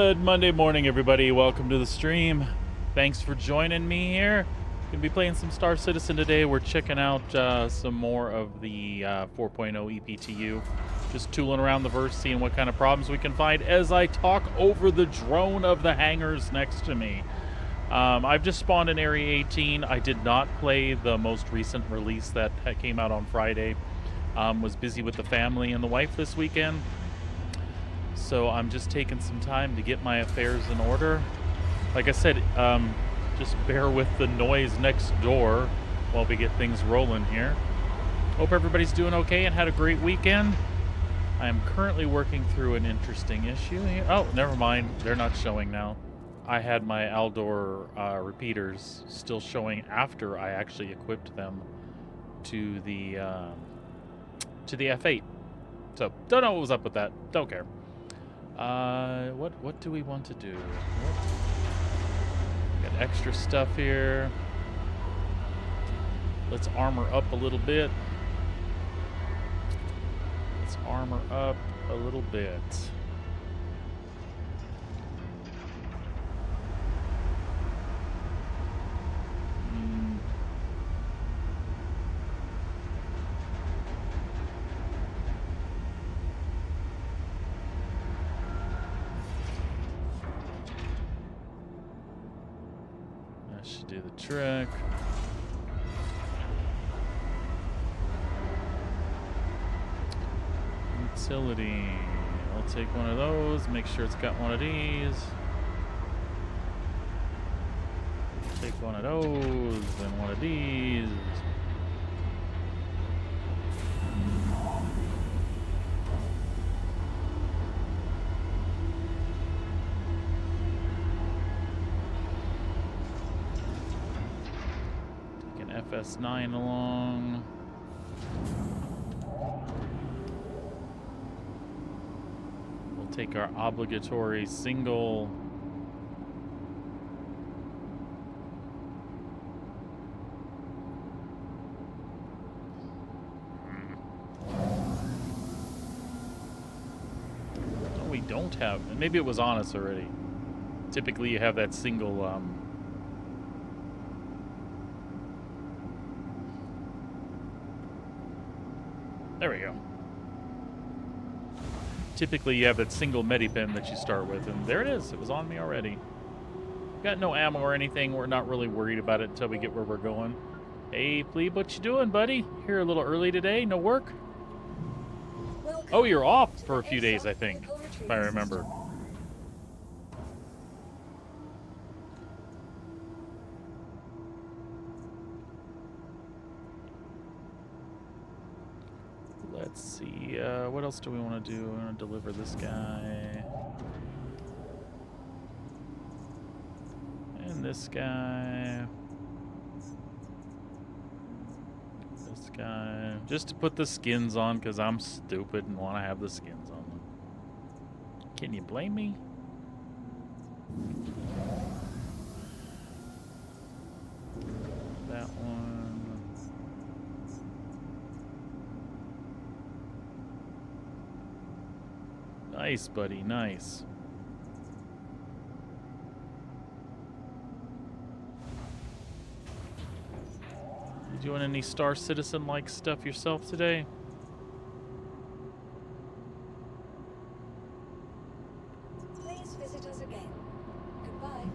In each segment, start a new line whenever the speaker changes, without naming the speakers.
Good Monday morning, everybody. Welcome to the stream. Thanks for joining me here. Gonna be playing some Star Citizen today. We're checking out some more of the 4.0 EPTU. Just tooling around the verse, seeing what kind of problems we can find as I talk over the drone of the hangars next to me. I've just spawned in Area 18. I did not play the most recent release that came out on Friday. Was busy with the family and the wife this weekend. So I'm just taking some time to get my affairs in order. Like I said, just bear with the noise next door while we get things rolling here. Hope everybody's doing okay and had a great weekend. I am currently working through an interesting issue here. Oh, never mind. They're not showing now. I had my Aldor repeaters still showing after I actually equipped them to the F8. So, don't know what was up with that. Don't care. What do we want to do? Got extra stuff here. Let's armor up a little bit. Let's armor up a little bit. Should do the trick. Utility. I'll take one of those. Make sure it's got one of these. Take one of those and one of these. FS9 along. We'll take our obligatory single. Oh, we don't have. Maybe it was on us already. Typically, you have that single. There we go. Typically, you have that single Medipen that you start with, and there it is. It was on me already. Got no ammo or anything. We're not really worried about it until we get where we're going. Hey, Plebe, what you doing, buddy? Here a little early today? No work? Oh, you're off for a few days, I think, if I remember. Let's see, what else do we want to do? We want to deliver this guy. And this guy. This guy. Just to put the skins on, because I'm stupid and want to have the skins on them. Can you blame me? That one. Nice, buddy, nice. You doing any Star Citizen-like stuff yourself today?
Please visit us again. Goodbye.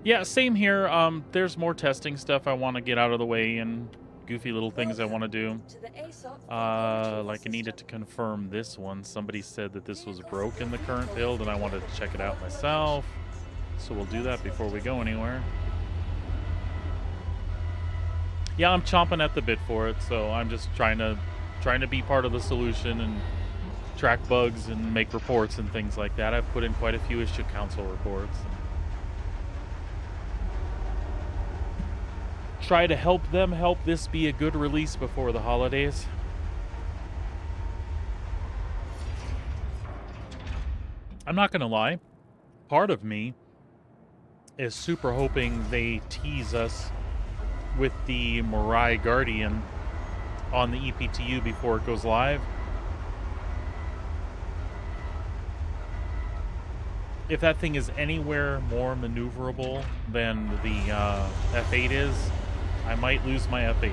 Yeah, same here. There's more testing stuff I want to get out of the way and goofy little things I want to do. Like I needed to confirm this one. Somebody said that this was broke in the current build and I wanted to check it out myself. So we'll do that before we go anywhere. Yeah, I'm chomping at the bit for it, so I'm just trying to be part of the solution and track bugs and make reports and things like that. I've put in quite a few issue council reports. Try to help them help this be a good release before the holidays. I'm not gonna lie, part of me is super hoping they tease us with the Mirai Guardian on the EPTU before it goes live. If that thing is anywhere more maneuverable than the F8 is, I might lose my F8.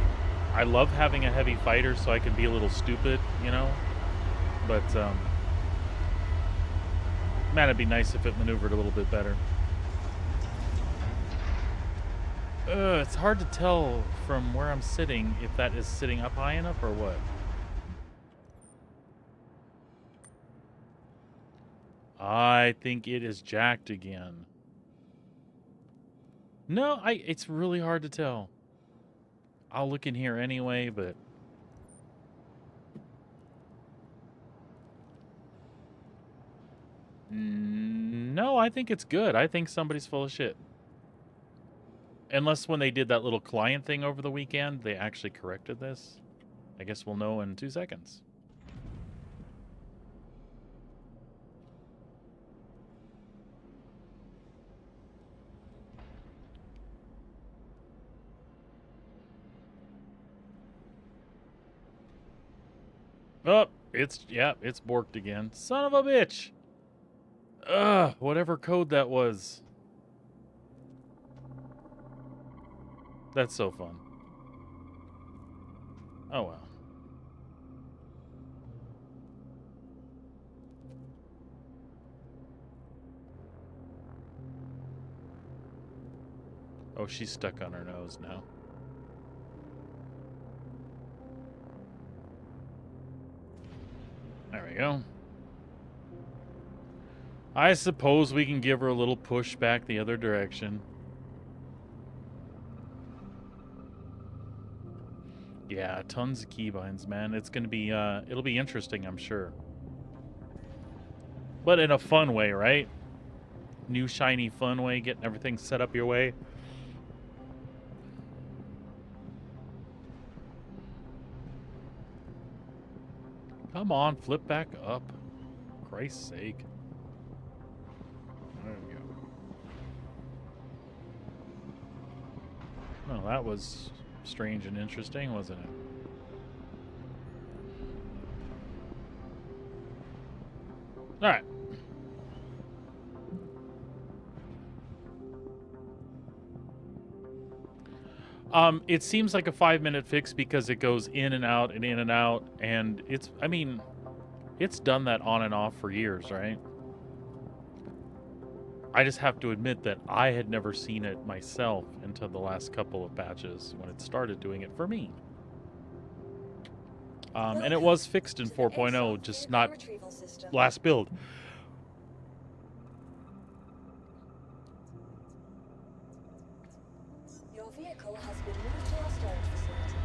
I love having a heavy fighter so I can be a little stupid, you know? But, man, it'd be nice if it maneuvered a little bit better. It's hard to tell from where I'm sitting if that is sitting up high enough or what. I think it is jacked again. No, it's really hard to tell. I'll look in here anyway, but... No, I think it's good. I think somebody's full of shit. Unless when they did that little client thing over the weekend, they actually corrected this. I guess we'll know in 2 seconds. Oh, it's borked again. Son of a bitch! Ugh, whatever code that was. That's so fun. Oh well. Oh, she's stuck on her nose now. There we go. I suppose we can give her a little push back the other direction. Yeah, tons of keybinds, man. It's gonna be, it'll be interesting, I'm sure. But in a fun way, right? New, shiny, fun way, getting everything set up your way. Come on, flip back up. For Christ's sake. There we go. Well, that was strange and interesting, wasn't it? All right. It seems like a 5-minute fix because it goes in and out and in and out, and it's, I mean, it's done that on and off for years, right? I just have to admit that I had never seen it myself until the last couple of patches when it started doing it for me. And it was fixed in 4.0, just not last build.
Your vehicle has been moved to our storage facility.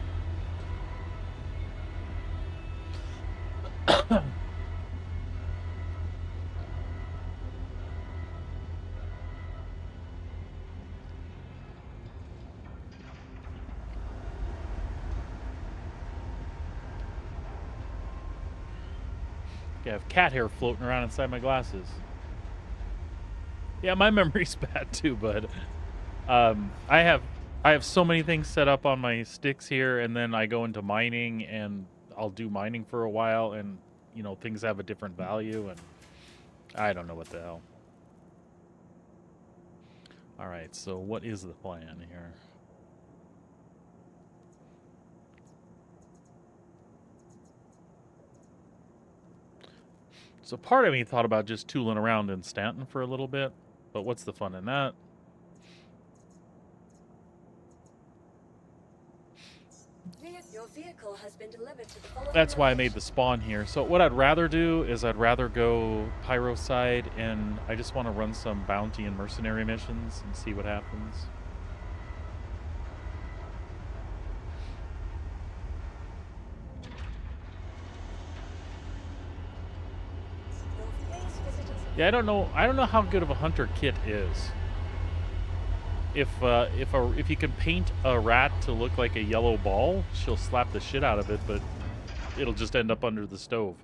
I have cat hair floating around inside my glasses. Yeah, my memory's bad too, but I have so many things set up on my sticks here, and then I go into mining, and I'll do mining for a while, and you know, things have a different value, and I don't know what the hell. All right, so what is the plan here? So part of me thought about just tooling around in Stanton for a little bit, but what's the fun in that?
Your vehicle has been delivered to the following
That's why I made
location.
the spawn here. So what I'd rather do is I'd rather go Pyro side, and I just want to run some bounty and mercenary missions and see what happens. Yeah, I don't know. I don't know how good of a hunter Kit is. If you can paint a rat to look like a yellow ball, she'll slap the shit out of it, but it'll just end up under the stove.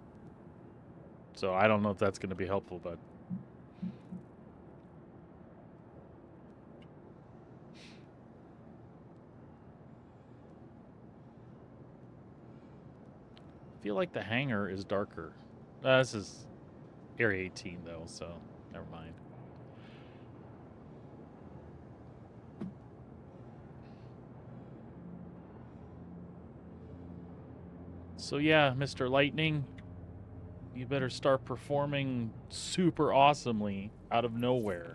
So I don't know if that's going to be helpful, but. I feel like the hangar is darker. This is Area 18, though, so never mind. So yeah, Mr. Lightning, you better start performing super awesomely out of nowhere.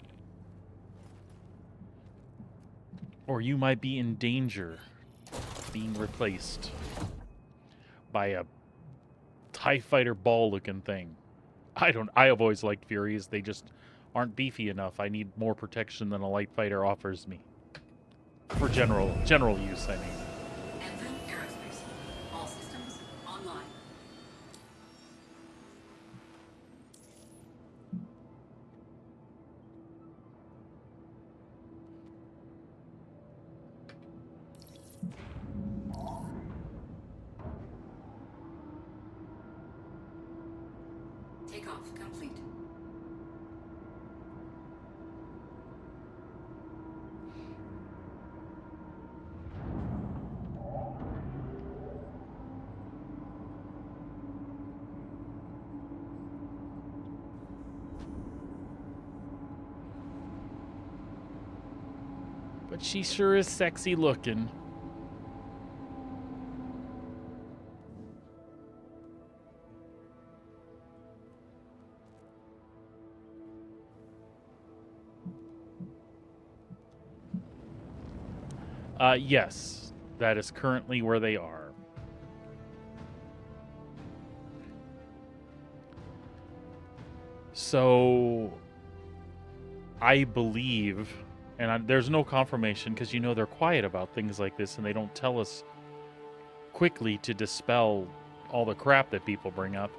Or you might be in danger of being replaced by a TIE fighter ball-looking thing. I have always liked Furies. They just aren't beefy enough. I need more protection than a light fighter offers me. For general use, I mean.
Ensign Aerospace. All systems online. Takeoff complete.
But she sure is sexy looking. Yes, that is currently where they are. So, I believe, and there's no confirmation because they're quiet about things like this and they don't tell us quickly to dispel all the crap that people bring up.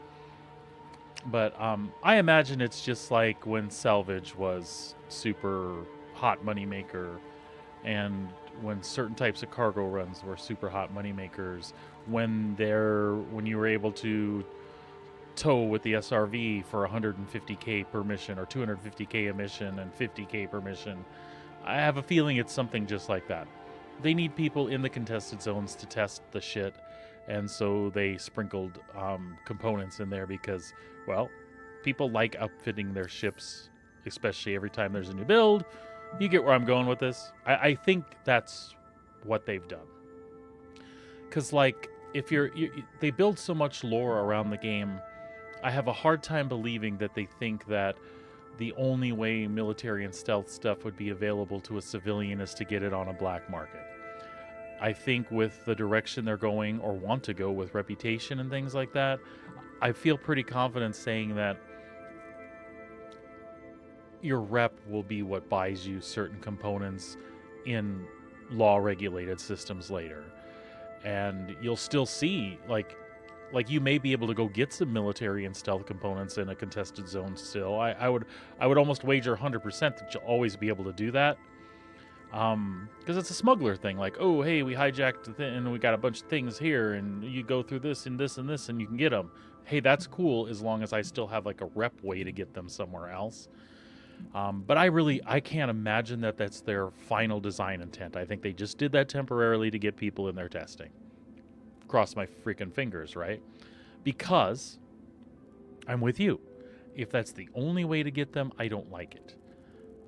But I imagine it's just like when salvage was super hot moneymaker, and when certain types of cargo runs were super hot moneymakers, when you were able to tow with the SRV for 150K per mission or 250K a mission and 50K per mission. I have a feeling it's something just like that. They need people in the contested zones to test the shit, and so they sprinkled components in there because, well, people like outfitting their ships, especially every time there's a new build. You get where I'm going with this? I think that's what they've done. Because, like, if they build so much lore around the game, I have a hard time believing that they think that the only way military and stealth stuff would be available to a civilian is to get it on a black market. I think with the direction they're going or want to go with reputation and things like that, I feel pretty confident saying that your rep will be what buys you certain components in law-regulated systems later. And you'll still see, like you may be able to go get some military and stealth components in a contested zone still. I would almost wager 100% that you'll always be able to do that. Because it's a smuggler thing. Like, oh, hey, we hijacked the thing and we got a bunch of things here and you go through this and this and this and you can get them. Hey, that's cool as long as I still have like a rep way to get them somewhere else. But I can't imagine that that's their final design intent. I think they just did that temporarily to get people in their testing. Cross my freaking fingers, right? Because I'm with you. If that's the only way to get them, I don't like it.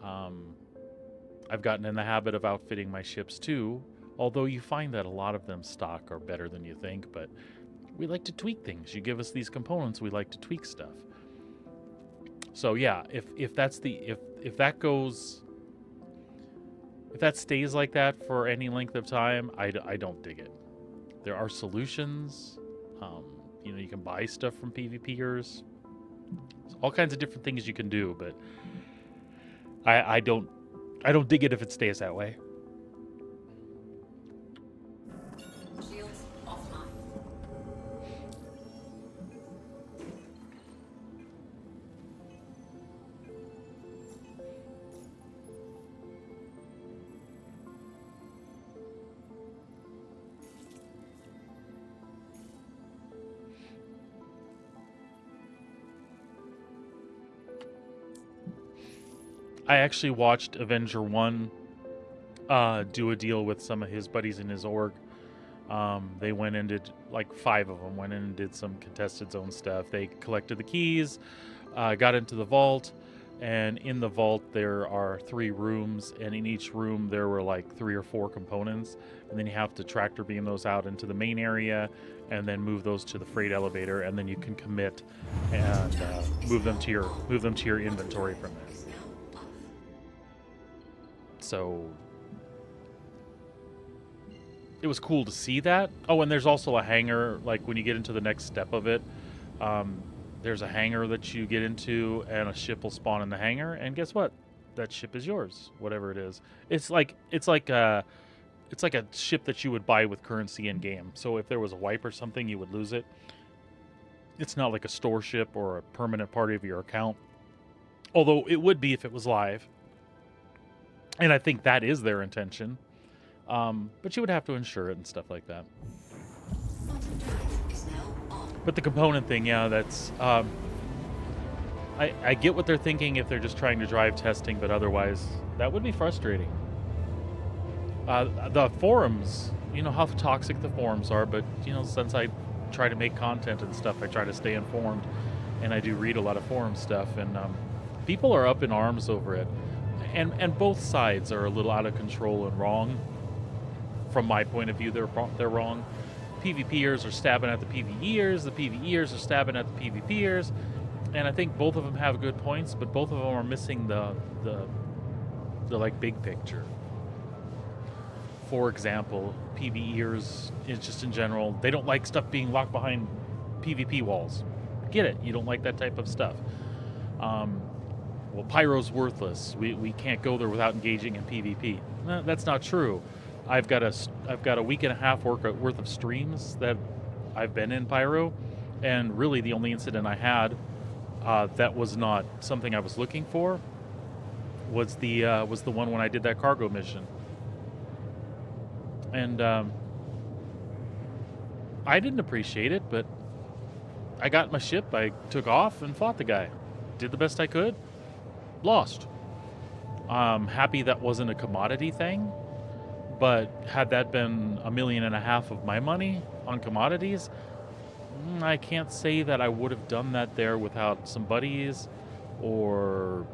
I've gotten in the habit of outfitting my ships too, although you find that a lot of them stock are better than you think, but we like to tweak things. You give us these components, we like to tweak stuff. So yeah, if that stays like that for any length of time, I don't dig it. There are solutions. You can buy stuff from PvPers. There's all kinds of different things you can do, but I don't dig it if it stays that way.
Shields offline.
I actually watched Avenger 1 do a deal with some of his buddies in his org. They went and did, like 5 of them went in and did some contested zone stuff. They collected the keys, got into the vault, and in the vault there are 3 rooms, and in each room there were like 3 or 4 components, and then you have to tractor beam those out into the main area and then move those to the freight elevator, and then you can commit and move them to your inventory from there. So it was cool to see that. Oh, and there's also a hangar, like when you get into the next step of it, there's a hangar that you get into, and a ship will spawn in the hangar, and guess what? That ship is yours, whatever it is. It's like a ship that you would buy with currency in game. So if there was a wipe or something, you would lose it. It's not like a store ship or a permanent part of your account, although it would be if it was live. And I think that is their intention. But you would have to insure it and stuff like that. But the component thing, yeah, that's... I get what they're thinking if they're just trying to drive testing, but otherwise, that would be frustrating. The forums, you know how toxic the forums are, but, you know, since I try to make content and stuff, I try to stay informed, and I do read a lot of forum stuff, and people are up in arms over it. And both sides are a little out of control and wrong. From my point of view, they're wrong. PvPers are stabbing at the PvEers. The PvEers are stabbing at the PvPers. And I think both of them have good points, but both of them are missing the like big picture. For example, PvEers, just in general, they don't like stuff being locked behind PvP walls. Get it? You don't like that type of stuff. Well, Pyro's worthless. We can't go there without engaging in PvP. No, that's not true. I've got a week and a half worth of streams that I've been in Pyro, and really the only incident I had that was not something I was looking for was the one when I did that cargo mission. And I didn't appreciate it, but I got my ship, I took off and fought the guy. Did the best I could. Lost. Happy that wasn't a commodity thing, but had that been $1.5 million of my money on commodities, I can't say that I would have done that there without some buddies or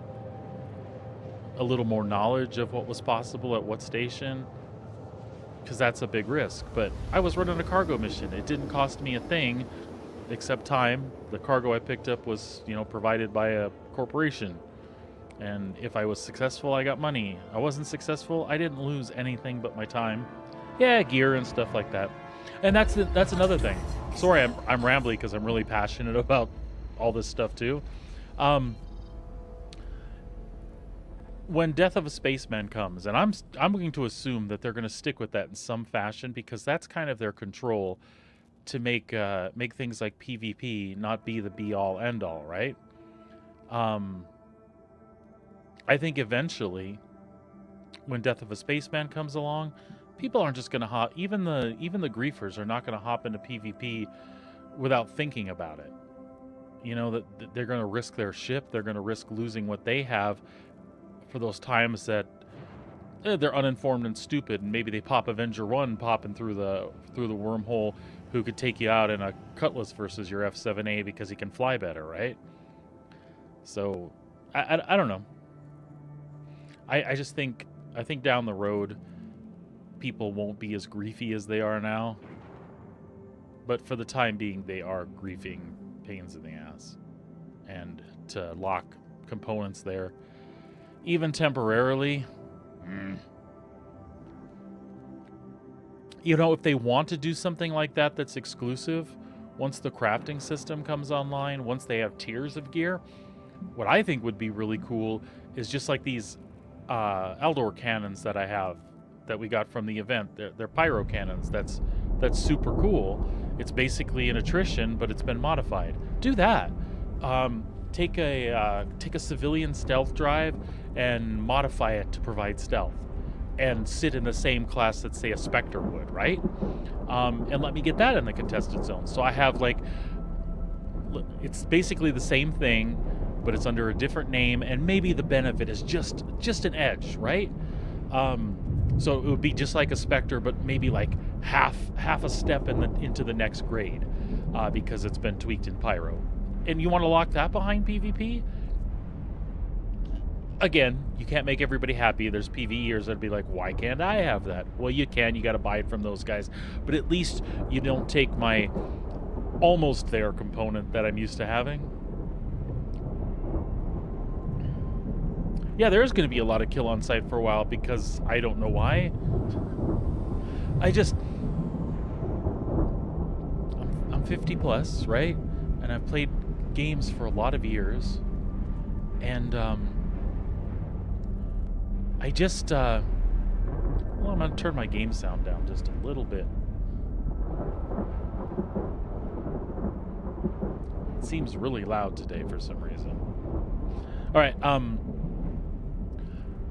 a little more knowledge of what was possible at what station, because that's a big risk. But I was running a cargo mission. It didn't cost me a thing except time. The cargo I picked up was, you know, provided by a corporation. And if I was successful, I got money. I wasn't successful, I didn't lose anything but my time. Yeah, gear and stuff like that. And that's another thing. Sorry, I'm rambly because I'm really passionate about all this stuff too. When Death of a Spaceman comes, and I'm going to assume that they're going to stick with that in some fashion, because that's kind of their control, to make things like PvP not be the be all end all, right? I think eventually, when Death of a Spaceman comes along, people aren't just going to hop. Even the griefers are not going to hop into PvP without thinking about it. You know, that they're going to risk their ship. They're going to risk losing what they have for those times that they're uninformed and stupid, and maybe they pop Avenger 1 popping through the wormhole, who could take you out in a Cutlass versus your F7A because he can fly better, right? So, I don't know. I just think down the road, people won't be as griefy as they are now. But for the time being, they are griefing pains in the ass. And to lock components there, even temporarily, you know, if they want to do something like that that's exclusive, once the crafting system comes online, once they have tiers of gear, what I think would be really cool is just like these Eldor cannons that I have, that we got from the event. They're pyro cannons. That's super cool. It's basically an attrition, but it's been modified. Do that. Take a civilian stealth drive and modify it to provide stealth, and sit in the same class that, say, a Spectre would, right? And let me get that in the contested zone. So I have, like, it's basically the same thing, but it's under a different name, and maybe the benefit is just an edge, right? So it would be just like a Spectre, but maybe like half a step into the next grade, because it's been tweaked in Pyro. And you want to lock that behind PvP? Again, you can't make everybody happy. There's PvEers that'd be like, why can't I have that? Well, you can. You got to buy it from those guys. But at least you don't take my almost there component that I'm used to having. Yeah, there's going to be a lot of kill on site for a while because I don't know why. I'm 50 plus, right? And I've played games for a lot of years. And, I just, well, I'm going to turn my game sound down just a little bit. It seems really loud today for some reason. All right,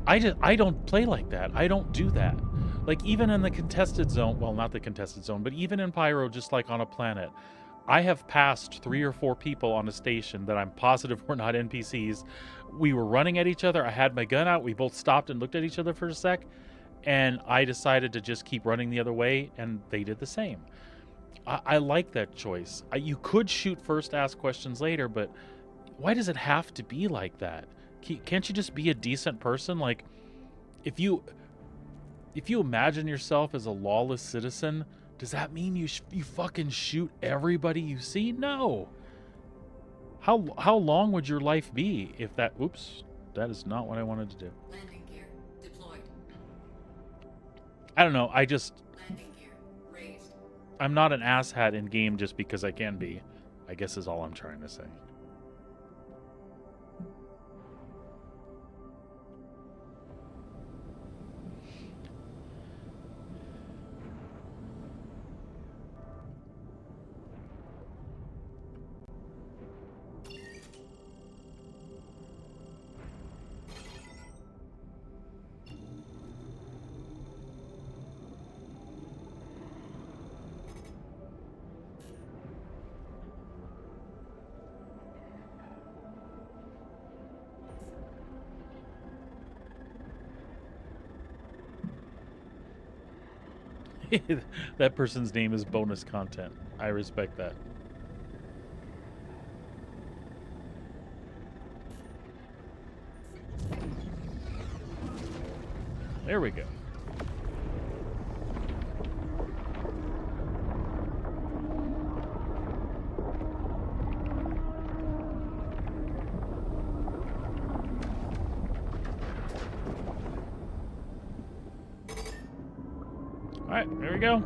I don't play like that. I don't do that. Like, even in the contested zone, well, not the contested zone, but even in Pyro, just like on a planet, I have passed 3 or 4 people on a station that I'm positive were not NPCs. We were running at each other. I had my gun out. We both stopped and looked at each other for a sec. And I decided to just keep running the other way, and they did the same. I like that choice. You could shoot first, ask questions later, but why does it have to be like that? Can't you just be a decent person? Like, if you imagine yourself as a lawless citizen, does that mean you fucking shoot everybody you see? No. How long would your life be if that... Oops, that is not what I wanted to do.
Landing gear deployed.
I don't know.
Landing gear raised.
I'm not an asshat in game just because I can be, I guess is all I'm trying to say. That person's name is bonus content. I respect that. There we go. All right, there we go.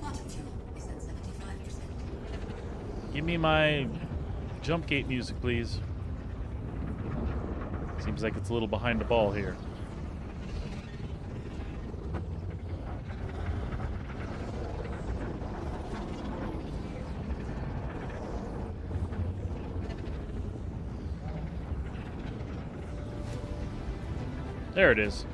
Quantum fuel is at 75%.
Give me my jump gate music, please. Seems like it's a little behind the ball here. There it is.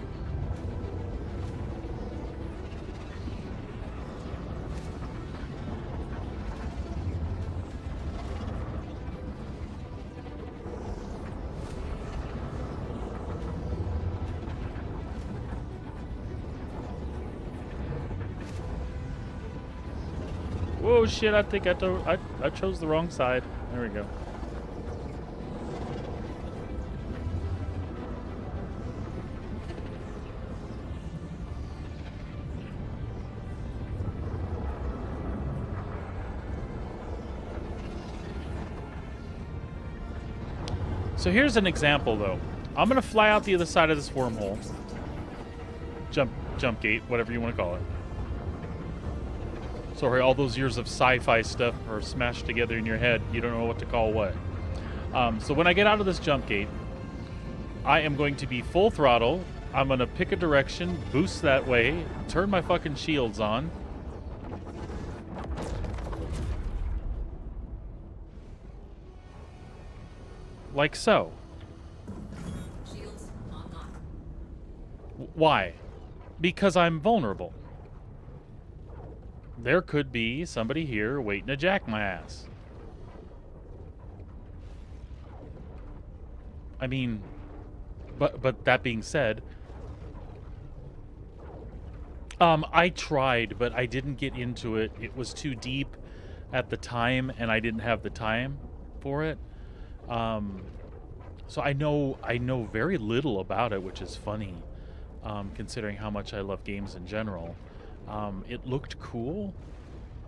Whoa, shit, I think I chose the wrong side. There we go. So here's an example, though. I'm going to fly out the other side of this wormhole. Jump gate, whatever you want to call it. Sorry, all those years of sci-fi stuff are smashed together in your head. You don't know what to call what. So when I get out of this jump gate, I am going to be full throttle. I'm going to pick a direction, boost that way, turn my fucking shields on. Like so.
Shields online.
Why? Because I'm vulnerable. There could be somebody here waiting to jack my ass. I mean, but that being said, I tried, but I didn't get into it. It was too deep at the time, and I didn't have the time for it. So I know very little about it, which is funny, considering how much I love games in general. It looked cool,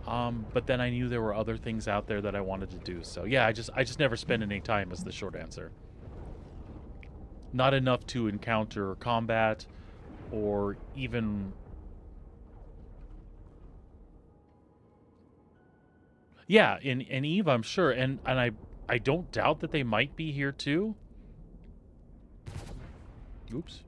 but then I knew there were other things out there that I wanted to do. So yeah, I just never spent any time. Is the short answer. Not enough to encounter combat, or even. Yeah, in Eve, I'm sure, and I don't doubt that they might be here too. Oops.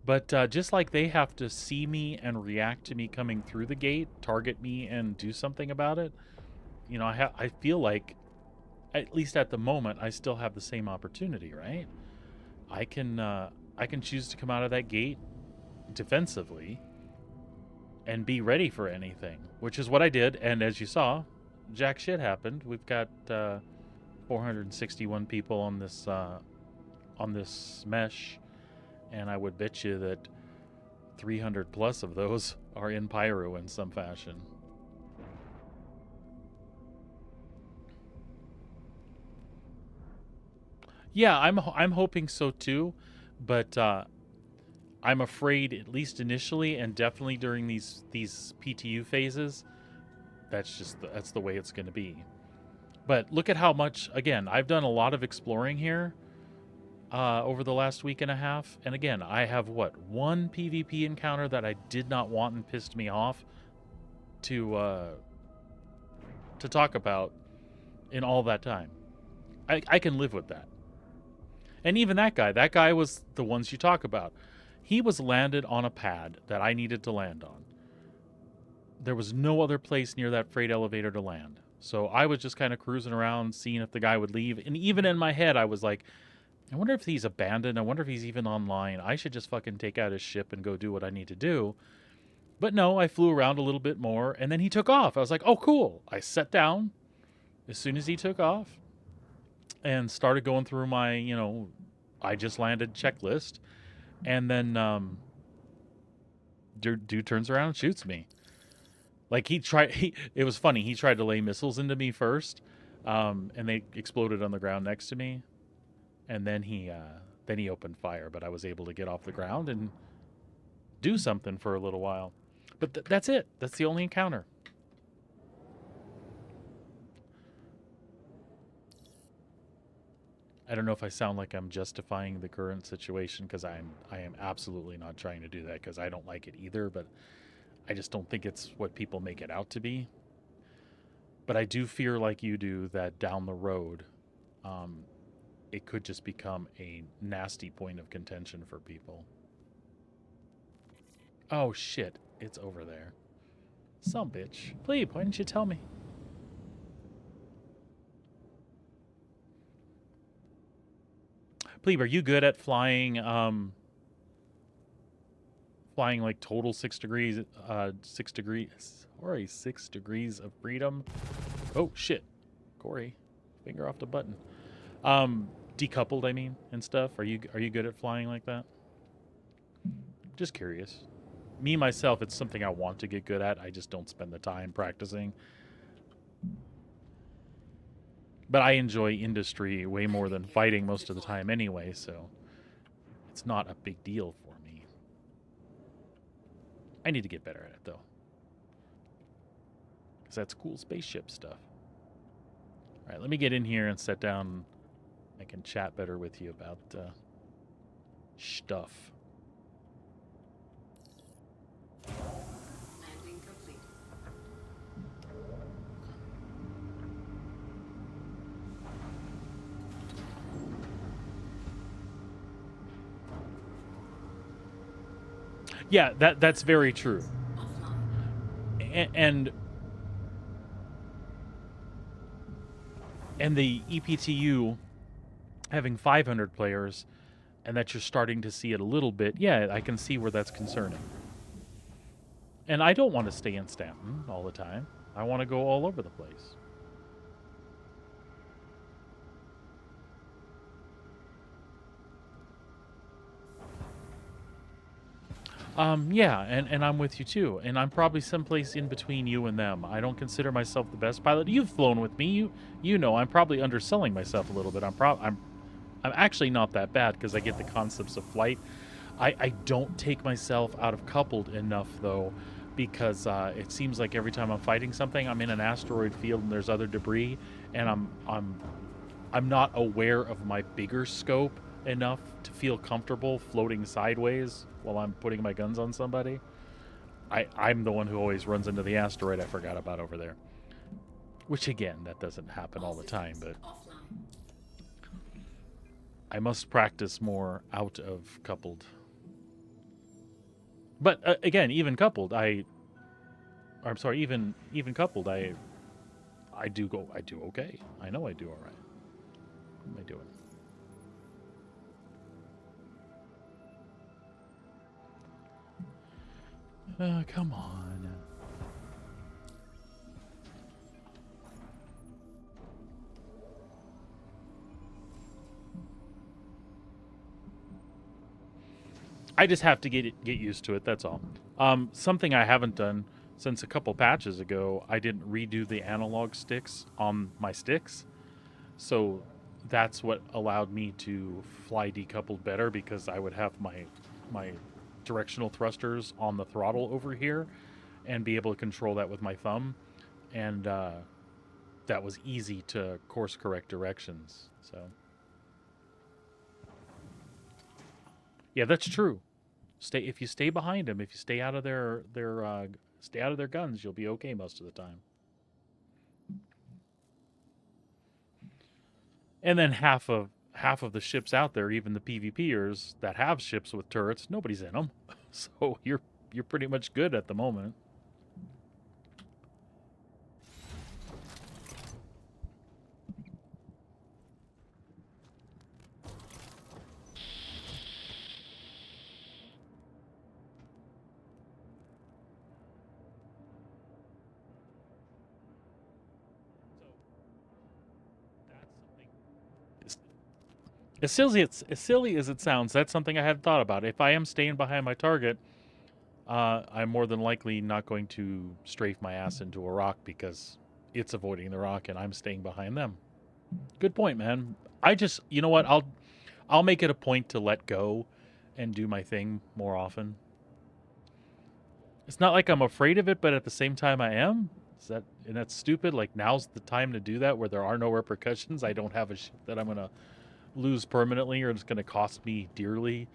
But just like they have to see me and react to me coming through the gate, target me and do something about it, you know, I feel like, at least at the moment, I still have the same opportunity, right? I can choose to come out of that gate defensively and be ready for anything, which is what I did. And as you saw, jack shit happened. We've got 461 people on this mesh, and I would bet you that 300 plus of those are in Pyro in some fashion. Yeah, I'm hoping so too, but I'm afraid, at least initially, and definitely during these PTU phases, that's the way it's going to be. But look at how much, again, I've done a lot of exploring here over the last week and a half, and again, I have one PvP encounter that I did not want and pissed me off to talk about in all that time. I can live with that. And even that guy was the ones you talk about. He was landed on a pad that I needed to land on. There was no other place near that freight elevator to land. So I was just kind of cruising around, seeing if the guy would leave. And even in my head, I was like, I wonder if he's abandoned. I wonder if he's even online. I should just fucking take out his ship and go do what I need to do. But no, I flew around a little bit more, and then he took off. I was like, oh, cool. I sat down as soon as he took off and started going through my, I just landed checklist. And then dude turns around and shoots me. Like it was funny. He tried to lay missiles into me first, and they exploded on the ground next to me. And then he opened fire, but I was able to get off the ground and do something for a little while. But that's it. That's the only encounter. I don't know if I sound like I'm justifying the current situation, because I am absolutely not trying to do that, because I don't like it either, but I just don't think it's what people make it out to be. But I do fear, like you do, that down the road, it could just become a nasty point of contention for people. Oh shit, it's over there. Some bitch. Please, why didn't you tell me? Plebe, are you good at flying flying like total 6 degrees 6 degrees or 6 degrees of freedom? Oh shit. Corey, finger off the button. Decoupled, I mean, and stuff. Are you good at flying like that? Just curious. Me myself, it's something I want to get good at. I just don't spend the time practicing. But I enjoy industry way more than fighting most of the time anyway, so it's not a big deal for me. I need to get better at it, though. Because that's cool spaceship stuff. All right, let me get in here and sit down. I can chat better with you about stuff.
Landing complete.
Yeah, that's very true.
Offline.
And the EPTU having 500 players, and that you're starting to see it a little bit, yeah, I can see where that's concerning. And I don't want to stay in Stanton all the time. I want to go all over the place. Yeah, and I'm with you too. And I'm probably someplace in between you and them. I don't consider myself the best pilot. You've flown with me. You know I'm probably underselling myself a little bit. I'm actually not that bad because I get the concepts of flight. I don't take myself out of coupled enough though, because it seems like every time I'm fighting something, I'm in an asteroid field and there's other debris, and I'm not aware of my bigger scope enough to feel comfortable floating sideways while I'm putting my guns on somebody. I'm the one who always runs into the asteroid I forgot about over there. Which again, that doesn't happen all the time, but
Offline.
I must practice more out of coupled. But again, even coupled, I'm sorry, even coupled, I do okay. I know I do all right. What am I doing? Come on. I just have to get used to it. That's all. Something I haven't done since a couple patches ago. I didn't redo the analog sticks on my sticks, so that's what allowed me to fly decoupled better, because I would have my directional thrusters on the throttle over here and be able to control that with my thumb, and that was easy to course correct directions. So yeah, that's true. If you stay behind them, if you stay out of stay out of their guns, you'll be okay most of the time. And then half of the ships out there, even the PvPers that have ships with turrets, nobody's in them. So you're pretty much good at the moment. As silly as it sounds, that's something I hadn't thought about. If I am staying behind my target, I'm more than likely not going to strafe my ass into a rock because it's avoiding the rock and I'm staying behind them. Good point, man. You know what? I'll make it a point to let go and do my thing more often. It's not like I'm afraid of it, but at the same time I am. And that's stupid. Like, now's the time to do that where there are no repercussions. I don't have a ship that I'm gonna lose permanently, or it's gonna cost me dearly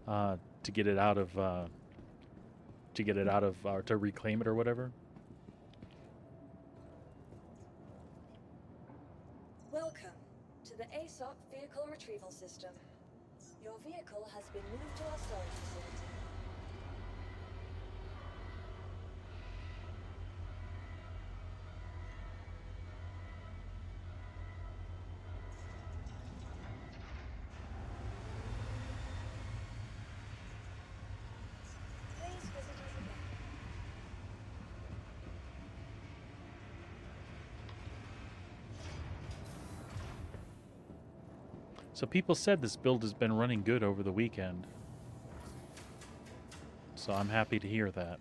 to get it out of to reclaim it or whatever.
Welcome to the ASOC Vehicle Retrieval System. Your vehicle has been moved to our storage facility. Please visit us again.
So people said this build has been running good over the weekend. So I'm happy to hear that.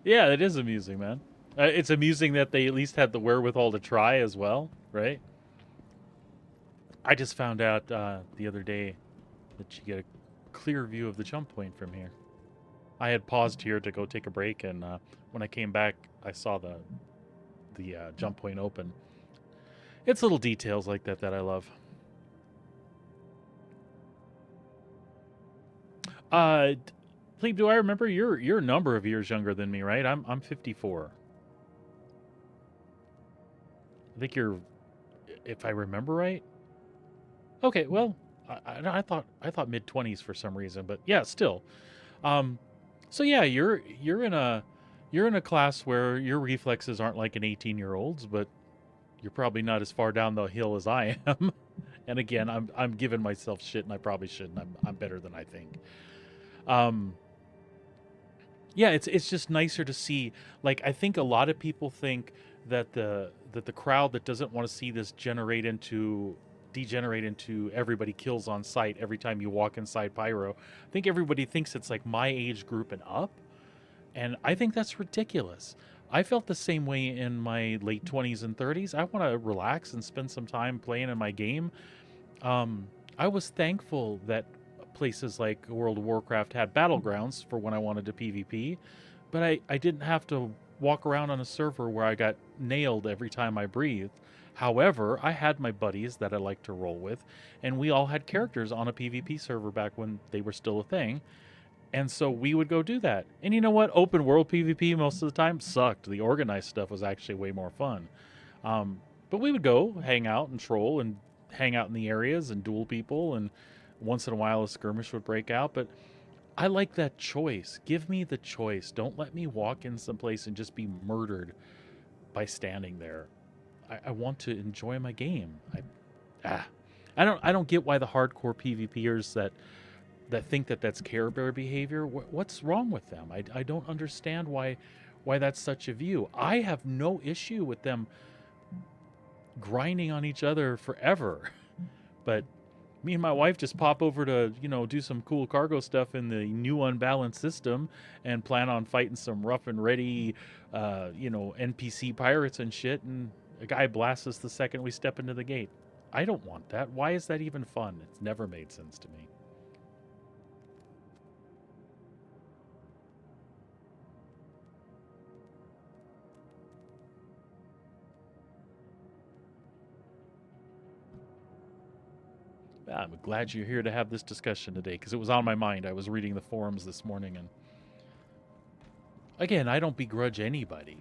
Yeah, it is amusing, man. It's amusing that they at least had the wherewithal to try as well, right? I just found out the other day that you get a clear view of the jump point from here. I had paused here to go take a break, and when I came back, I saw the jump point open. It's little details like that that I love. Pleeb, do I remember you're a number of years younger than me, right? I'm 54. think you're, if I remember right. Okay, well, I thought mid 20s for some reason, but yeah, still. Um, so yeah, you're in a class where your reflexes aren't like an 18-year-old's, but you're probably not as far down the hill as I am. And again, I'm giving myself shit, and I probably shouldn't. I'm better than I think. Um, yeah, it's just nicer to see. Like, I think a lot of people think that the crowd that doesn't want to see this degenerate into everybody kills on sight every time you walk inside Pyro. I think everybody thinks it's like my age group and up, and I think that's ridiculous. I felt the same way in my late 20s and 30s. I want to relax and spend some time playing in my game. um, I was thankful that places like World of Warcraft had battlegrounds for when I wanted to PvP, but I didn't have to walk around on a server where I got nailed every time I breathed. However, I had my buddies that I liked to roll with, and we all had characters on a PvP server back when they were still a thing. And so we would go do that. And you know what? Open world PvP most of the time sucked. The organized stuff was actually way more fun. But we would go hang out and troll and hang out in the areas and duel people. And once in a while a skirmish would break out. But I like that choice. Give me the choice. Don't let me walk in someplace and just be murdered by standing there. I want to enjoy my game. I don't get why the hardcore PvPers that think that that's Care Bear behavior. What's wrong with them? I don't understand why that's such a view. I have no issue with them grinding on each other forever, but me and my wife just pop over to do some cool cargo stuff in the new unbalanced system and plan on fighting some rough and ready NPC pirates and shit, and a guy blasts us the second we step into the gate. I don't want that. Why is that even fun? It's never made sense to me. I'm glad you're here to have this discussion today because it was on my mind. I was reading the forums this morning, and again, I don't begrudge anybody.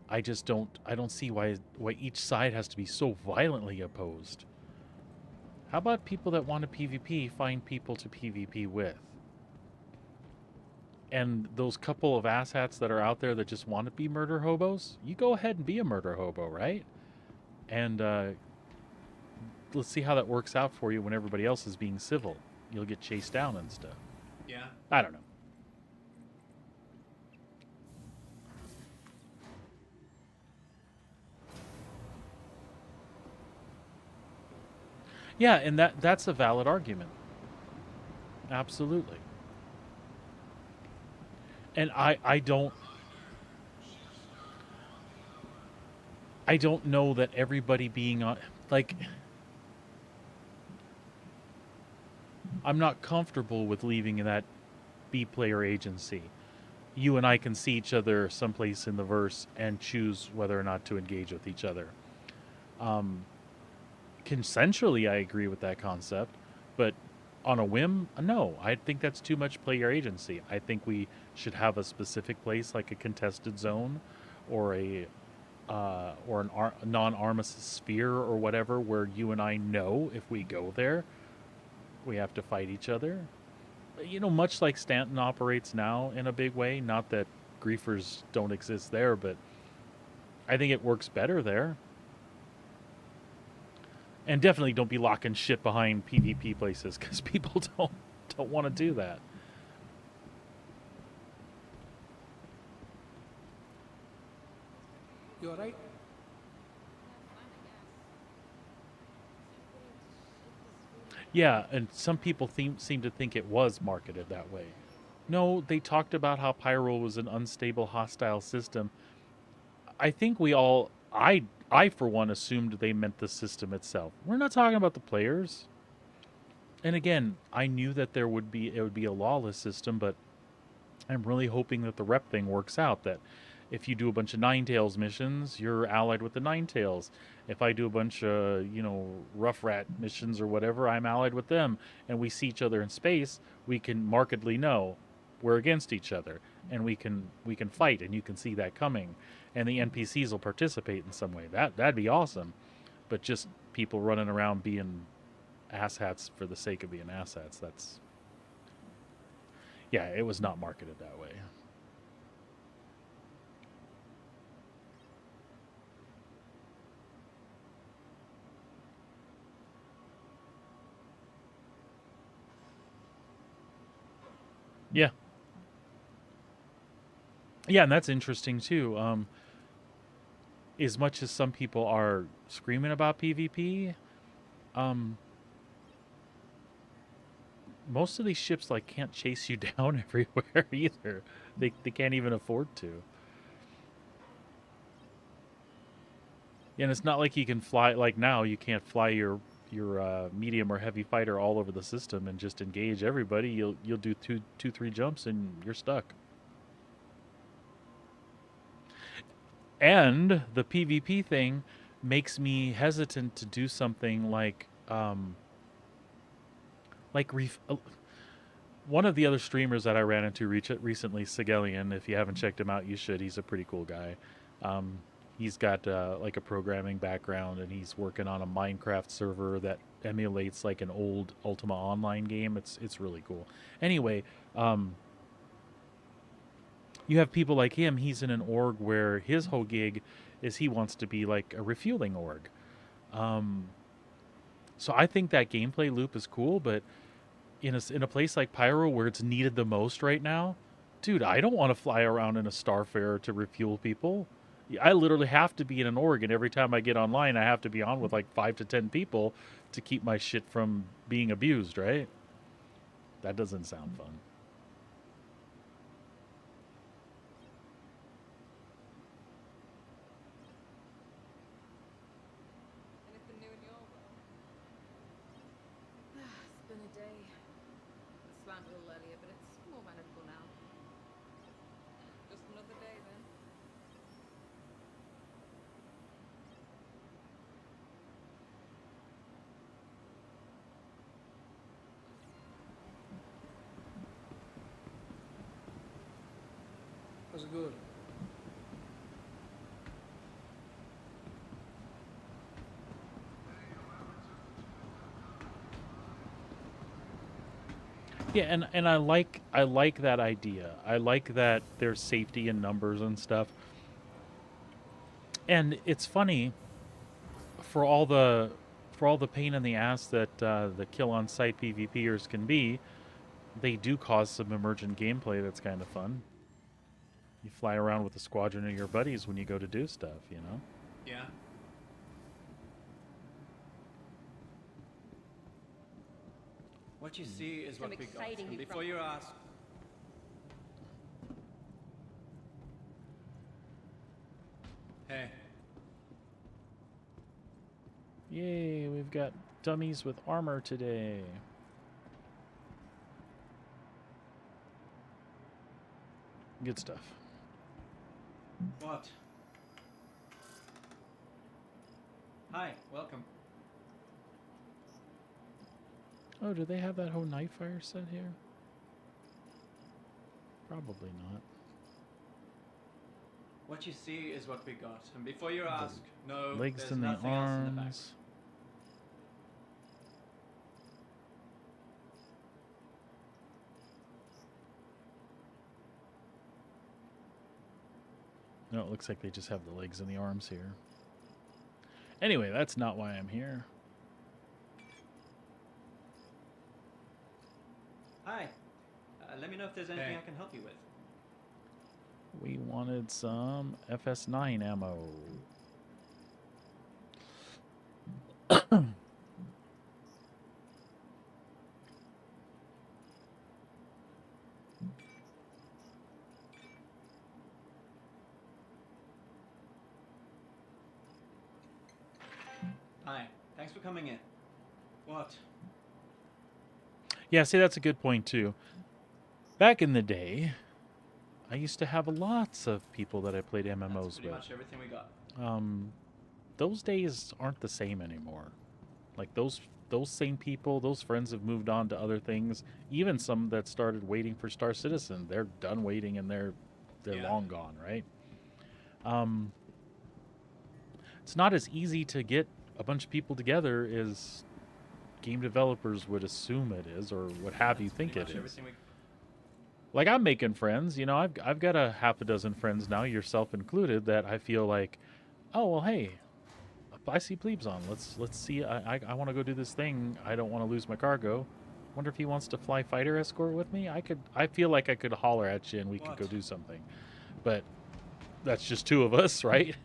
I don't see why each side has to be so violently opposed. How about people that want to PvP find people to PvP with? And those couple of asshats that are out there that just want to be murder hobos, you go ahead and be a murder hobo, right? And let's see how that works out for you when everybody else is being civil. You'll get chased down and stuff.
Yeah.
I don't know. Yeah, and that's a valid argument. Absolutely. And I don't know that everybody being on, like, I'm not comfortable with leaving that B player agency. You and I can see each other someplace in the verse and choose whether or not to engage with each other. Um, Consensually, I agree with that concept, but on a whim, no. I think that's too much player agency. I think we should have a specific place like a contested zone, or a non-armistice sphere or whatever, where you and I know if we go there, we have to fight each other. Much like Stanton operates now in a big way. Not that griefers don't exist there, but I think it works better there. And definitely don't be locking shit behind PvP places because people don't want to do that.
You alright?
Yeah, and some people seem to think it was marketed that way. No, they talked about how Pyro was an unstable, hostile system. I think I for one assumed they meant the system itself. We're not talking about the players. And again, I knew that it would be a lawless system, but I'm really hoping that the rep thing works out. That if you do a bunch of Ninetales missions, you're allied with the Ninetales. If I do a bunch of Rough Rat missions or whatever, I'm allied with them, and we see each other in space. We can markedly know we're against each other. and we can fight, and you can see that coming, and the NPCs will participate in some way. That'd be awesome. But just people running around being asshats for the sake of being asshats, that's, yeah, it was not marketed that way. Yeah. Yeah, and that's interesting too. As much as some people are screaming about PvP, um, most of these ships like can't chase you down everywhere either. They can't even afford to. And it's not like you can fly like now. You can't fly your medium or heavy fighter all over the system and just engage everybody. You'll do two three jumps and you're stuck. And the PvP thing makes me hesitant to do something like one of the other streamers that I ran into recently, Sigelian. If you haven't checked him out, you should. He's a pretty cool guy. Um, he's got like a programming background, and he's working on a Minecraft server that emulates like an old Ultima Online game. It's really cool. Anyway, you have people like him. He's in an org where his whole gig is he wants to be like a refueling org. Um, so I think that gameplay loop is cool, but in a place like Pyro where it's needed the most right now, dude, I don't want to fly around in a Starfarer to refuel people. I literally have to be in an org, and every time I get online, I have to be on with like 5 to 10 people to keep my shit from being abused, right? That doesn't sound fun.
Anything new in your world? It's been a day. I swam a little earlier, but it's more manageable now. Just another day then.
Was good.
Yeah, and I like that idea. I like that there's safety in numbers and stuff. And it's funny for all the pain in the ass that the kill on site PvPers can be. They do cause some emergent gameplay that's kind of fun. You fly around with a squadron of your buddies when you go to do stuff, you know?
Yeah. What you see is what we got.
exciting
And
new
before you ask, hey,
Yay, we've got dummies with armor today. Good stuff.
what? Hi, welcome.
Oh, do they have that whole night fire set here? Probably not.
What you see is what we got. And before you ask, no,
Legs
there's
in the
nothing else in the back.
arms. No, it looks like they just have the legs and the arms here. Anyway, that's not why I'm here.
Hi. Let me know if there's anything I can help you with.
We wanted some FS9 ammo.
Hi. Thanks for coming in. What?
Yeah, see, that's a good point, too. Back in the day, I used to have lots of people that I played
That's
MMOs
pretty
with.
much everything we got.
Those days aren't the same anymore. Like those same people, those friends have moved on to other things. Even some that started waiting for Star Citizen, they're done waiting and they're
Yeah.
long gone, right? Um, it's not as easy to get a bunch of people together as game developers would assume it is, or would have you
That's
think
pretty
it
much
is.
everything we.
Like I'm making friends, you know. I've got a half a dozen friends now, yourself included, that I feel like, oh well, hey, I see plebes on. Let's see. I want to go do this thing. I don't want to lose my cargo. Wonder if he wants to fly fighter escort with me. I could. I feel like I could holler at you and we could go
What?
do something. But that's just two of us, right?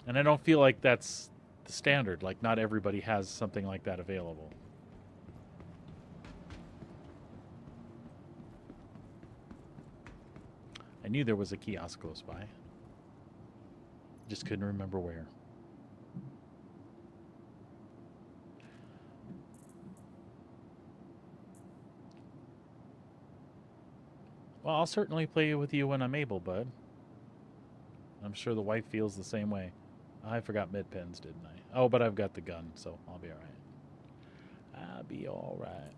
And I don't feel like that's the standard. Like not everybody has something like that available. I knew there was a kiosk close by. Just couldn't remember where. Well, I'll certainly play with you when I'm able, bud. I'm sure the wife feels the same way. I forgot mid pins, didn't I? Oh, but I've got the gun, so I'll be alright. I'll be alright.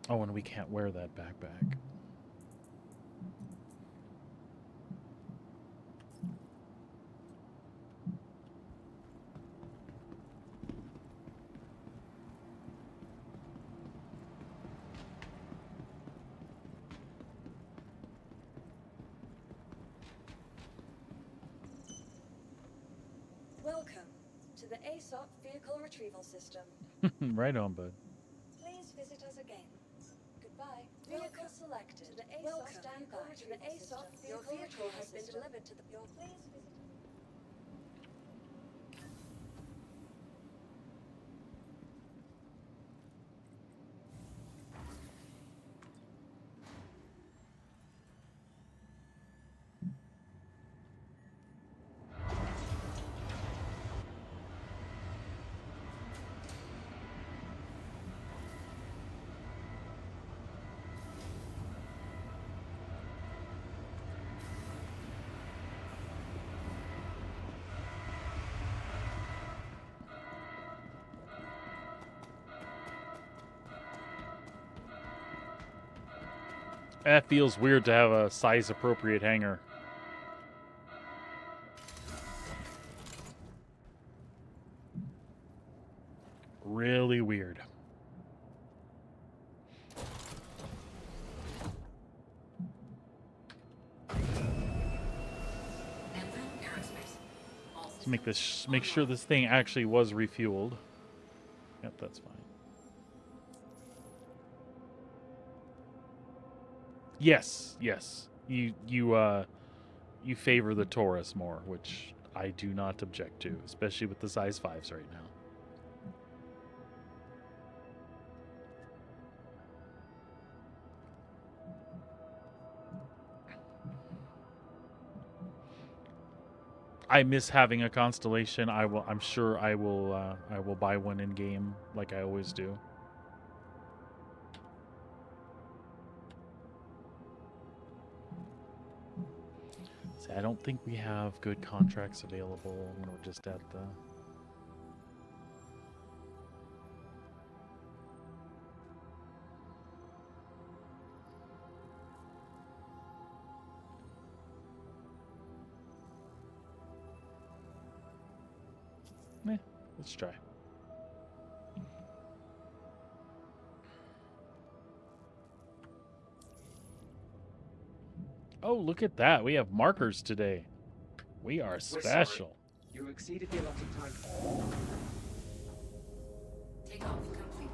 Oh, and we can't wear that backpack.
Welcome to the ASOP Vehicle Retrieval System.
Right on, bud.
Please visit us again. Goodbye. Vehicle selected. To the ASOP Welcome. Stand by to the ASOP Vehicle Your vehicle has been delivered to the. Your please visit.
That feels weird to have a size appropriate hangar. Really weird.
Anthem Aerospace. All
Let's make this
systems
make sure
online.
this thing actually was refueled. Yep, that's fine. Yes, yes. You favor the Taurus more, which I do not object to, especially with the size 5s right now. I miss having a constellation. I'm sure I will buy one in game like I always do. See, I don't think we have good contracts available when we're just at the. Let's try. Oh, look at that. We have markers today. We are special.
You exceeded the allotted time.
Takeoff complete.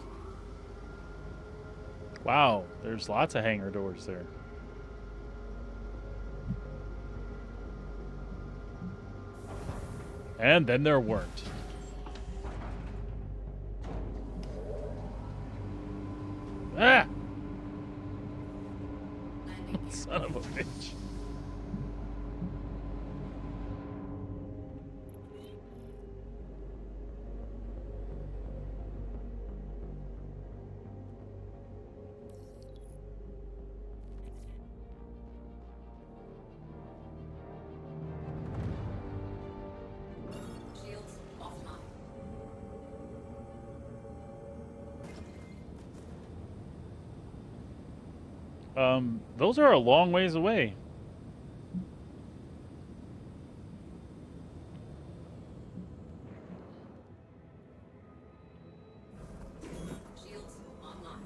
Wow, there's lots of hangar doors there. And then there weren't. Ah!
Landing gear.
Son of a bitch. Those are a long ways away.
Shields online.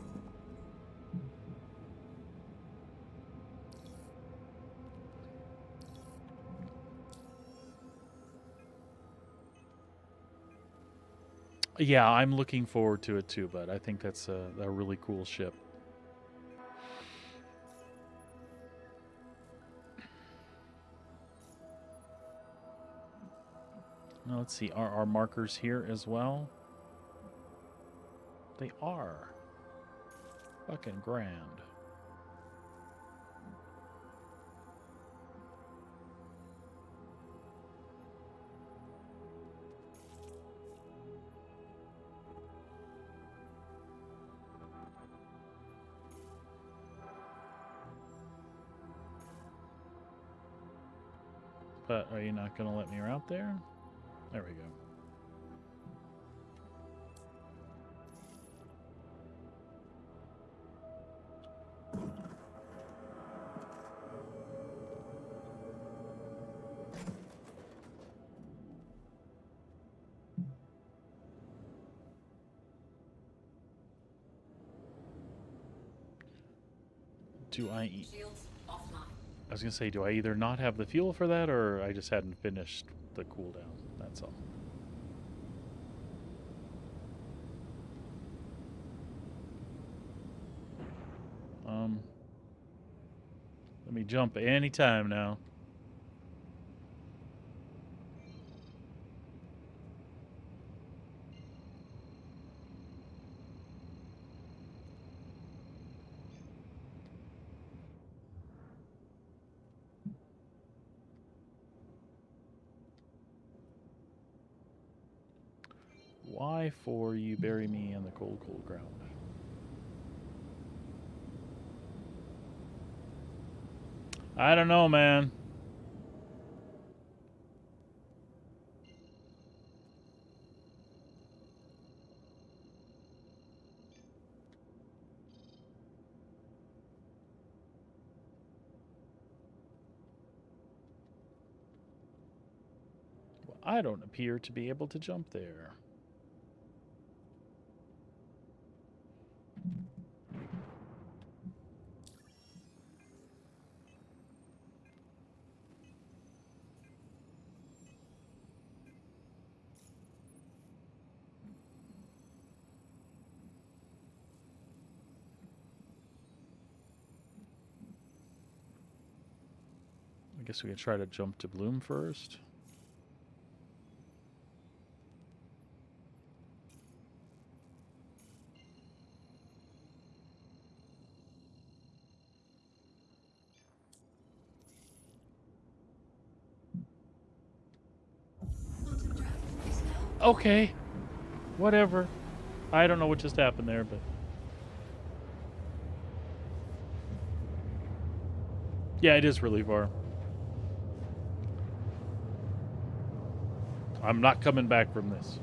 Yeah, I'm looking forward to it too, but I think that's a really cool ship. Now, let's see, are our markers here as well? They are. Fucking grand. But are you not going to let me route there? There we go. Do I eat?
Shields offline.
I was going to say, do I either not have the fuel for that or I just hadn't finished the cooldown? That's all. Let me jump anytime now. Why for you bury me in the cold, cold ground? I don't know, man. Well, I don't appear to be able to jump there. I guess we could try to jump to Bloom first. Okay. Whatever. I don't know what just happened there, but... Yeah, it is really far. I'm not coming back from this.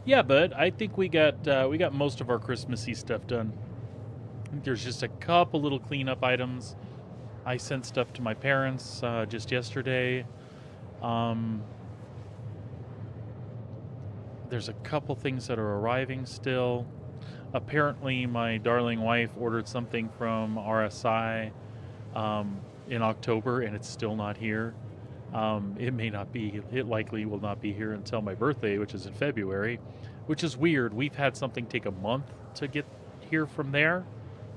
Yeah, bud. I think we got most of our Christmassy stuff done. I think there's just a couple little cleanup items. I sent stuff to my parents just yesterday. There's a couple things that are arriving still. Apparently, my darling wife ordered something from RSI in October, and it's still not here. It may not be. It likely will not be here until my birthday, which is in February, which is weird. We've had something take a month to get here from there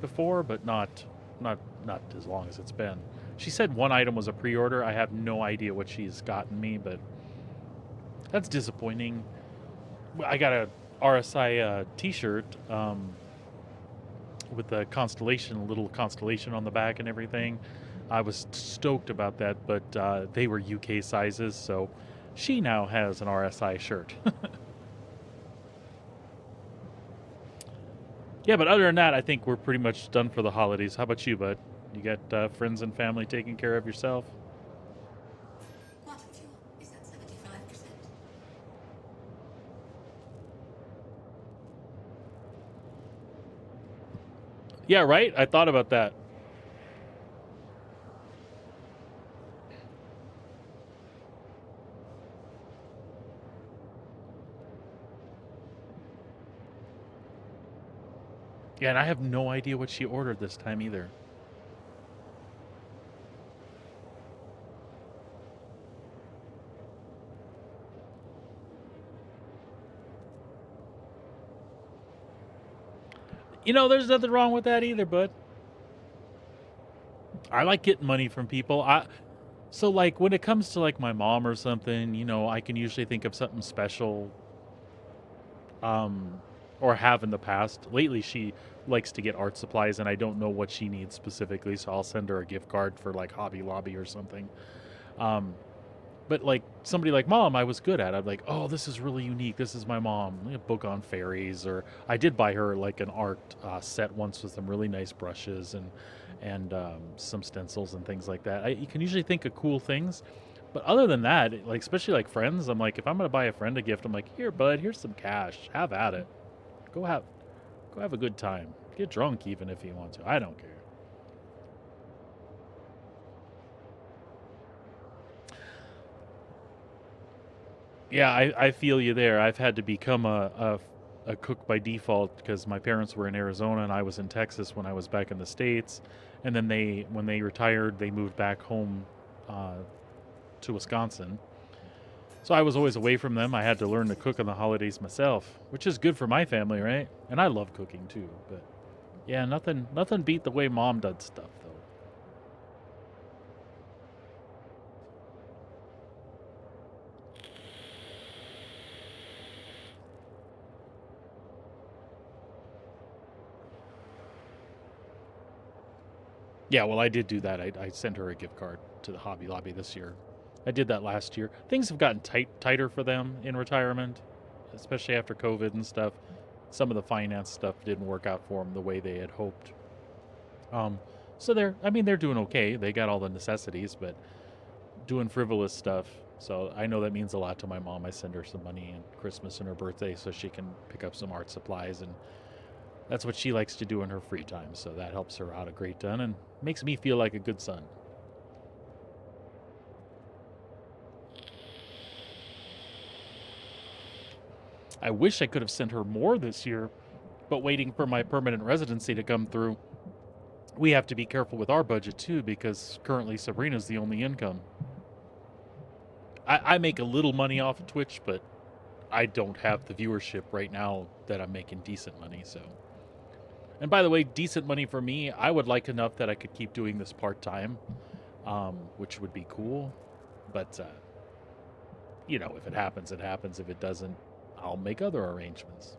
before, but not as long as it's been. She said one item was a pre-order. I have no idea what she's gotten me, but that's disappointing. I got a RSI T-shirt with a constellation, a little constellation on the back and everything. I was stoked about that, but they were UK sizes, so she now has an RSI shirt. Yeah, but other than that, I think we're pretty much done for the holidays. How about you, bud? You got friends and family taking care of yourself?
Quantum fuel is at 75%.
Yeah, right? I thought about that. Yeah, and I have no idea what she ordered this time either. You know, there's nothing wrong with that either, bud. I like getting money from people. So like when it comes to like my mom or something, you know, I can usually think of something special um or have in the past. Lately she likes to get art supplies and I don't know what she needs specifically, so I'll send her a gift card for like Hobby Lobby or something. Um but like somebody like mom, I was good at. I'm like, oh, this is really unique. This is my mom. A book on fairies, or I did buy her like an art set once with some really nice brushes and some stencils and things like that. You can usually think of cool things, but other than that, like especially like friends, I'm like, if I'm gonna buy a friend a gift, I'm like, here, bud, here's some cash. Have at it. Go have go have a good time. Get drunk even if you want to. I don't care. Yeah, I feel you there. I've had to become a cook by default because my parents were in Arizona and I was in Texas when I was back in the States. And then when they retired, they moved back home uh, to Wisconsin. So I was always away from them. I had to learn to cook on the holidays myself, which is good for my family, right? And I love cooking too. But yeah, nothing beat the way mom does stuff though. Yeah, well, I did do that. I sent her a gift card to the Hobby Lobby this year. I did that last year. Things have gotten tighter for them in retirement, especially after COVID and stuff. Some of the finance stuff didn't work out for them the way they had hoped. Um, so I mean, they're doing okay. They got all the necessities, but doing frivolous stuff. So I know that means a lot to my mom. I send her some money on Christmas and her birthday so she can pick up some art supplies, and that's what she likes to do in her free time. So that helps her out a great ton and makes me feel like a good son. I wish I could have sent her more this year, but waiting for my permanent residency to come through, we have to be careful with our budget too because currently Sabrina's the only income. I make a little money off of Twitch, but I don't have the viewership right now that I'm making decent money. So, and by the way, decent money for me, I would like enough that I could keep doing this part time, which would be cool. But you know, if it happens, it happens. If it doesn't, I'll make other arrangements.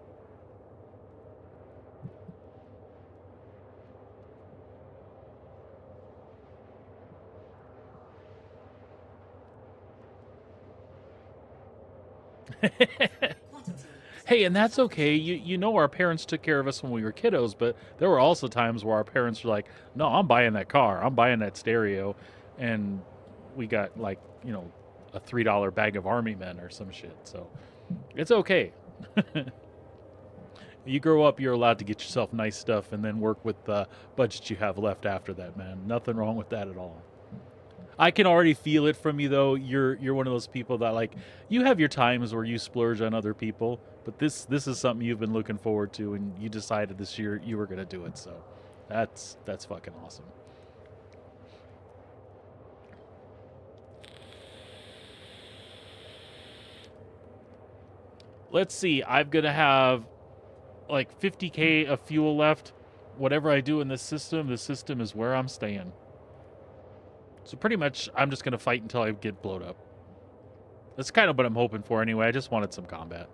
Hey, and that's okay. You know our parents took care of us when we were kiddos, but there were also times where our parents were like, "No, I'm buying that car. I'm buying that stereo." And we got like, you know, a $3 bag of Army Men or some shit. So, it's okay. You grow up, you're allowed to get yourself nice stuff and then work with the budget you have left after that, man. Nothing wrong with that at all. I can already feel it from you though. You're one of those people that like you have your times where you splurge on other people, but this is something you've been looking forward to and you decided this year you were going to do it. So that's fucking awesome. Let's see. I'm going to have like 50K of fuel left. Whatever I do in this system is where I'm staying. So pretty much, I'm just going to fight until I get blowed up. That's kind of what I'm hoping for anyway. I just wanted some combat.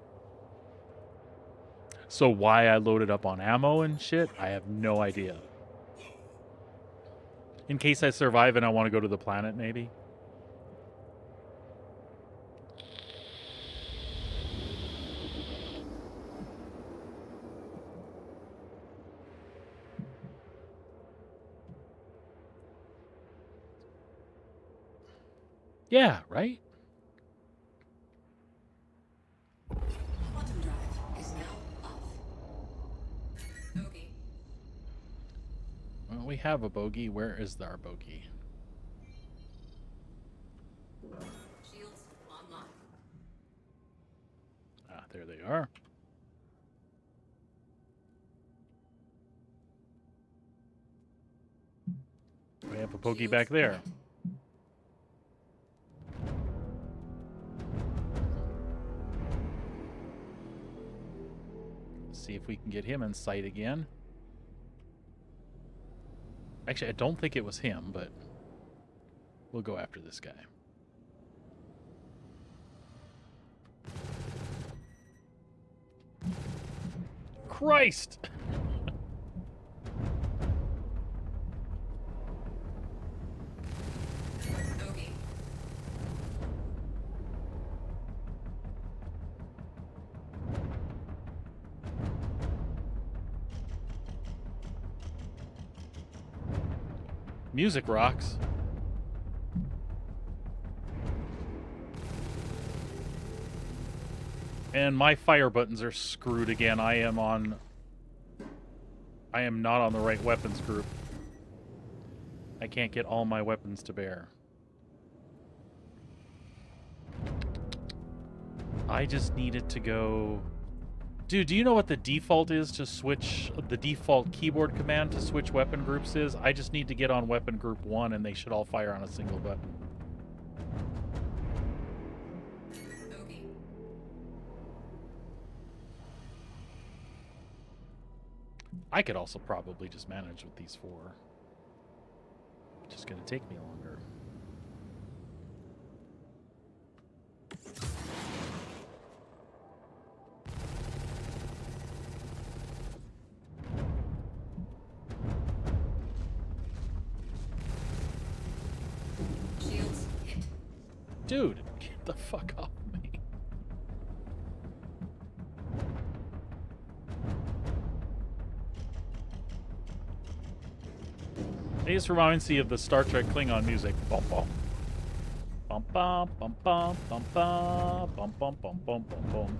So why I loaded up on ammo and shit, I have no idea. In case I survive and I want to go to the planet, maybe. Yeah, right?
Quantum drive is now off. Bogey.
Well, we have a bogey. Where is our bogey?
Shields online.
Ah, there they are. We have a bogey
Shields
back there.
lit.
See if we can get him in sight again. Actually, I don't think it was him, but we'll go after this guy. Christ!
Bogey.
Music rocks. And my fire buttons are screwed again. I am not on the right weapons group. I can't get all my weapons to bear. I just needed to go... Dude, do you know what the default is to switch... The default keyboard command to switch weapon groups is? I just need to get on weapon group 1 and they should all fire on a single button.
Bogey.
I could also probably just manage with these 4. It's just going to take me longer.
Shields hit.
Dude, get the fuck off me. It just reminds me of the Star Trek Klingon music. Bum bum. Bum bum bum bum bum bum bum bum bum bum bum bum.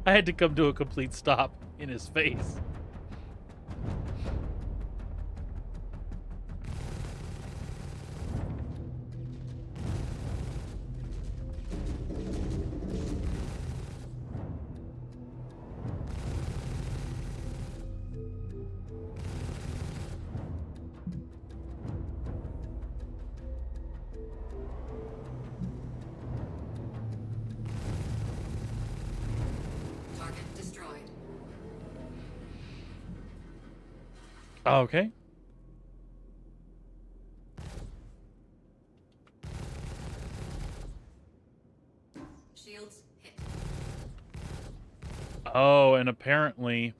I had to come to a complete stop in his face.
Target destroyed.
Okay.
Shields hit.
Oh, and apparently...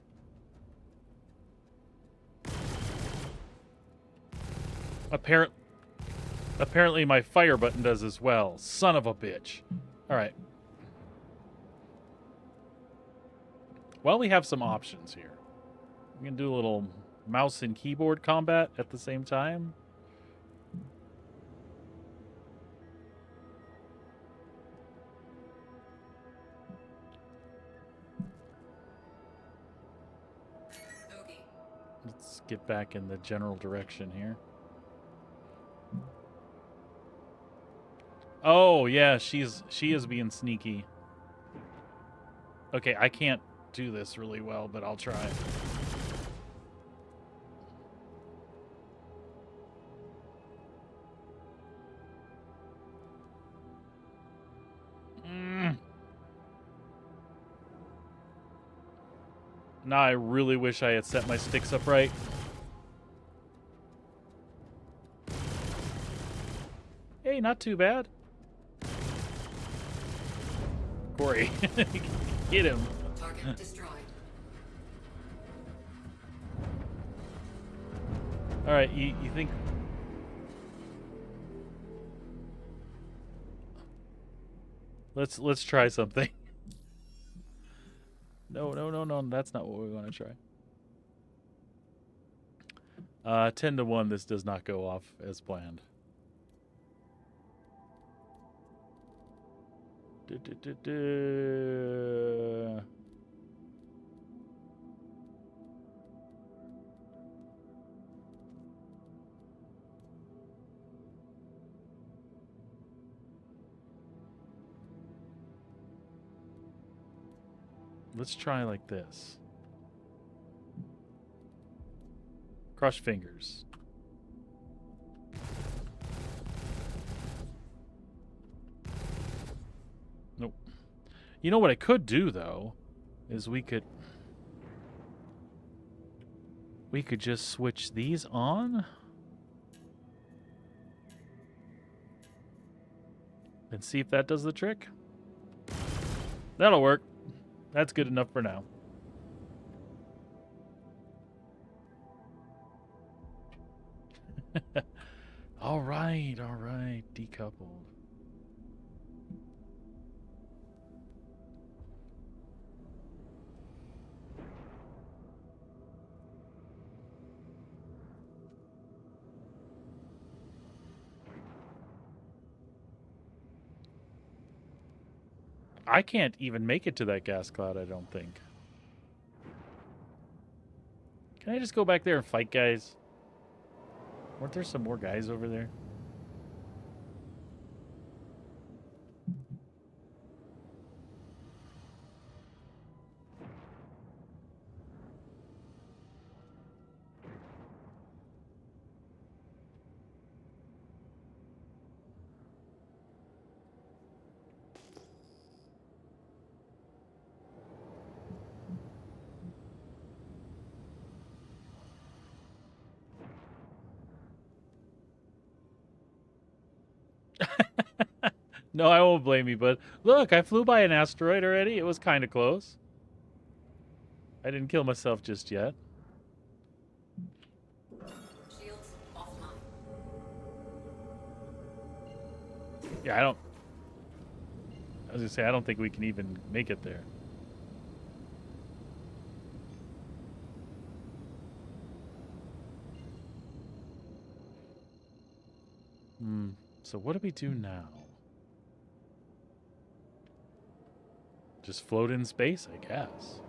Apparently my fire button does as well. Son of a bitch. Alright. Well, we have some options here. We can do a little mouse and keyboard combat at the same time.
Bogey.
Let's get back in the general direction here. Oh, yeah, she is being sneaky. Okay, I can't do this really well, but I'll try. Now I really wish I had set my sticks up right. Hey, not too bad. Corey, get him.
Target destroyed.
All right, you think? Let's try something. No, that's not what we want to try. 10 to 1, this does not go off as planned. Let's try like this. Crush fingers. Nope. You know what I could do, though, is we could just switch these on and see if that does the trick. That'll work. That's good enough for now. All right, decoupled. I can't even make it to that gas cloud, I don't think. Can I just go back there and fight guys? Weren't there some more guys over there? No, I won't blame you, but look, I flew by an asteroid already. It was kind of close. I didn't kill myself just yet.
Shields offline.
Yeah, I was gonna say, I don't think we can even make it there. So what do we do now? Just float in space, I guess.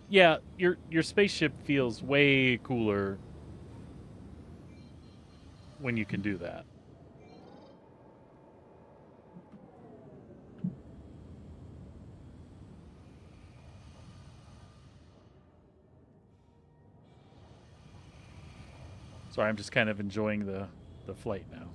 Yeah, your spaceship feels way cooler when you can do that. Sorry, I'm just kind of enjoying the flight now.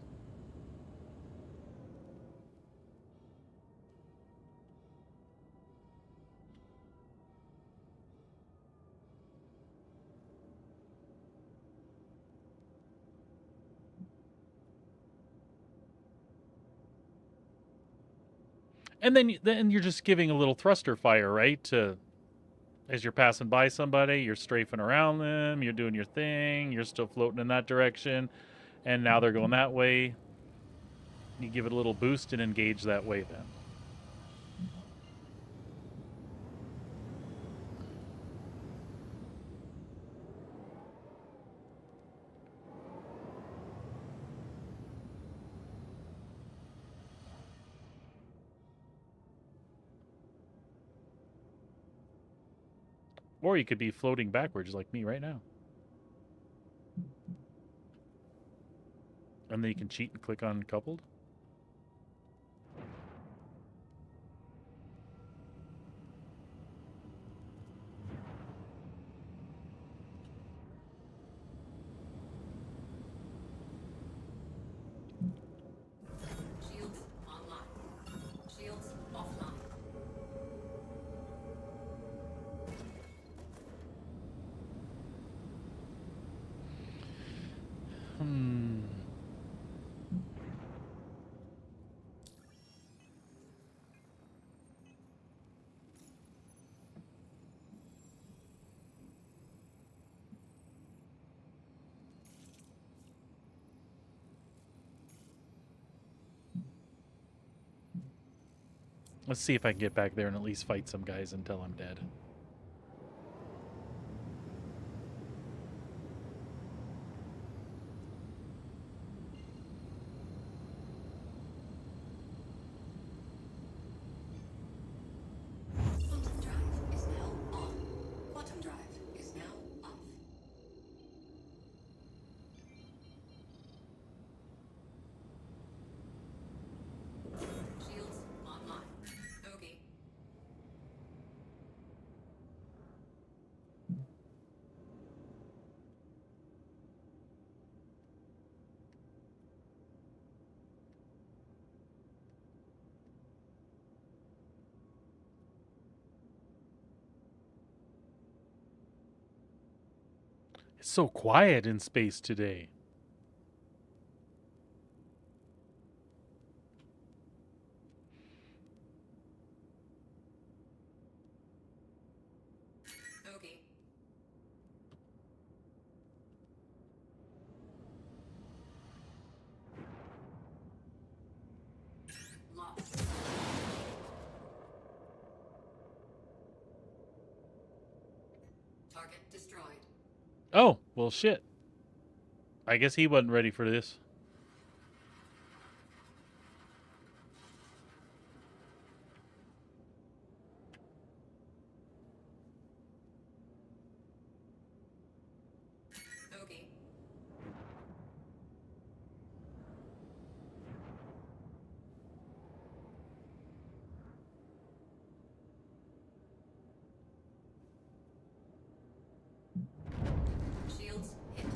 And then you're just giving a little thruster fire, right? As you're passing by somebody, you're strafing around them, you're doing your thing, you're still floating in that direction, and now they're going that way. You give it a little boost and engage that way then. Or you could be floating backwards like me right now. And then you can cheat and click on coupled. Hmm. Let's see if I can get back there and at least fight some guys until I'm dead.
Quantum drive is now on. Quantum drive is now off. Shields online. Okay.
It's so quiet in space today.
Okay. Lost. Target destroyed.
Oh, well, shit. I guess he wasn't ready for this.
Okay. Shields hit.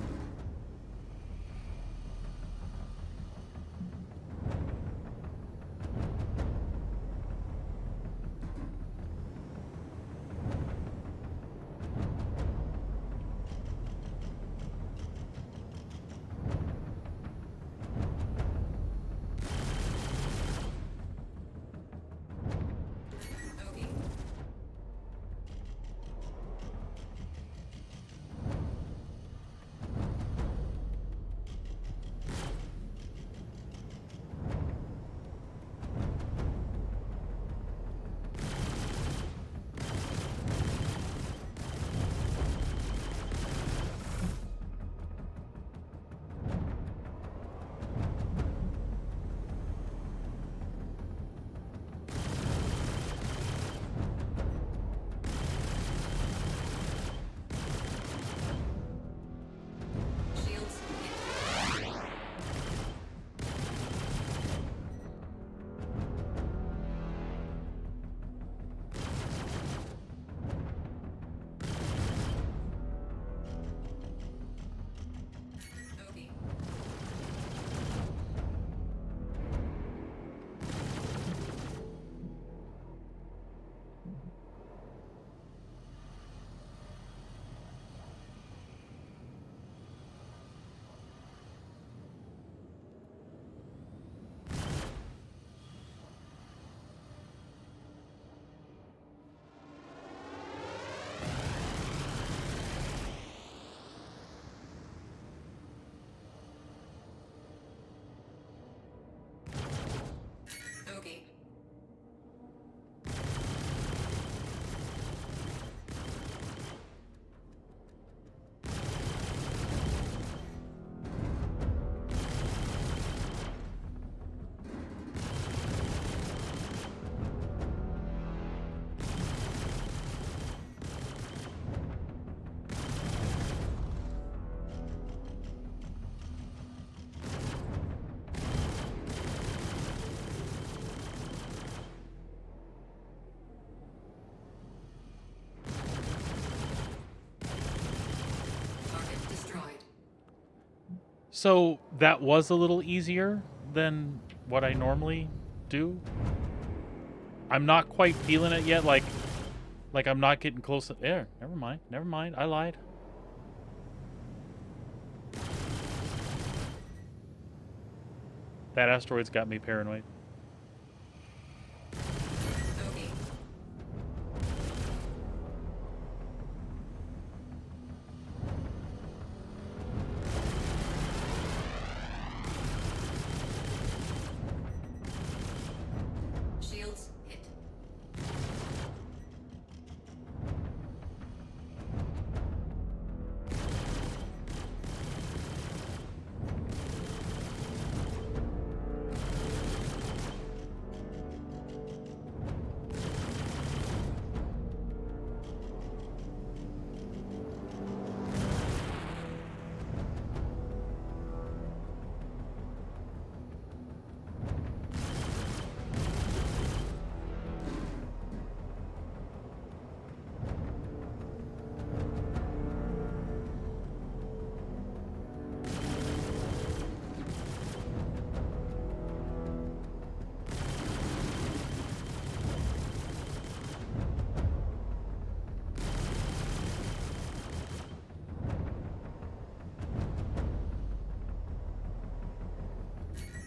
Okay. Shields hit. Okay. Okay. Target destroyed.
So that was a little easier than what I normally do. I'm not quite feeling it yet. Like I'm not getting close. There. Never mind. Never mind. I lied. That asteroid's got me paranoid.
Bogey. Shields hit.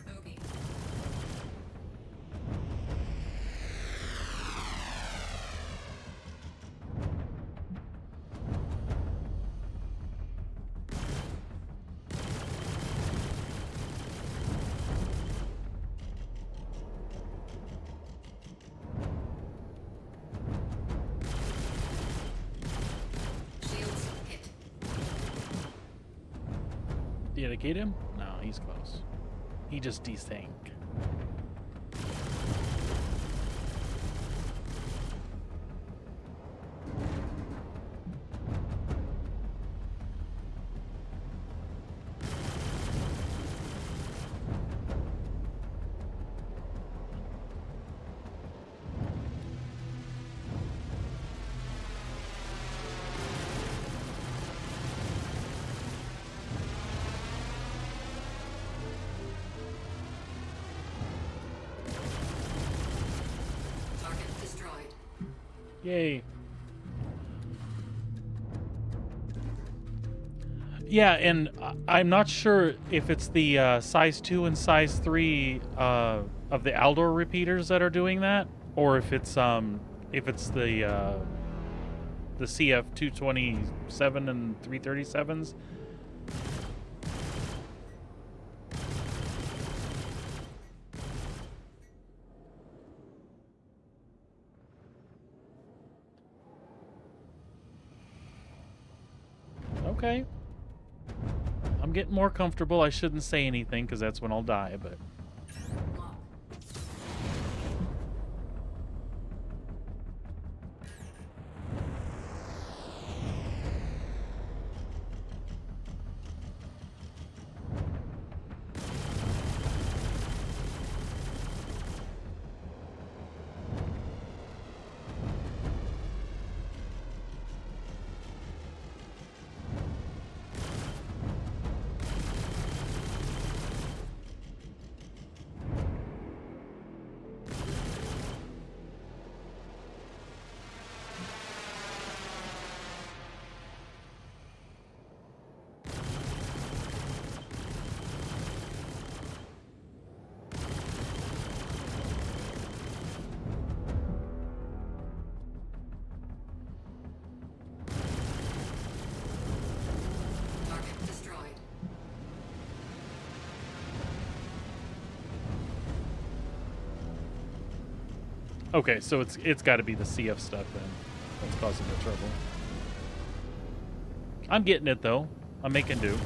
Bogey. Shields hit.
Did I get him? No, he's close. He just desank.
Target destroyed.
Yay. Yeah, and I'm not sure if it's the size 2 and size 3 of the Aldor repeaters that are doing that, or if it's the CF 227 and 337s. Okay. I'm getting more comfortable. I shouldn't say anything because that's when I'll die, but
Lock. Target destroyed.
okay, so it's got to be the CF stuff then that's causing the trouble. I'm getting it though. I'm making do.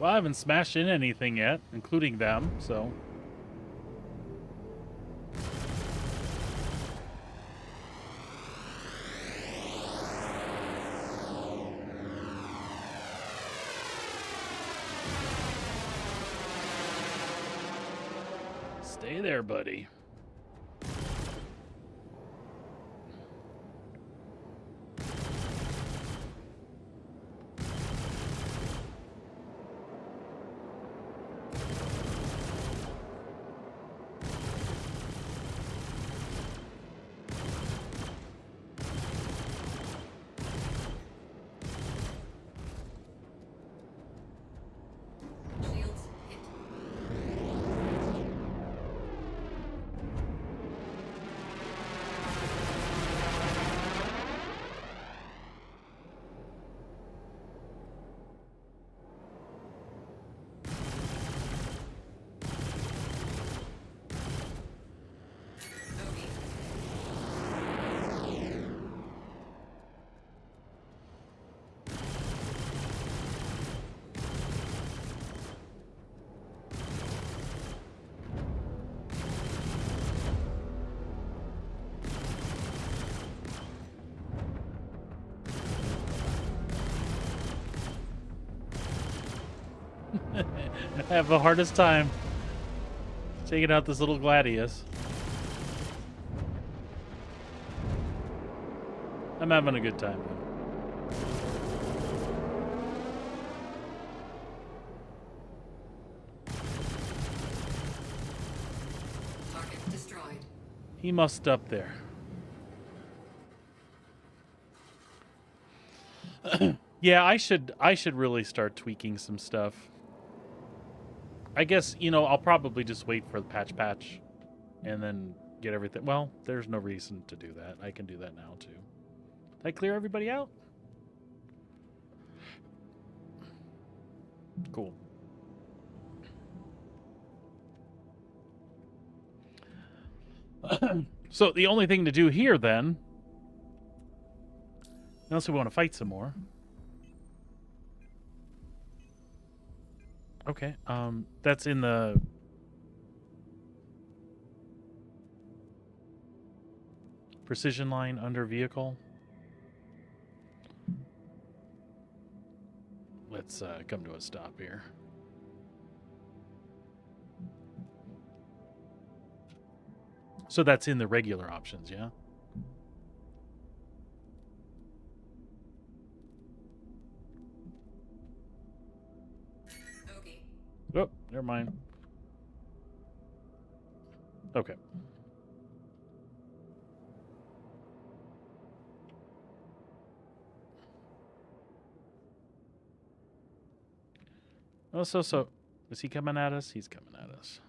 Well, I haven't smashed in anything yet, including them, so... Stay there, buddy.
Shields hit. Bogey.
I have the hardest time taking out this little Gladius. I'm having a good time, though.
Target destroyed.
He must up there. Yeah, I should really start tweaking some stuff. I guess, you know, I'll probably just wait for the patch and then get everything. Well, there's no reason to do that. I can do that now, too. Did I clear everybody out? Cool. So the only thing to do here, then, unless we want to fight some more. Okay, that's in the... precision line under vehicle. Let's come to a stop here. So that's in the regular options, yeah?
Bogey.
Oh, never mind. Okay. Oh, so. Is he coming at us? He's coming at us.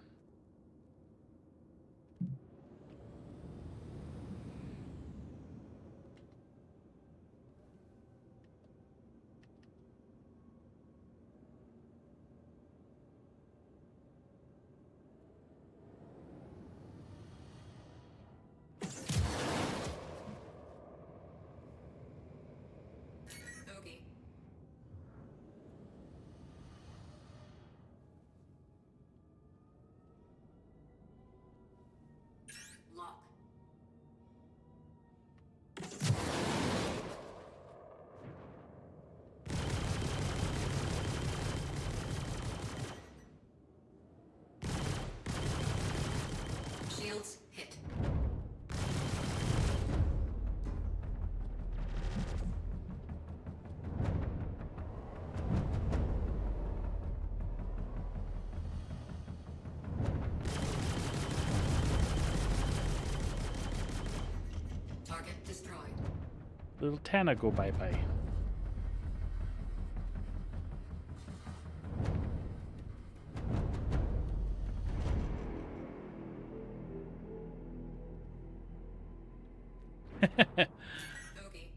Bogey. Lock. Shields hit. Target destroyed.
Little Tana go bye-bye.
Bogey.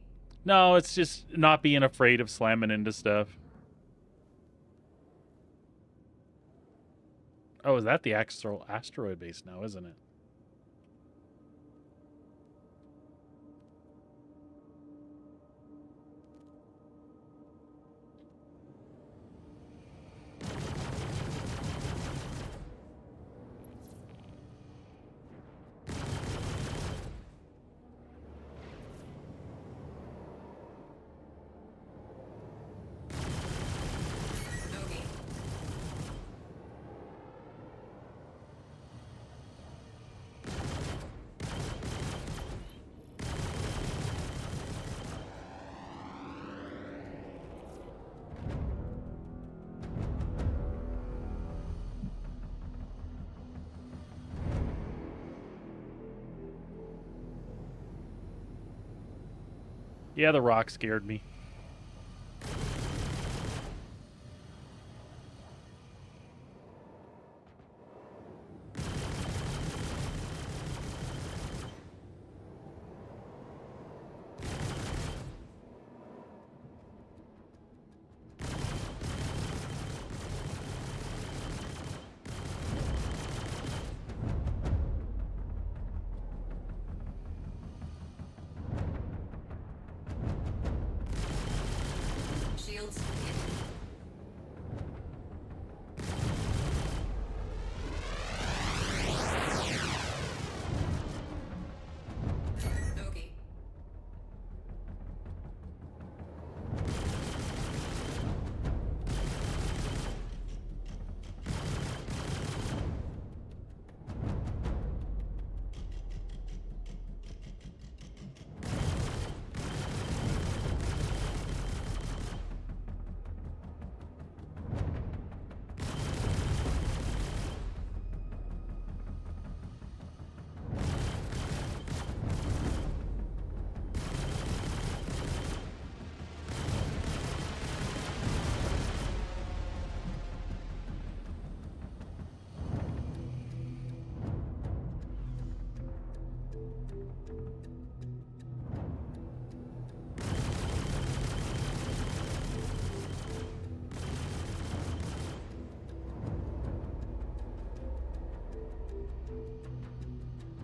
No, it's just not being afraid of slamming into stuff. Oh, is that the asteroid base now, isn't it? Yeah, the rock scared me.
Shields hit. Okay.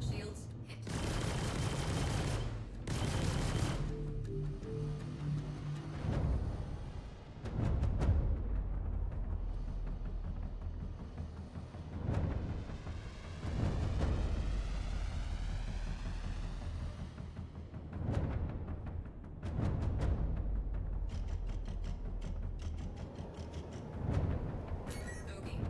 Shields hit. Okay.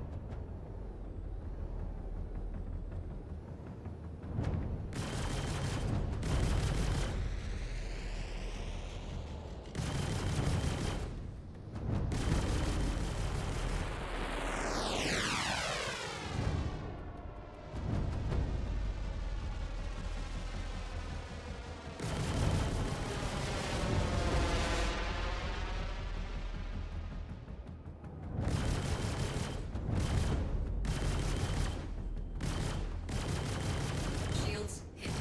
Shields hit.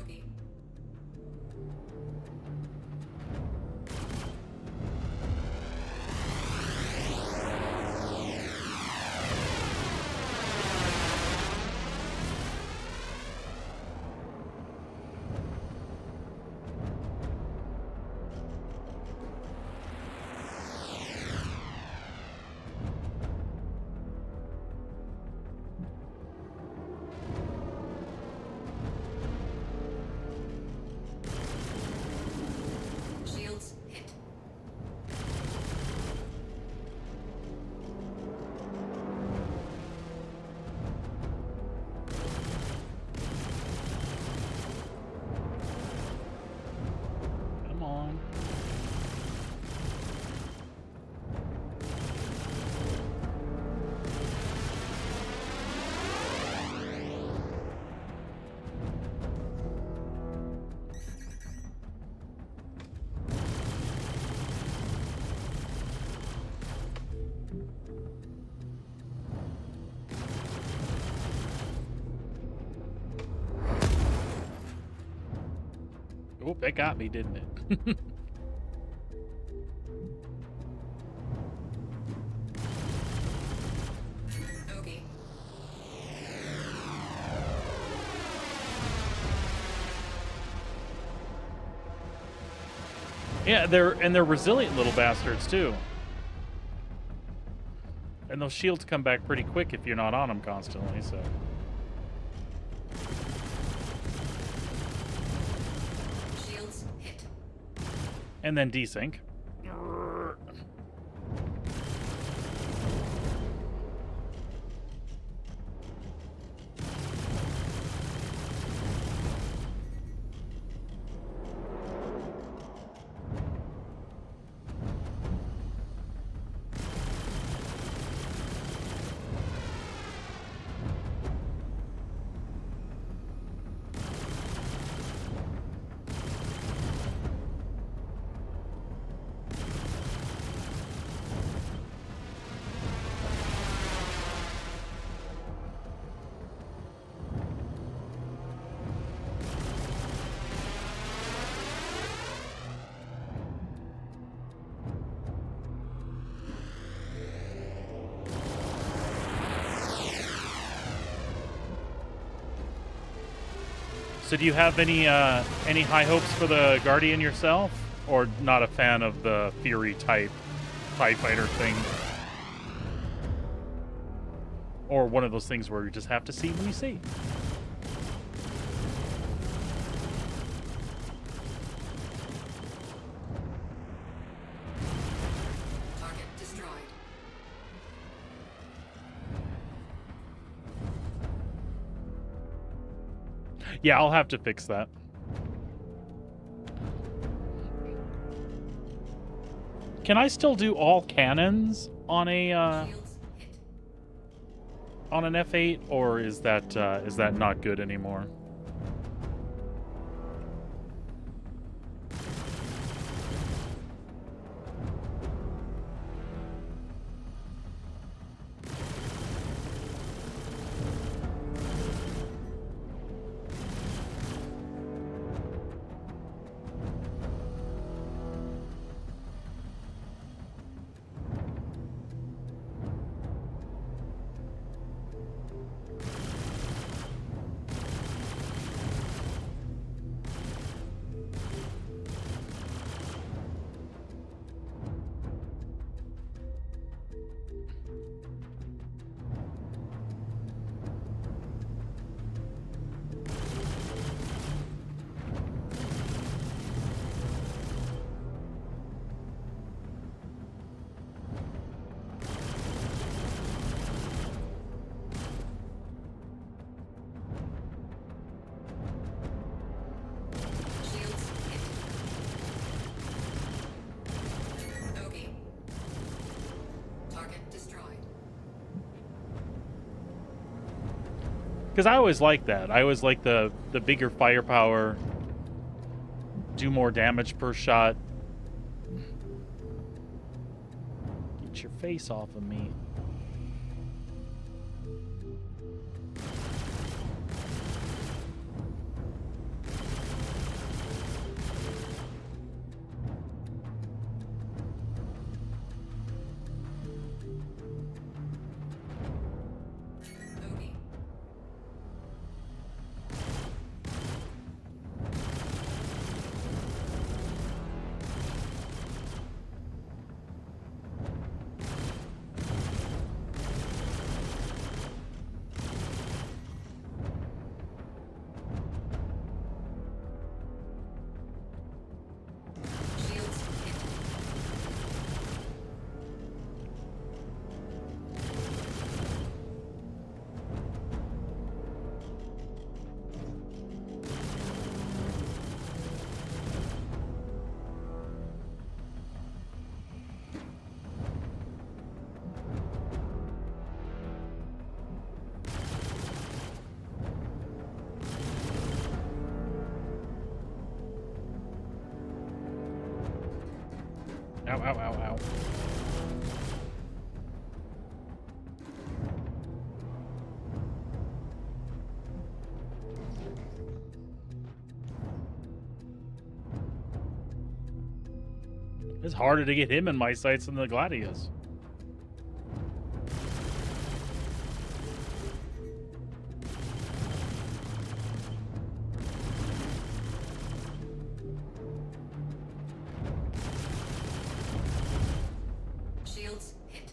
Okay. Shields hit.
Come on. Oh, that got me, didn't it?
Okay.
Yeah, they're resilient little bastards too. And those shields come back pretty quick if you're not on them constantly, so.
Shields hit.
And then desync. So do you have any high hopes for the Guardian yourself, or not a fan of the Fury type TIE fighter thing? Or one of those things where you just have to see when you see.
Target destroyed.
Yeah, I'll have to fix that. Can I still do all cannons on a
Shields hit.
on an F8, or is that not good anymore?
Shields hit. Bogey. Target destroyed.
Because I always like that. I always like the bigger firepower, do more damage per shot. Get your face off of me.
Bogey. Shields hit.
Ow, ow, ow, ow. It's harder to get him in my sights than the Gladius.
Shields hit.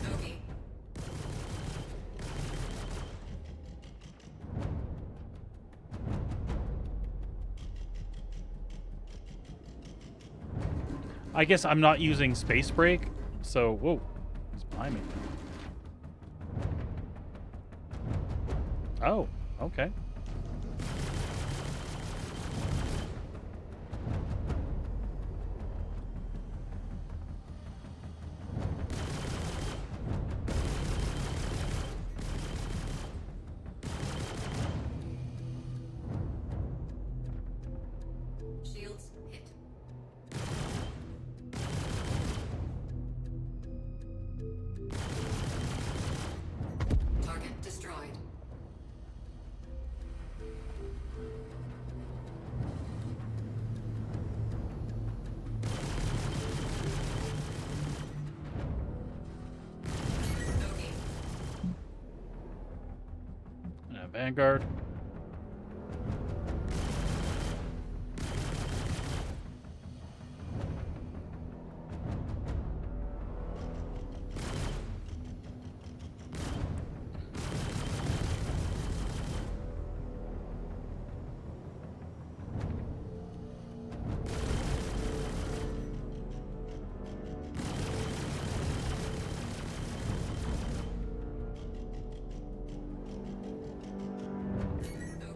Bogey.
I guess I'm not using space break, so whoa, he's behind me. Oh, okay.
Shields hit.
Vanguard.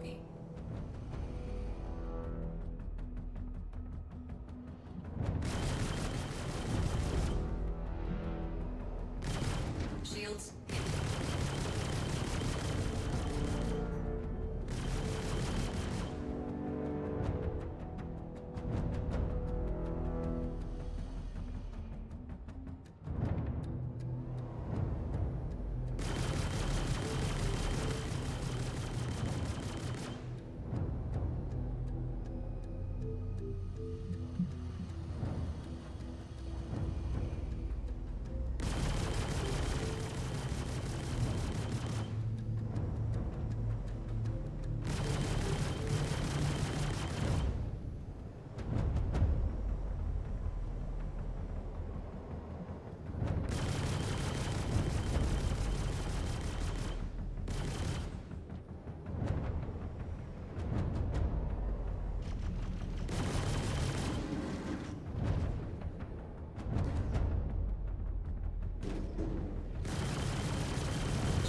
Bogey. Shields hit.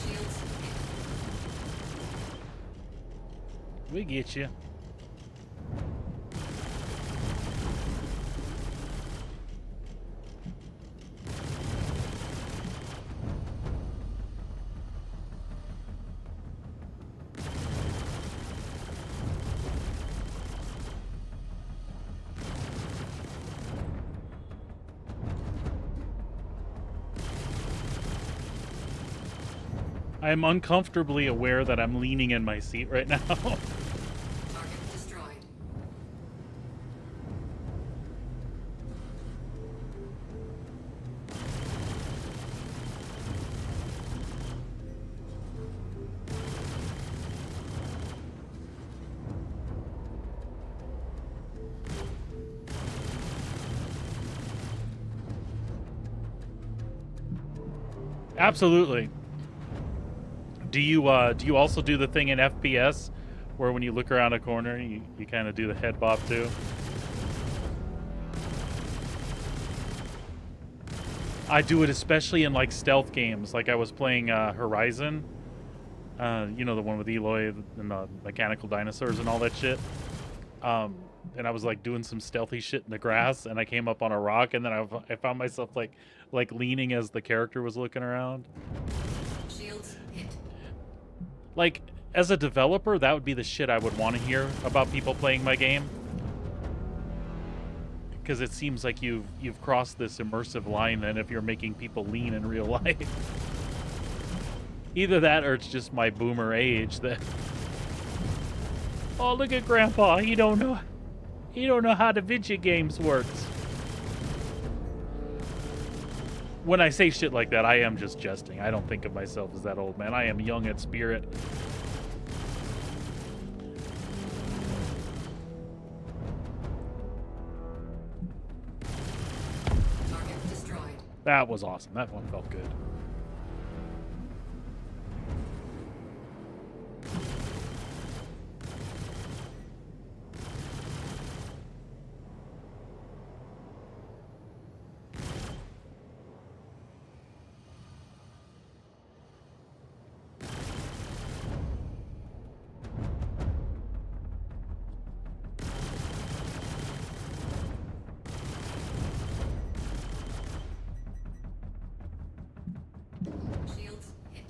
Shields hit.
We get you. I am uncomfortably aware that I'm leaning in my seat right now.
Target destroyed.
Absolutely. Do you also do the thing in FPS where when you look around a corner you kind of do the head bob too? I do it especially in like stealth games. Like I was playing Horizon, you know, the one with Eloy and the mechanical dinosaurs and all that shit. And I was like doing some stealthy shit in the grass, and I came up on a rock, and then I found myself like leaning as the character was looking around.
Shields hit.
Like as a developer, that would be the shit I would want to hear about people playing my game. Because it seems like you've crossed this immersive line then if you're making people lean in real life. Either that or it's just my boomer age that oh, look at Grandpa, he don't know how the video games works. When I say shit like that, I am just jesting. I don't think of myself as that old man. I am young at spirit.
Target destroyed.
That was awesome. That one felt good.
Shields hit.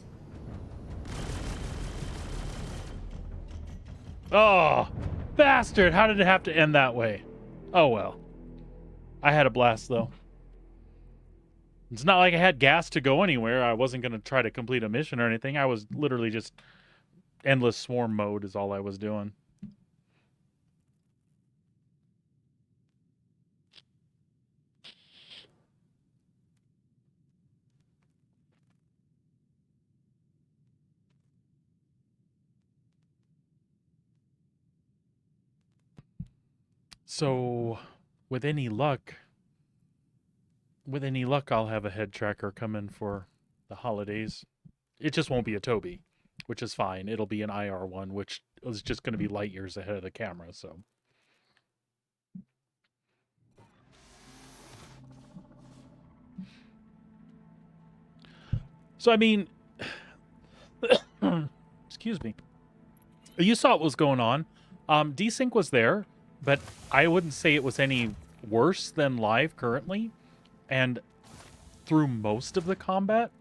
Oh, bastard! How did it have to end that way? Oh well. I had a blast though. It's not like I had gas to go anywhere. I wasn't going to try to complete a mission or anything. I was literally just endless swarm mode is all I was doing. So, with any luck, I'll have a head tracker coming for the holidays. It just won't be a Toby, which is fine. It'll be an IR one, which is just going to be light years ahead of the camera. So I mean, excuse me. You saw what was going on. Desync was there, but I wouldn't say it was any worse than live currently. And through most of the combat,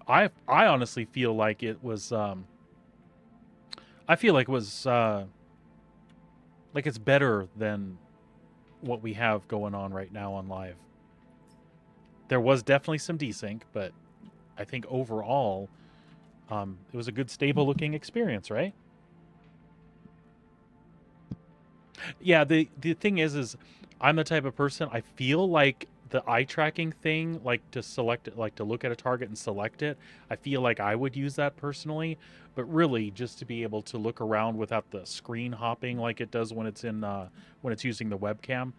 I honestly feel like it was. I feel like it was like it's better than what we have going on right now on live. There was definitely some desync, but I think overall, it was a good, stable-looking experience, right? Yeah, the thing is I'm the type of person, I feel like the eye tracking thing, like to select it, like to look at a target and select it, I feel like I would use that personally, but really just to be able to look around without the screen hopping like it does when it's in when it's using the webcam.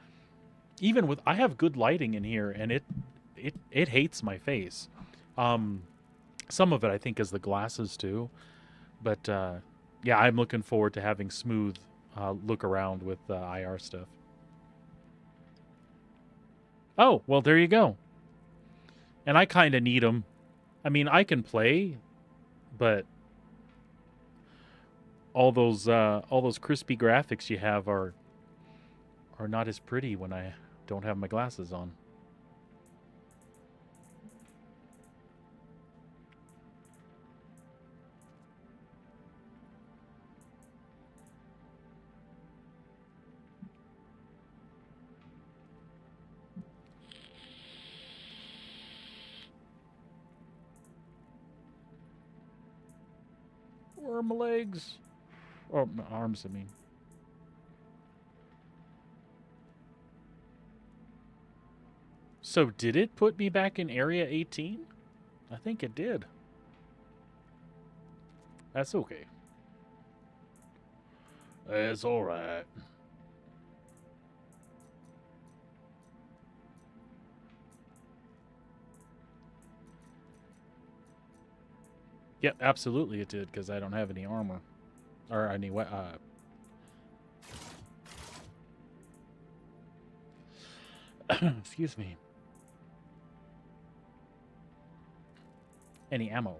Even with, I have good lighting in here, and it hates my face. Some of it I think is the glasses too, but yeah, I'm looking forward to having smooth look around with IR stuff. Oh, well, there you go. And I kind of need them. I mean, I can play, but all those crispy graphics you have are not as pretty when I don't have my glasses on. Worm legs. Or my arms, I mean. So did it put me back in Area 18? I think it did. That's okay. It's alright. Yep, absolutely it did, because I don't have any armor. Or any excuse me. Any ammo.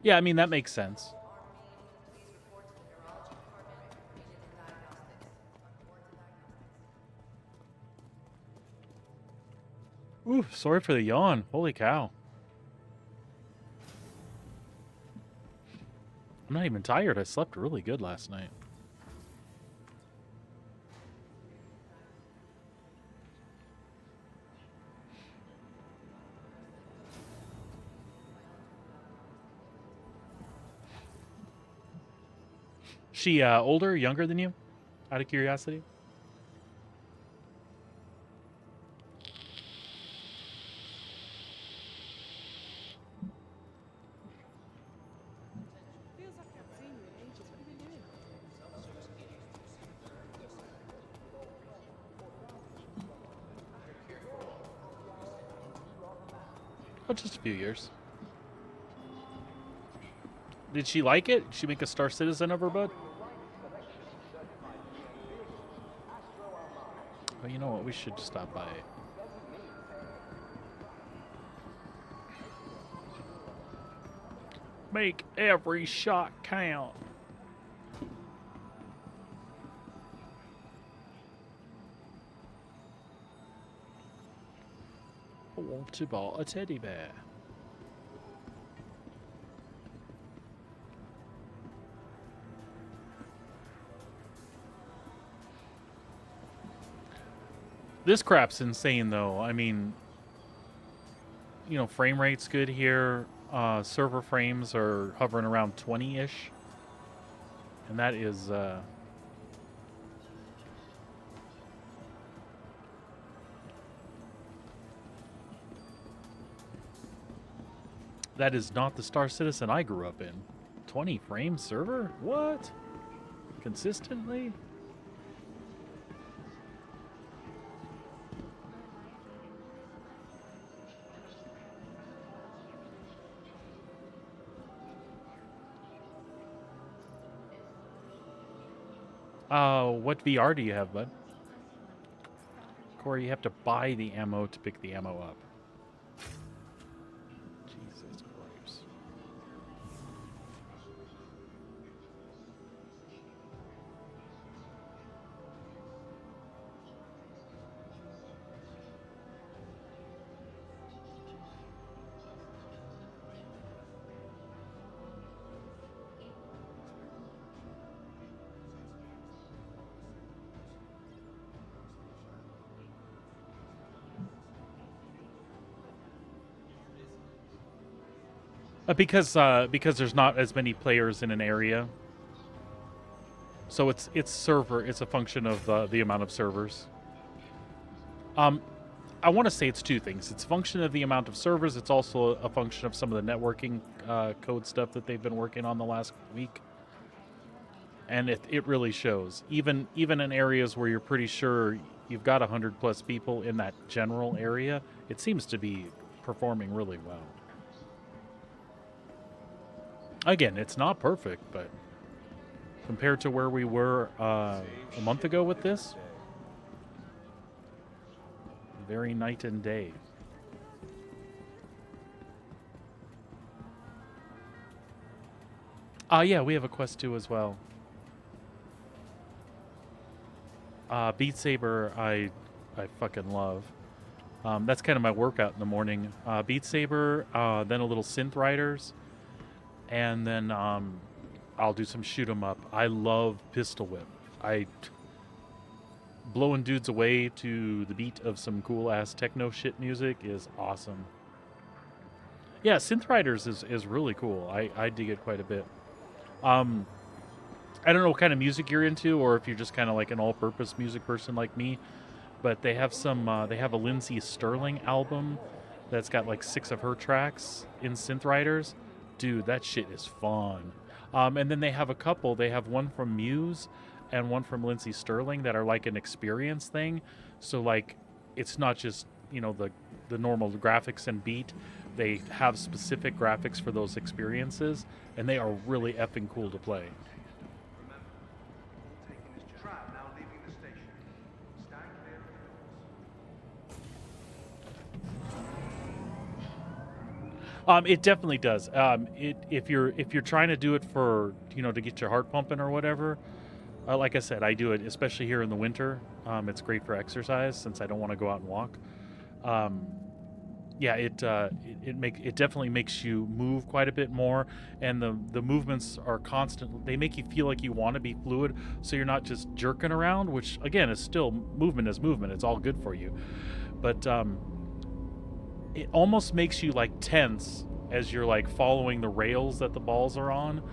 Yeah, I mean, that makes sense. Ooh, sorry for the yawn. Holy cow. I'm not even tired. I slept really good last night. She older, younger than you? Out of curiosity?
Feels like I've seen you in ages. What have you been doing?
Oh, just a few years. Did she like it? Did she make a Star Citizen of her bud? Well, you know what? We should stop by. Make every shot count. I want to buy a teddy bear. This crap's insane, though. I mean, you know, frame rate's good here. Server frames are hovering around 20-ish. And that is... That is not the Star Citizen I grew up in. 20 frame server? What? Consistently? What VR do you have, bud? Corey, you have to buy the ammo to pick the ammo up. Jesus Christ. Because there's not as many players in an area, so it's server. It's a function of the amount of servers. I want to say it's two things. It's a function of the amount of servers. It's also a function of some of the networking code stuff that they've been working on the last week, and it really shows. Even in areas where you're pretty sure you've got 100+ people in that general area, it seems to be performing really well. Again, it's not perfect, but compared to where we were a month ago with this, very night and day. Yeah, we have a Quest 2 as well. Beat Saber, I fucking love. That's kind of my workout in the morning. Beat Saber, then a little Synth Riders, and then I'll do some shoot 'em up. I love Pistol Whip. Blowing dudes away to the beat of some cool ass techno shit music is awesome. Yeah, Synth Riders is really cool. I dig it quite a bit. I don't know what kind of music you're into, or if you're just kind of like an all-purpose music person like me, but they have they have a Lindsay Sterling album that's got like 6 of her tracks in Synth Riders. Dude, that shit is fun. And then they have a couple. They have one from Muse and one from Lindsay Sterling that are like an experience thing. So like, it's not just, you know, the normal graphics and beat. They have specific graphics for those experiences, and they are really effing cool to play. It definitely does. If you're trying to do it for, you know, to get your heart pumping or whatever, like I said, I do it especially here in the winter. It's great for exercise since I don't want to go out and walk. Yeah, it definitely makes you move quite a bit more, and the movements are constant. They make you feel like you want to be fluid, so you're not just jerking around, which again is still movement is movement. It's all good for you, but it almost makes you like tense as you're like following the rails that the balls are on,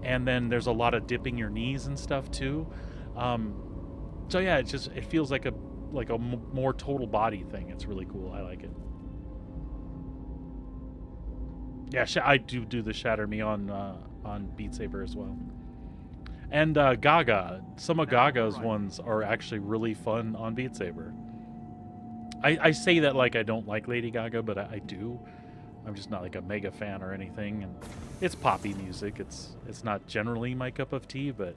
and then there's a lot of dipping your knees and stuff too. So yeah, it feels like a more total body thing. It's really cool. I like it. Yeah, I do the Shatter Me on Beat Saber as well. And Gaga, some of Gaga's ones are actually really fun on Beat Saber. I say that like I don't like Lady Gaga, but I do. I'm just not like a mega fan or anything. And it's poppy music. It's not generally my cup of tea, but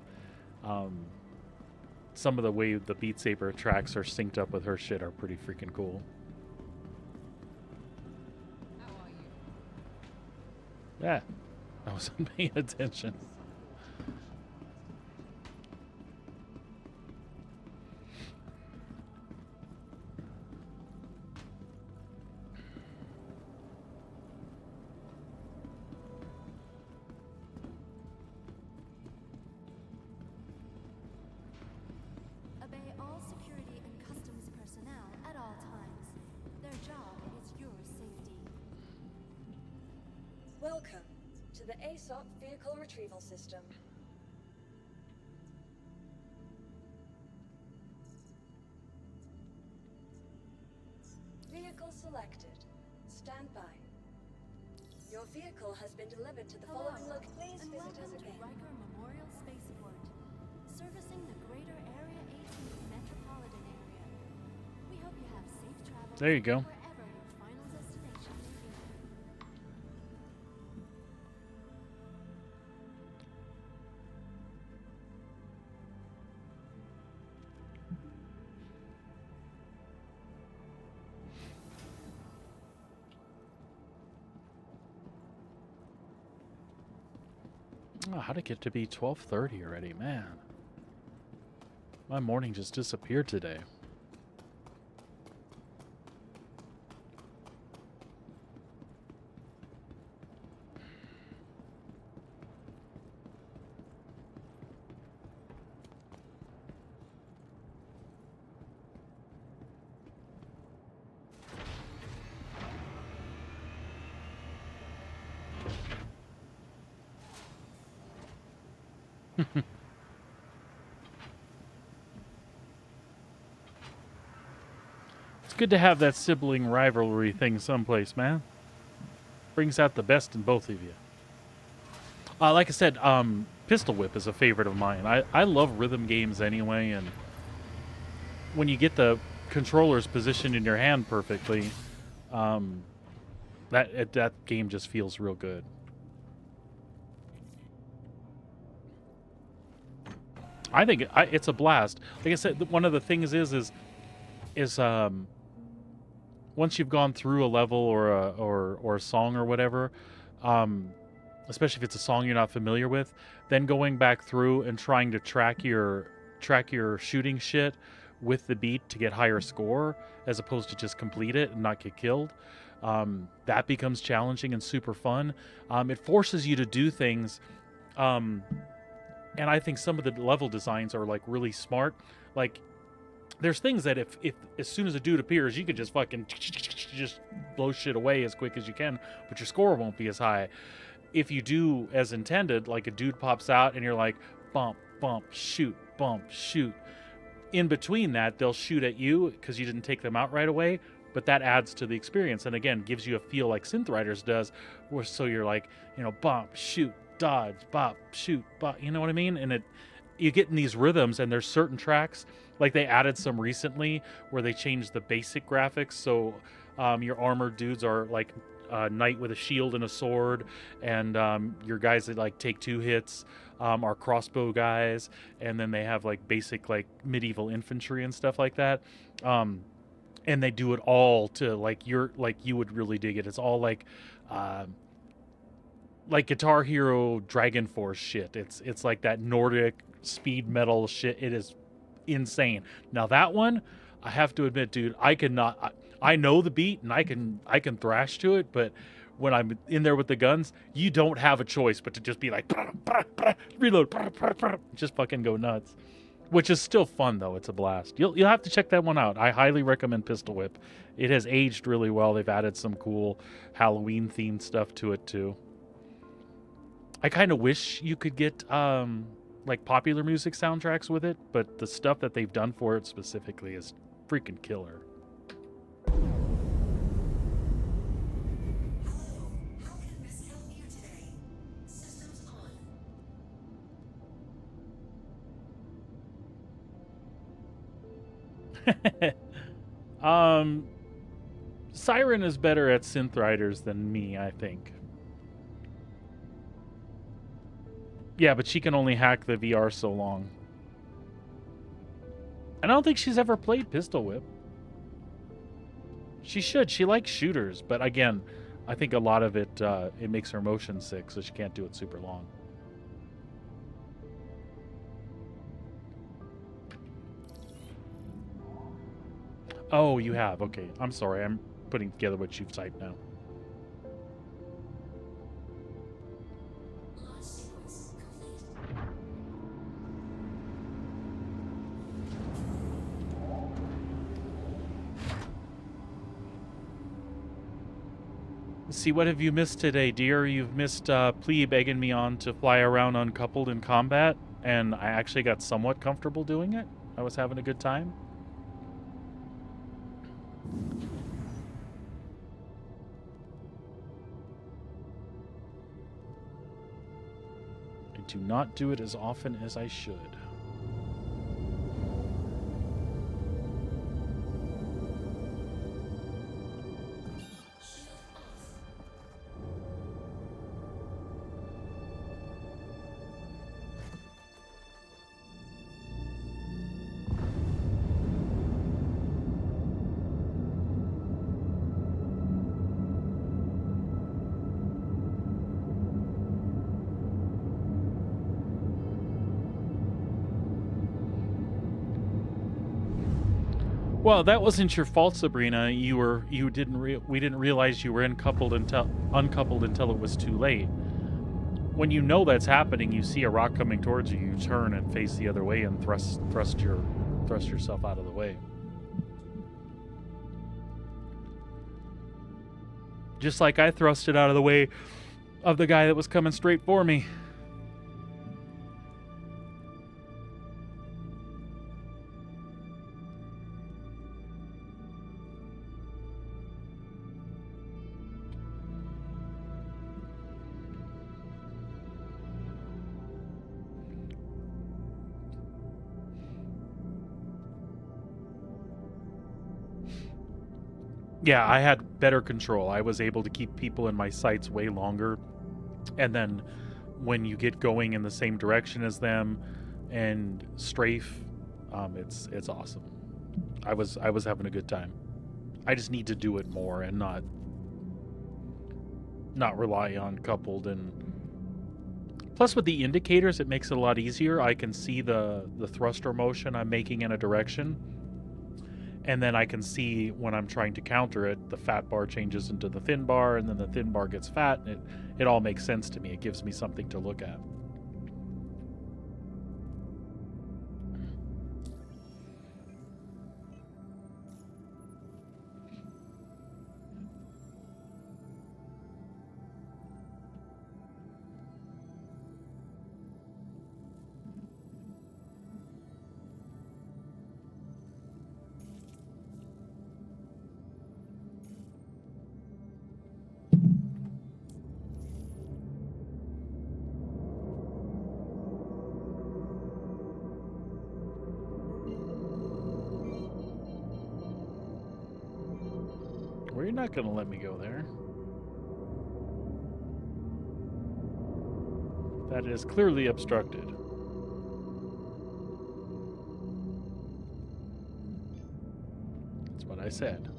some of the way the Beat Saber tracks are synced up with her shit are pretty freaking cool.
How are you?
Yeah, I wasn't paying attention.
Obey all security and customs personnel at all times. Their job is your safety. Welcome to the ASOP Vehicle Retrieval System. Vehicle selected. Stand by. Your vehicle has been delivered to the following location. Please
and
visit
welcome
us
to
again.
Riker Memorial Spaceport, servicing the greater Area 18 metropolitan area. We hope you have safe travels
There you go.
wherever your final destination may be.
Oh, how'd it get to be 12:30 already, man? My morning just disappeared today. It's good to have that sibling rivalry thing someplace, man. Brings out the best in both of you. Like I said, Pistol Whip is a favorite of mine. I love rhythm games anyway, and when you get the controllers positioned in your hand perfectly, that game just feels real good. I think it's a blast. Like I said, one of the things is once you've gone through a level or a song or whatever, especially if it's a song you're not familiar with, then going back through and trying to track your shooting shit with the beat to get higher score, as opposed to just complete it and not get killed. That becomes challenging and super fun. It forces you to do things. And I think some of the level designs are like really smart. Like, there's things that if as soon as a dude appears, you could just fucking just blow shit away as quick as you can, but your score won't be as high. If you do as intended, like a dude pops out and you're like, bump, bump, shoot, bump, shoot. In between that, they'll shoot at you because you didn't take them out right away, but that adds to the experience and again gives you a feel like Synth Riders does, where so you're like, bump, shoot, dodge, bop, shoot, bop, you know what I mean? And you get in these rhythms, and there's certain tracks, like they added some recently where they changed the basic graphics, so your armored dudes are like a knight with a shield and a sword, and your guys that like take 2 hits are crossbow guys, and then they have like basic like medieval infantry and stuff like that, and they do it all to like you would really dig it. It's all like Guitar Hero Dragon Force shit. It's like that Nordic speed metal shit. It is insane. Now that one, I have to admit, dude, I know the beat and I can thrash to it, but when I'm in there with the guns, you don't have a choice but to just be like reload, just fucking go nuts. Which is still fun though. It's a blast. You'll have to check that one out. I highly recommend Pistol Whip. It has aged really well. They've added some cool Halloween themed stuff to it too. I kind of wish you could get like popular music soundtracks with it, but the stuff that they've done for it specifically is freaking killer.
How can I best help you today? Systems on.
Siren is better at Synth Riders than me, I think. Yeah, but she can only hack the VR so long. I don't think she's ever played Pistol Whip. She should. She likes shooters, but again, I think a lot of it it makes her motion sick, so she can't do it super long. Oh, you have. Okay, I'm sorry. I'm putting together what you've typed now.
Launch sequence complete.
See, what have you missed today, dear? You've missed Plebe egging me on to fly around uncoupled in combat, and I actually got somewhat comfortable doing it. I was having a good time. do not do it as often as I should. Well, that wasn't your fault, Sabrina. We didn't realize you were uncoupled until it was too late. When you know that's happening, you see a rock coming towards you. You turn and face the other way and thrust yourself out of the way. Just like I thrusted out of the way of the guy that was coming straight for me. Yeah, I had better control. I was able to keep people in my sights way longer. And then when you get going in the same direction as them and strafe, it's awesome. I was having a good time. I just need to do it more and not rely on coupled. And plus with the indicators, it makes it a lot easier. I can see the thruster motion I'm making in a direction. And then I can see when I'm trying to counter it, the fat bar changes into the thin bar, and then the thin bar gets fat, and it all makes sense to me. It gives me something to look at. Well, you're not going to let me go there. That is clearly obstructed. That's what I said.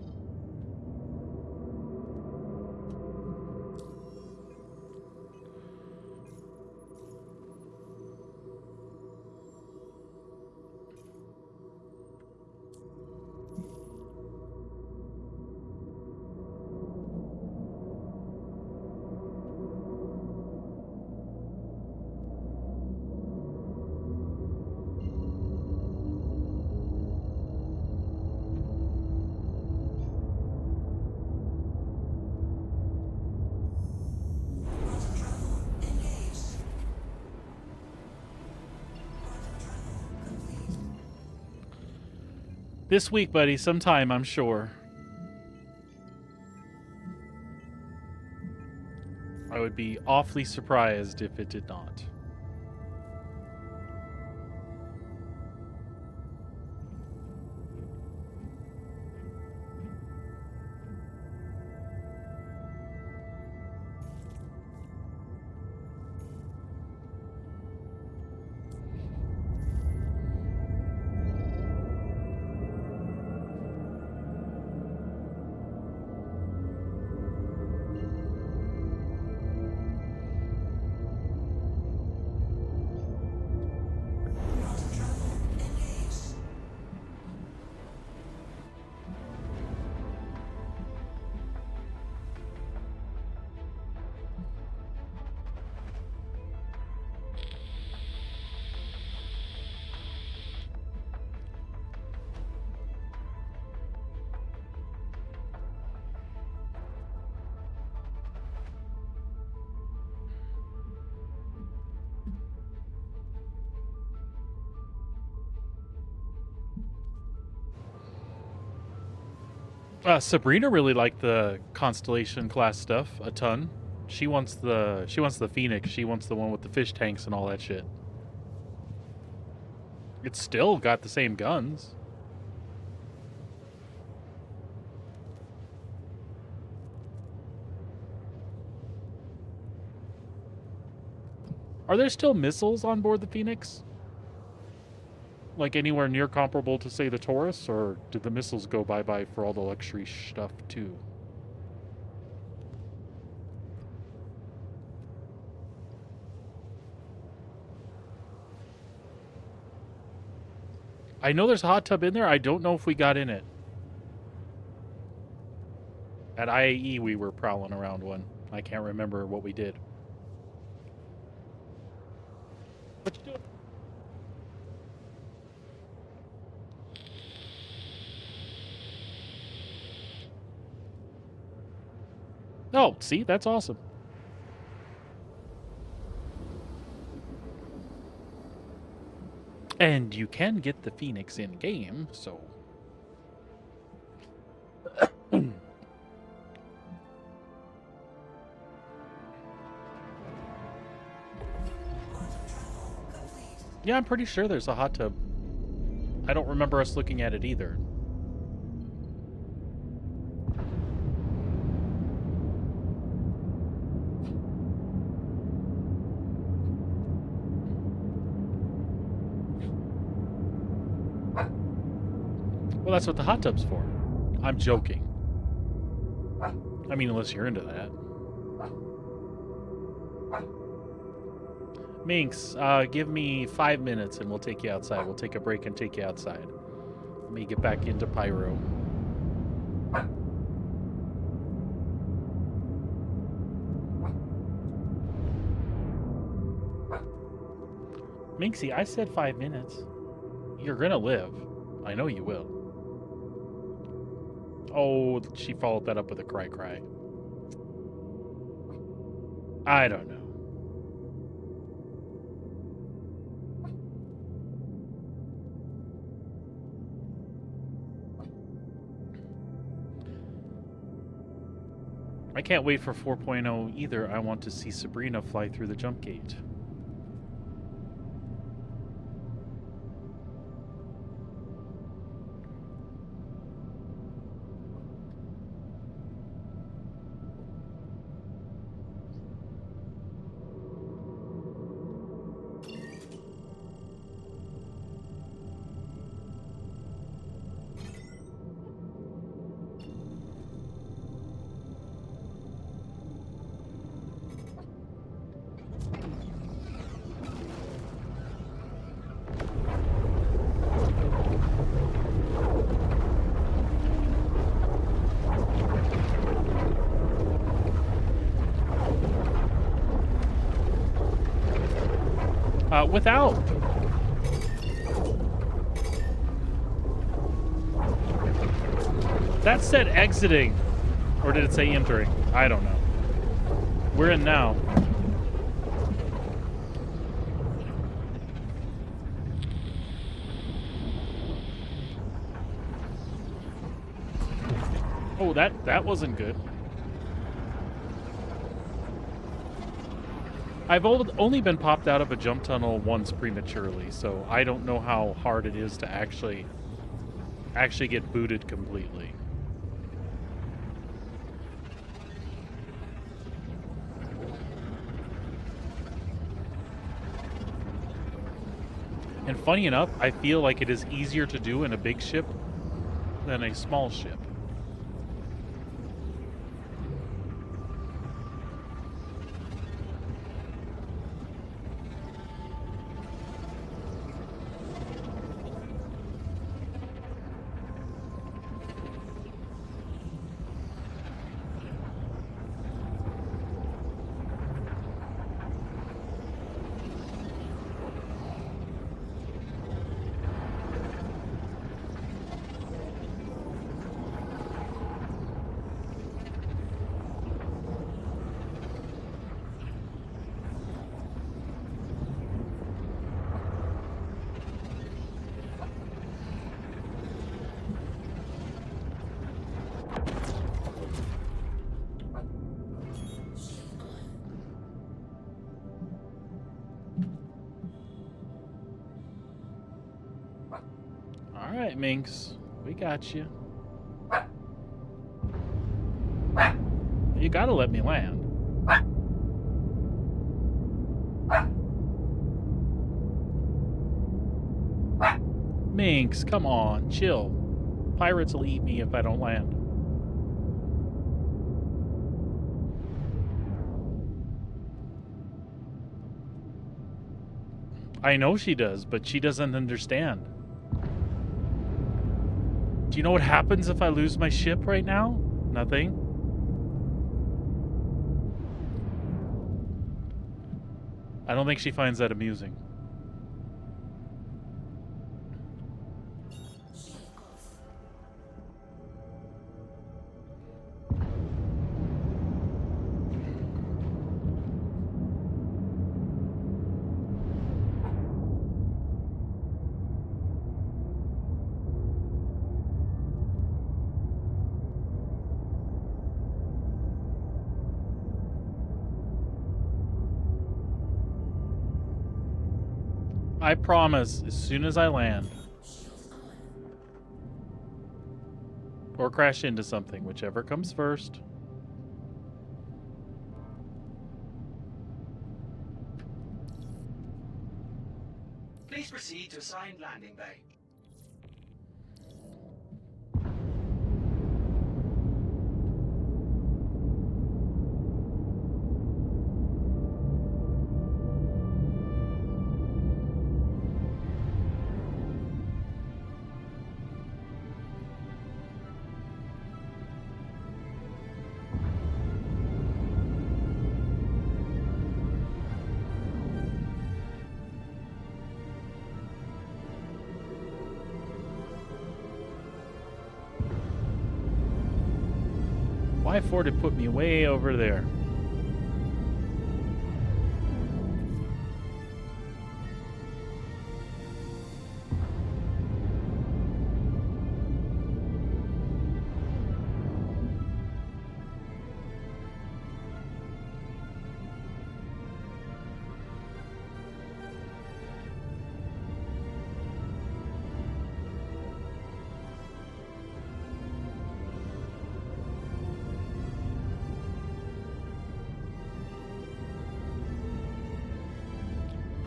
This week, buddy, sometime, I'm sure. I would be awfully surprised if it did not. Sabrina really liked the Constellation class stuff a ton. She wants the Phoenix. She wants the one with the fish tanks and all that shit. It's still got the same guns. Are there still missiles on board the Phoenix? Like anywhere near comparable to, say, the Taurus? Or did the missiles go bye-bye for all the luxury stuff, too? I know there's a hot tub in there. I don't know if we got in it. At IAE, we were prowling around one. I can't remember what we did. What you doing? Oh, see? That's awesome. And you can get the Phoenix in-game, so... Yeah, I'm pretty sure there's a hot tub. I don't remember us looking at it either. Well, that's what the hot tub's for. I'm joking. I mean, unless you're into that. Minx, give me 5 minutes and we'll take you outside. We'll take a break and take you outside. Let me get back into Pyro. Minxie, I said 5 minutes. You're gonna live. I know you will. Oh, she followed that up with a cry. I don't know. I can't wait for 4.0 either. I want to see Sabrina fly through the jump gate. Without. That said exiting. Or did it say entering? I don't know. We're in now. Oh, that wasn't good. I've only been popped out of a jump tunnel once prematurely, so I don't know how hard it is to actually get booted completely. And funny enough, I feel like it is easier to do in a big ship than a small ship. right, Minx. We got you. You gotta let me land. Minx, come on, chill. Pirates will eat me if I don't land. I know she does, but she doesn't understand. Do you know what happens if I lose my ship right now? Nothing. I don't think she finds that amusing. I promise, as soon as I land. Or crash into something, whichever comes first.
Please proceed to assigned landing bay.
Why Ford had put me way over there?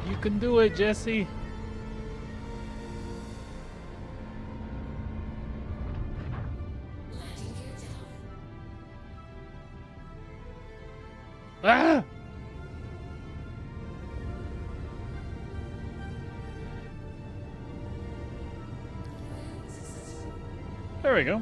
You can do it, Jesse. Ah! There we go.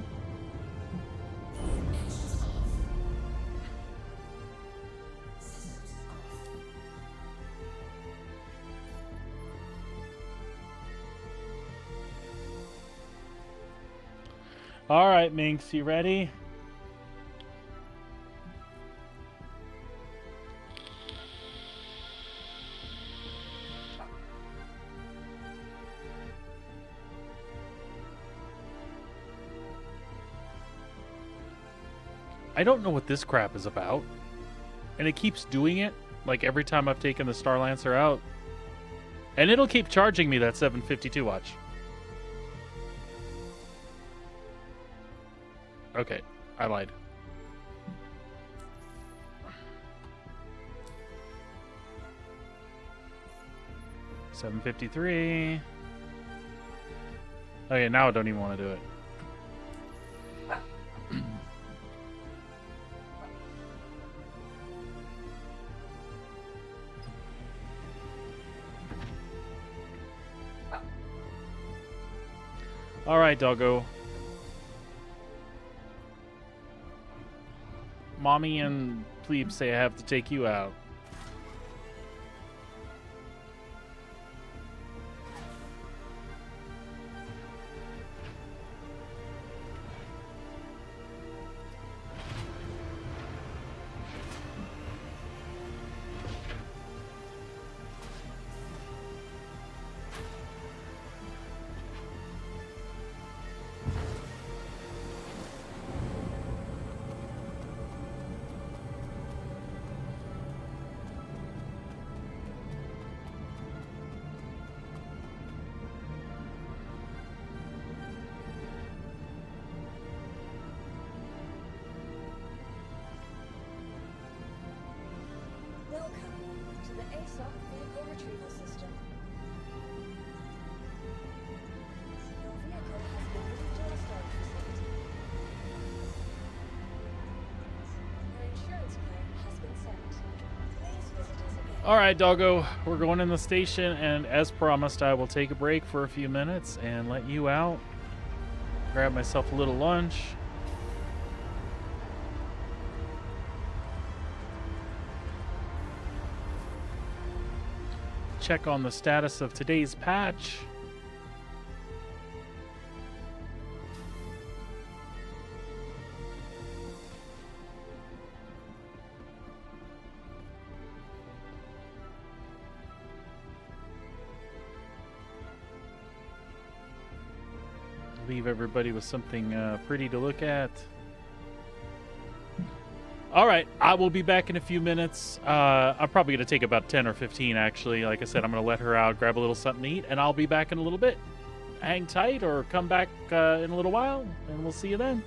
All right, Minx, you ready? I don't know what this crap is about. And it keeps doing it, like every time I've taken the Star Lancer out. And it'll keep charging me that 752 watch. Okay, I lied. $753. Okay, now I don't even want to do it. All right, doggo. Mommy and Plebe say I have to take you out.
ASOC vehicle retrieval system. Your vehicle has been moved to our storage facility. Your insurance claim has been sent. Please visit us again.
All right, doggo, we're going in the station, and as promised, I will take a break for a few minutes and let you out. Grab myself a little lunch. Check on the status of today's patch. Leave everybody with something pretty to look at. All right, I will be back in a few minutes. I'm probably going to take about 10 or 15, actually. Like I said, I'm going to let her out, grab a little something to eat, and I'll be back in a little bit. Hang tight or come back in a little while, and we'll see you then.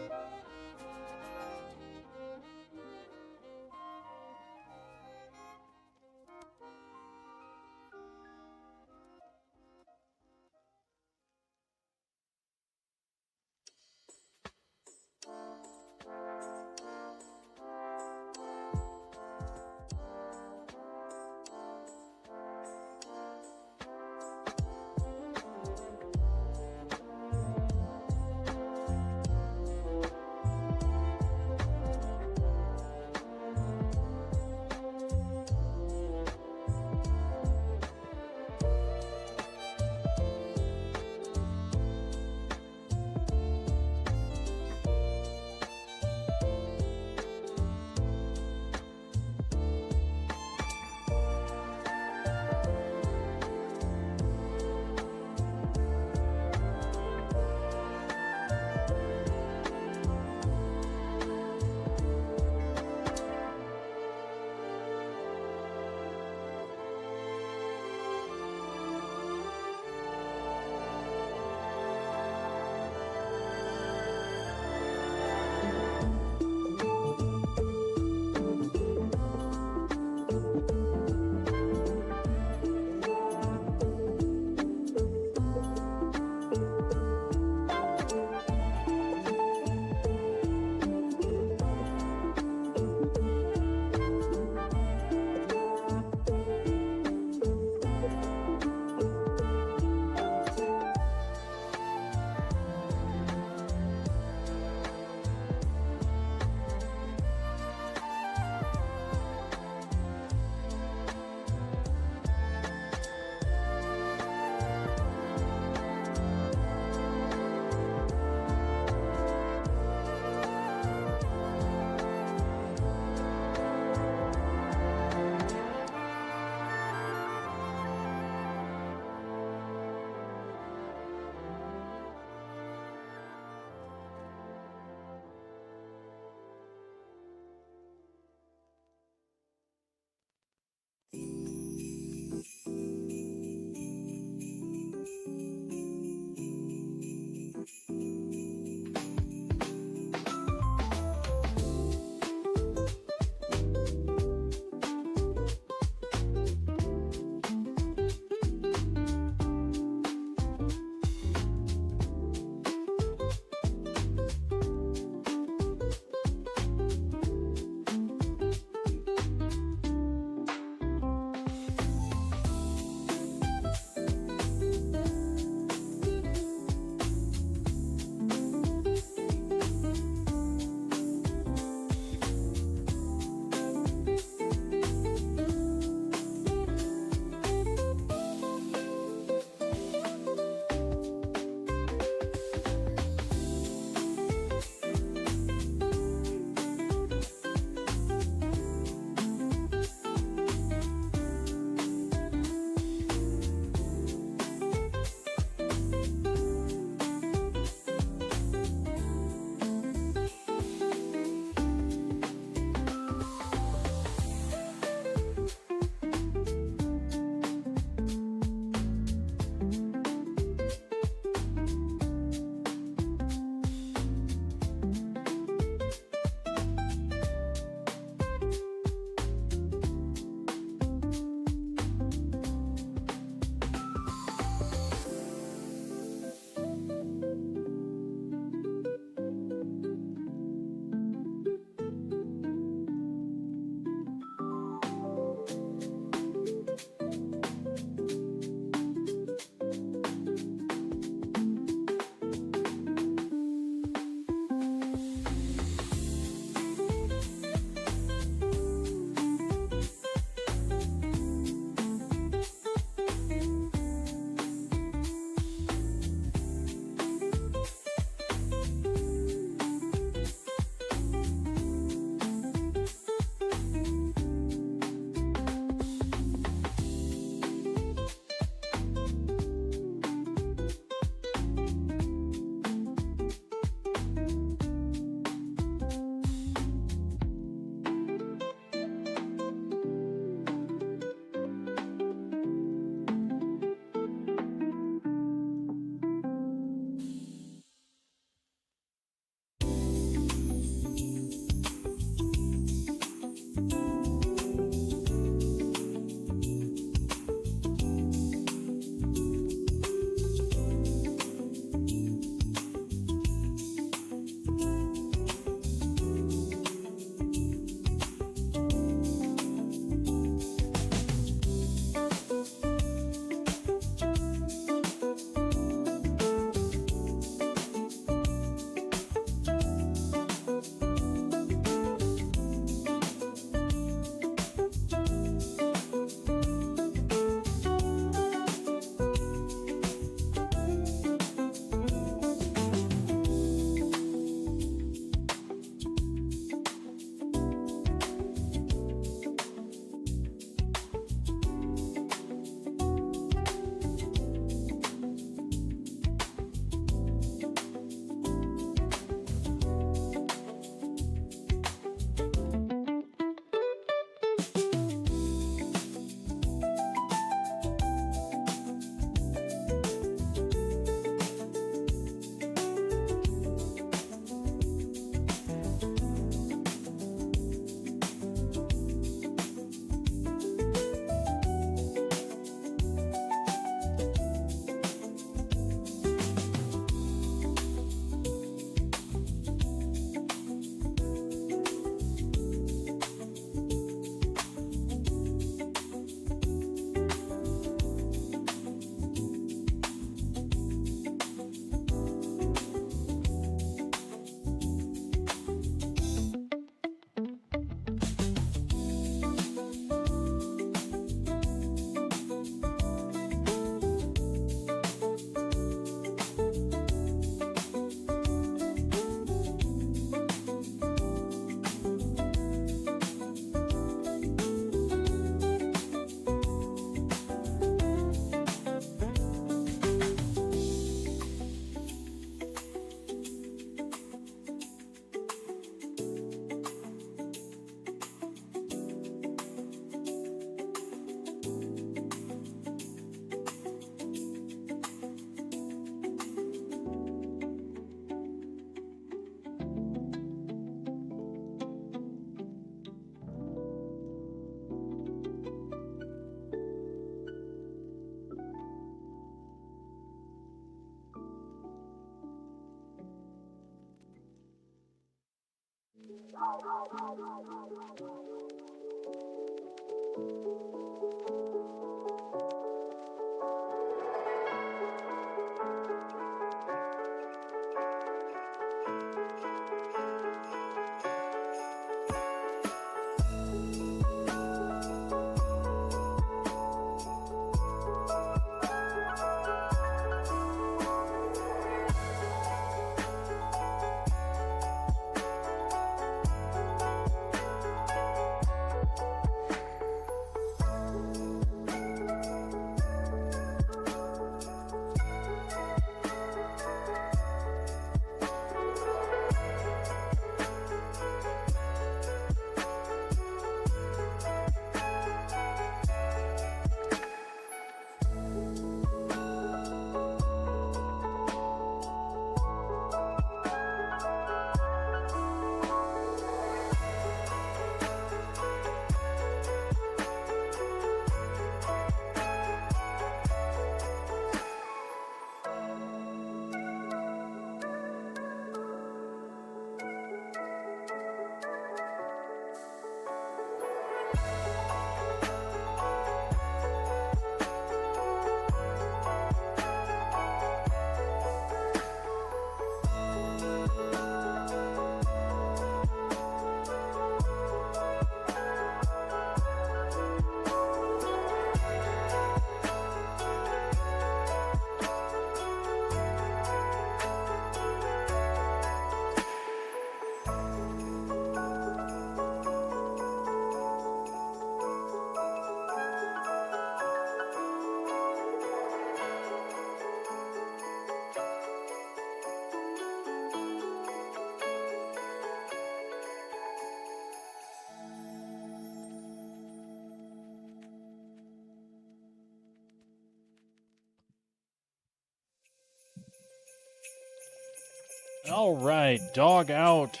All right, dog out.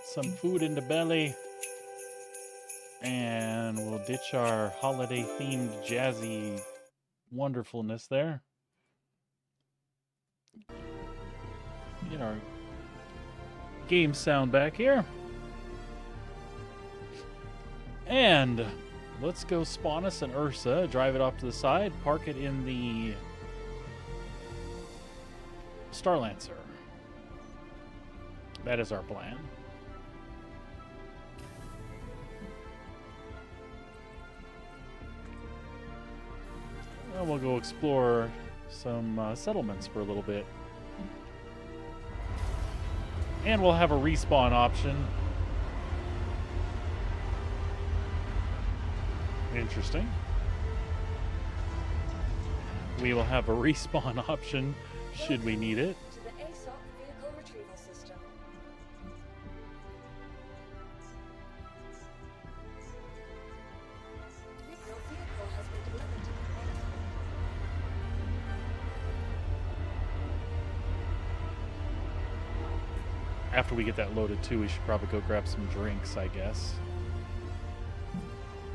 Some food in the belly. And we'll ditch our holiday themed jazzy wonderfulness there. Get our game sound back here. And let's go spawn us an Ursa, drive it off to the side, park it in the Starlancer. That is our plan. And we'll go explore some settlements for a little bit. And we'll have a respawn option. Interesting. We will have a respawn option should we need it.
To the ASOP vehicle retrieval system. Your vehicle has been delivered to the
After we get that loaded too, we should probably go grab some drinks, I guess.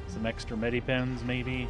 Some extra medipens, maybe.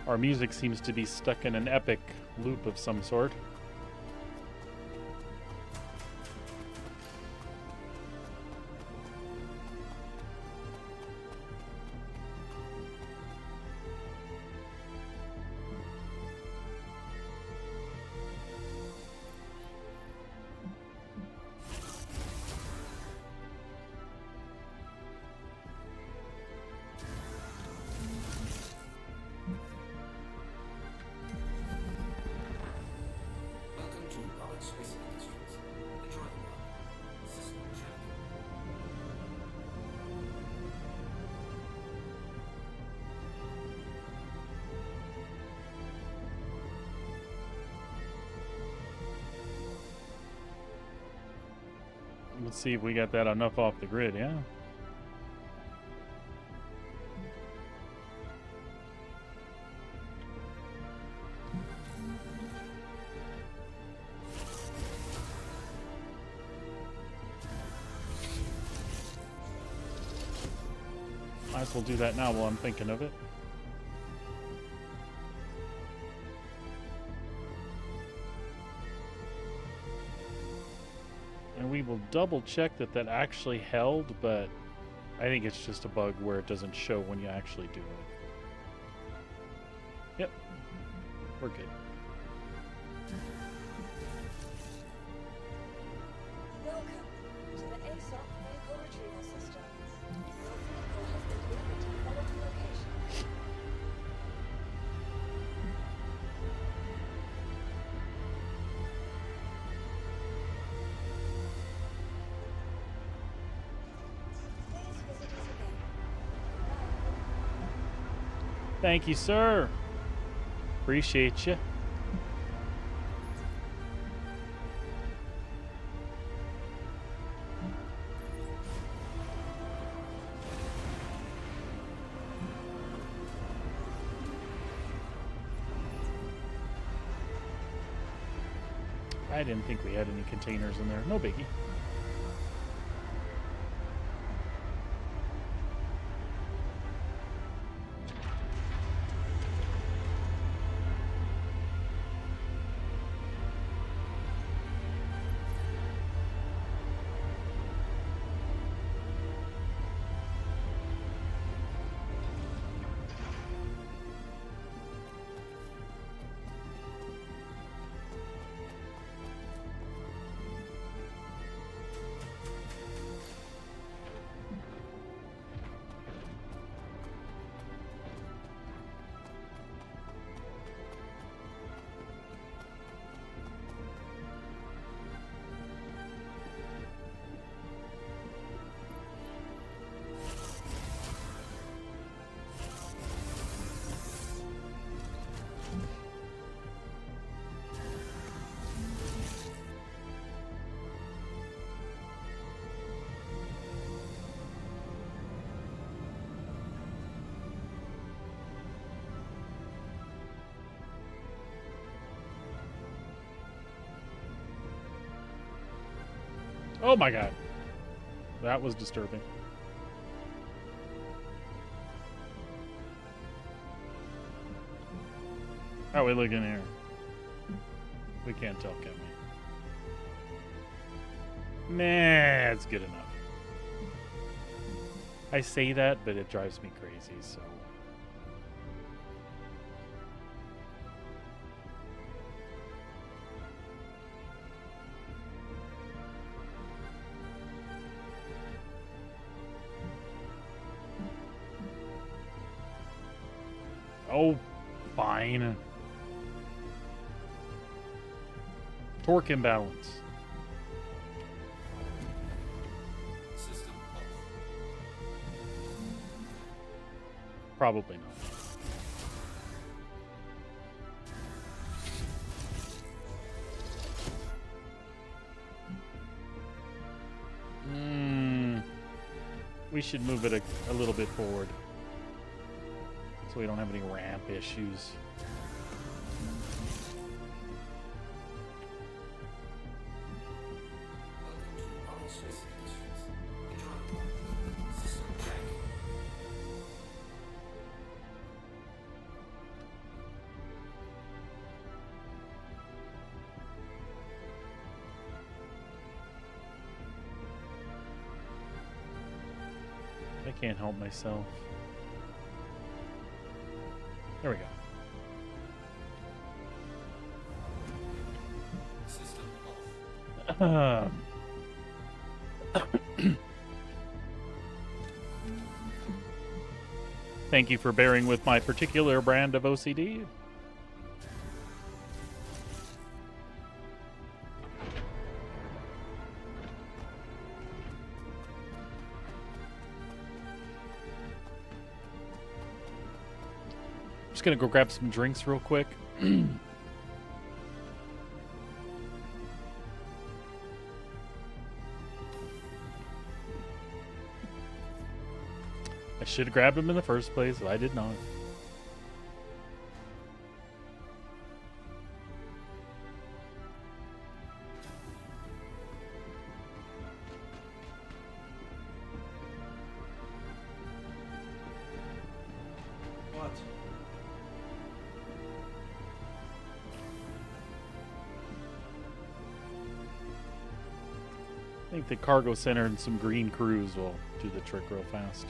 Our music seems to be stuck in an epic loop of some sort. Let's see if we got that enough off the grid, yeah. Might as well do that now while I'm thinking of it. And we will double check that that actually held, but I think it's just a bug where it doesn't show when you actually do it. Yep, we're good.
Welcome to the ASOP vehicle retrieval system. Your vehicle has been delivered to the following location. Please visit us again. Goodbye.
Thank you, sir. Appreciate you. I didn't think we had any containers in there. No biggie. Oh my god. That was disturbing. How are we looking here? We can't tell, can we? Nah, it's good enough. I say that, but it drives me crazy, so. Oh, fine. Torque imbalance.
System off.
Probably not. We should move it a little bit forward so we don't have any ramp issues.
Welcome to Ronald Swiss Industries. Control. System check.
I can't help myself. There we go.
System off.
Thank you for bearing with my particular brand of OCD. Just gonna go grab some drinks real quick. I should have grabbed him in the first place, but I did not.
What?
I think the cargo center and some green crews will do the trick real fast.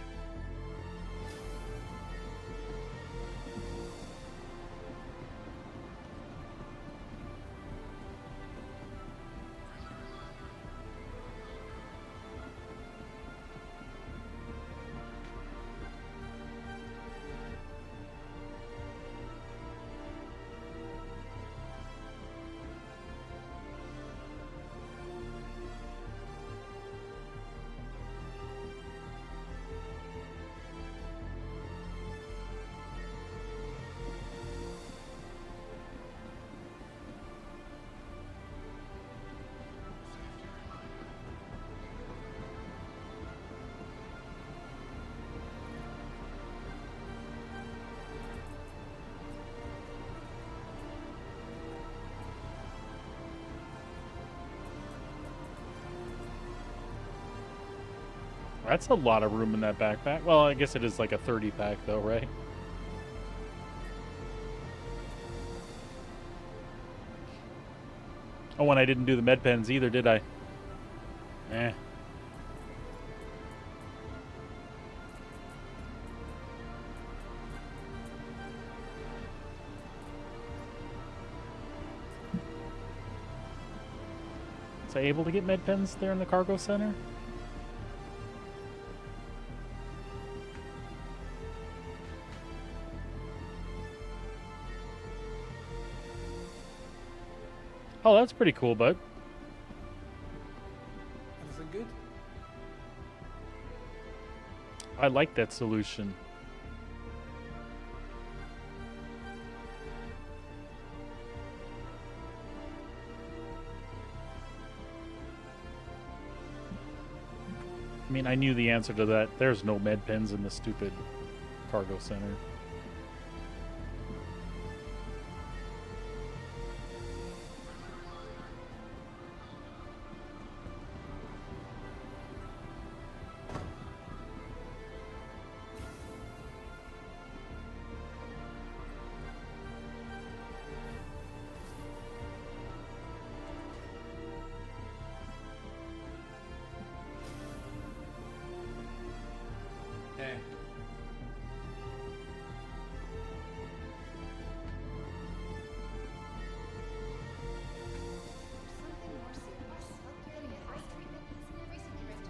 That's a lot of room in that backpack. Well, I guess it is like a 30 pack though, right? Oh, and I didn't do the med pens either, did I? Eh. Was I able to get med pens there in the cargo center? Oh, that's pretty cool, bud.
Everything good?
I like that solution. I mean, I knew the answer to that. There's no med pens in the stupid cargo center.
Hey.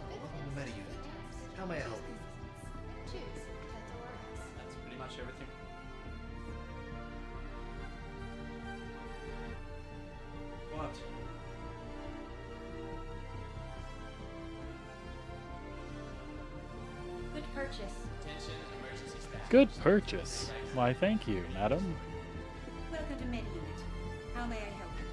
Welcome to Meta Unit. How may I help you?
That's pretty much everything.
What?
Good purchase.
Attention, emergency staff.
Good purchase. Why, thank you, madam.
Welcome to Meta Unit. How may I help you?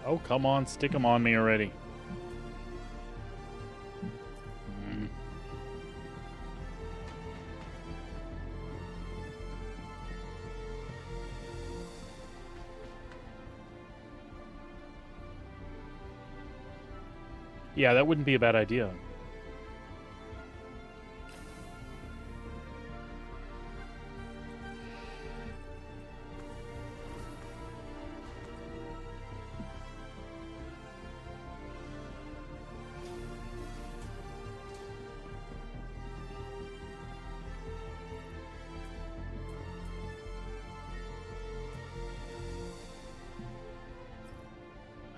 Oh, come on, stick them on me already. Mm. Yeah, that wouldn't be a bad idea.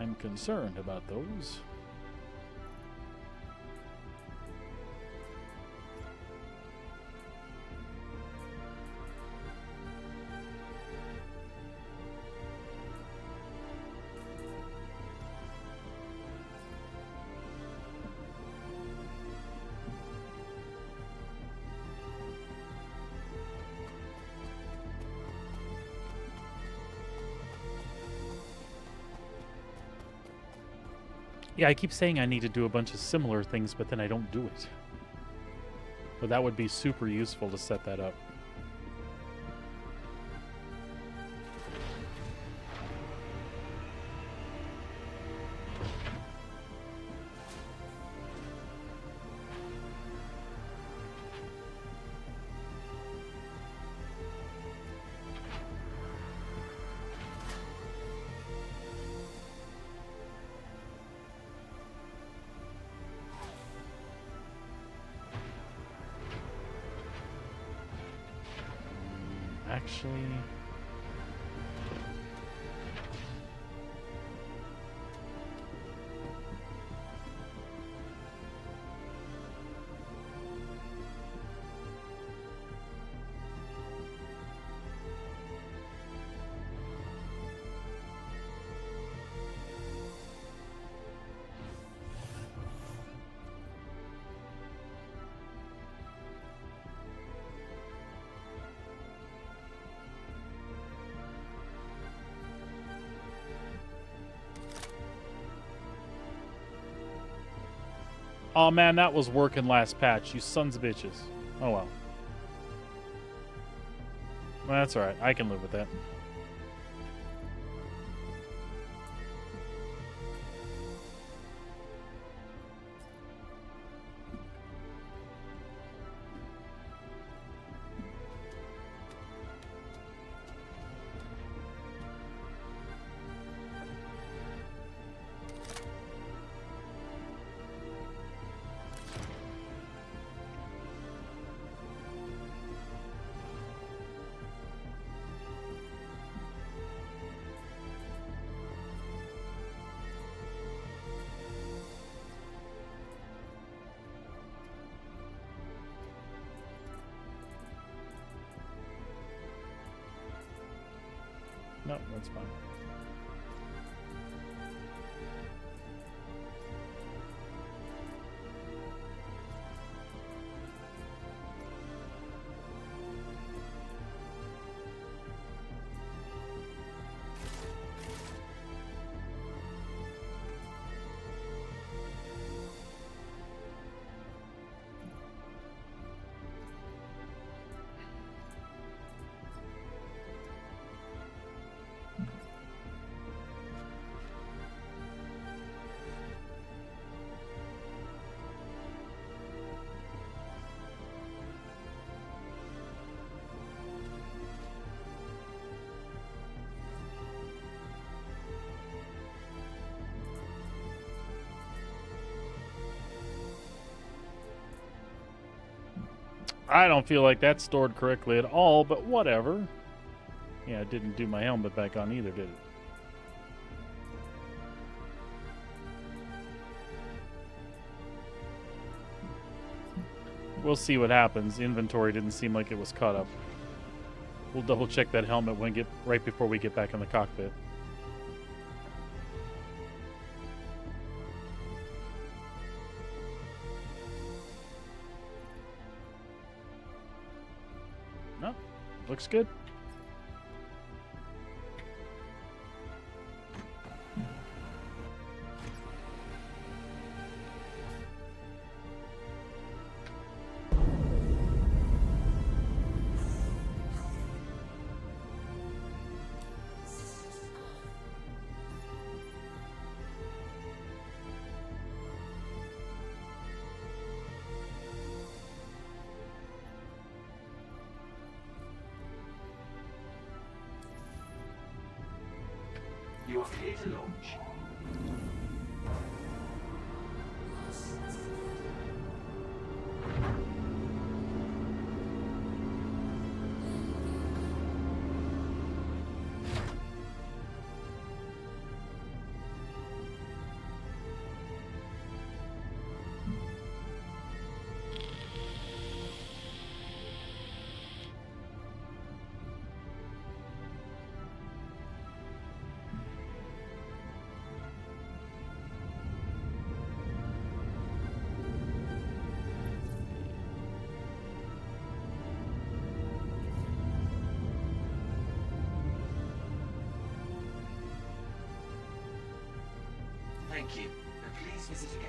I'm concerned about those. Yeah, I keep saying I need to do a bunch of similar things, but then I don't do it. But that would be super useful to set that up. Actually, oh man, that was working last patch, you sons of bitches. Oh well. Well, that's alright. I can live with that. No, that's fine. I don't feel like that's stored correctly at all, but whatever. Yeah, it didn't do my helmet back on either, did it? We'll see what happens. The inventory didn't seem like it was caught up. We'll double check that helmet right before we get back in the cockpit. No, looks good.
You are clear to launch. Thank you. Now please Please visit again.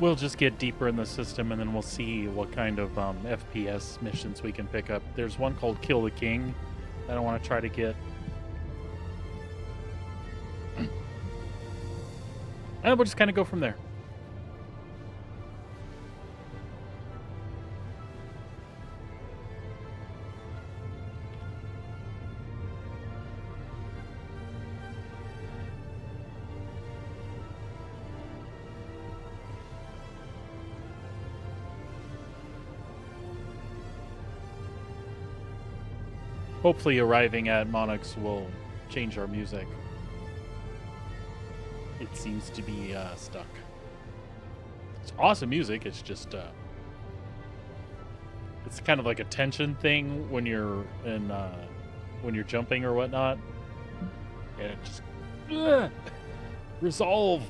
We'll just get deeper in the system, and then we'll see what kind of FPS missions we can pick up. There's one called Kill the King that I want to try to get. And we'll just kind of go from there. Hopefully arriving at Monarchs will change our music. It seems to be stuck. It's awesome music, it's just it's kind of like a tension thing when you're in when you're jumping or whatnot. And it just resolve.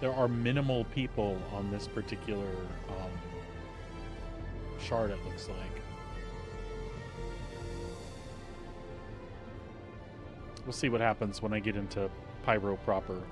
There are minimal people on this particular shard, it looks like. We'll see what happens when I get into Pyro proper.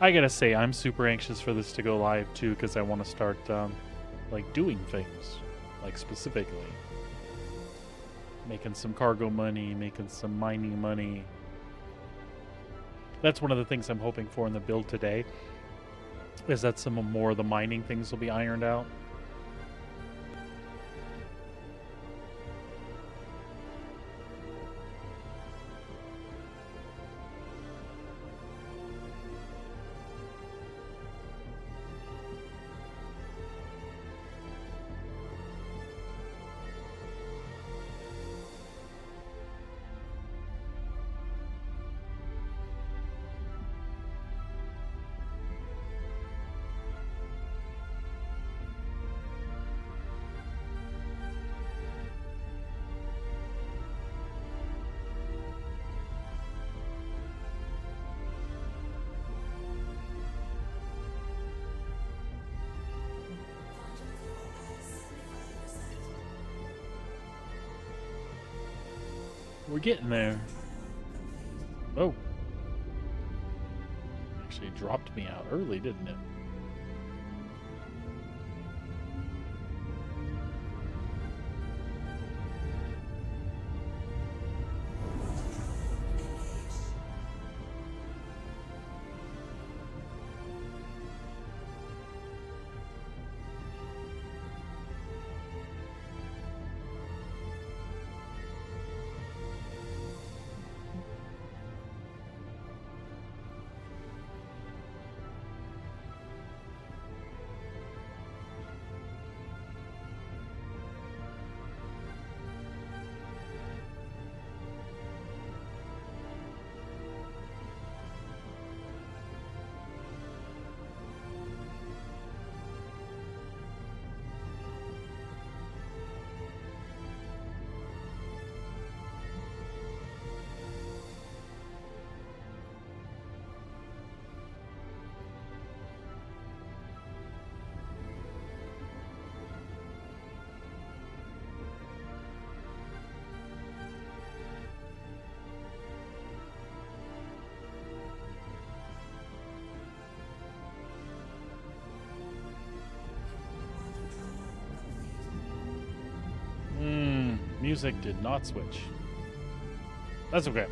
I gotta say, I'm super anxious for this to go live too, because I want to start like doing things, like specifically making some cargo money, making some mining money. That's one of the things I'm hoping for in the build today, is that some more of the mining things will be ironed out. We're getting there. Oh. Actually dropped me out early, didn't it? Music did not switch. That's okay.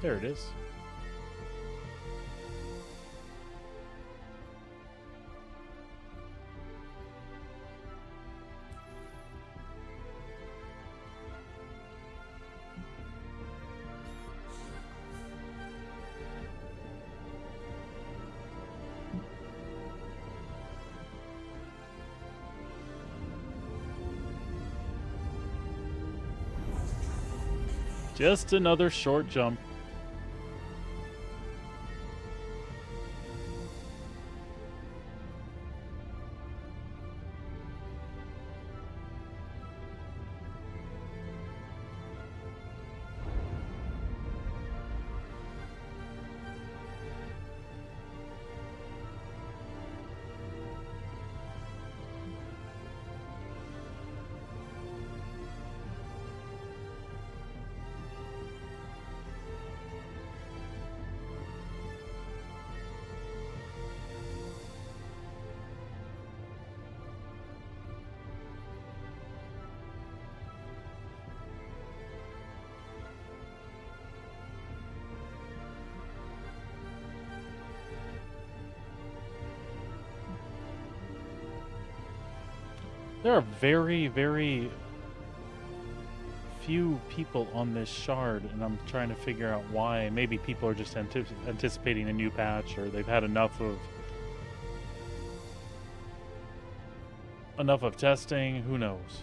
There it is. Just another short jump. There are very, very few people on this shard, and I'm trying to figure out why. Maybe people are just anticipating a new patch, or they've had enough of testing. Who knows?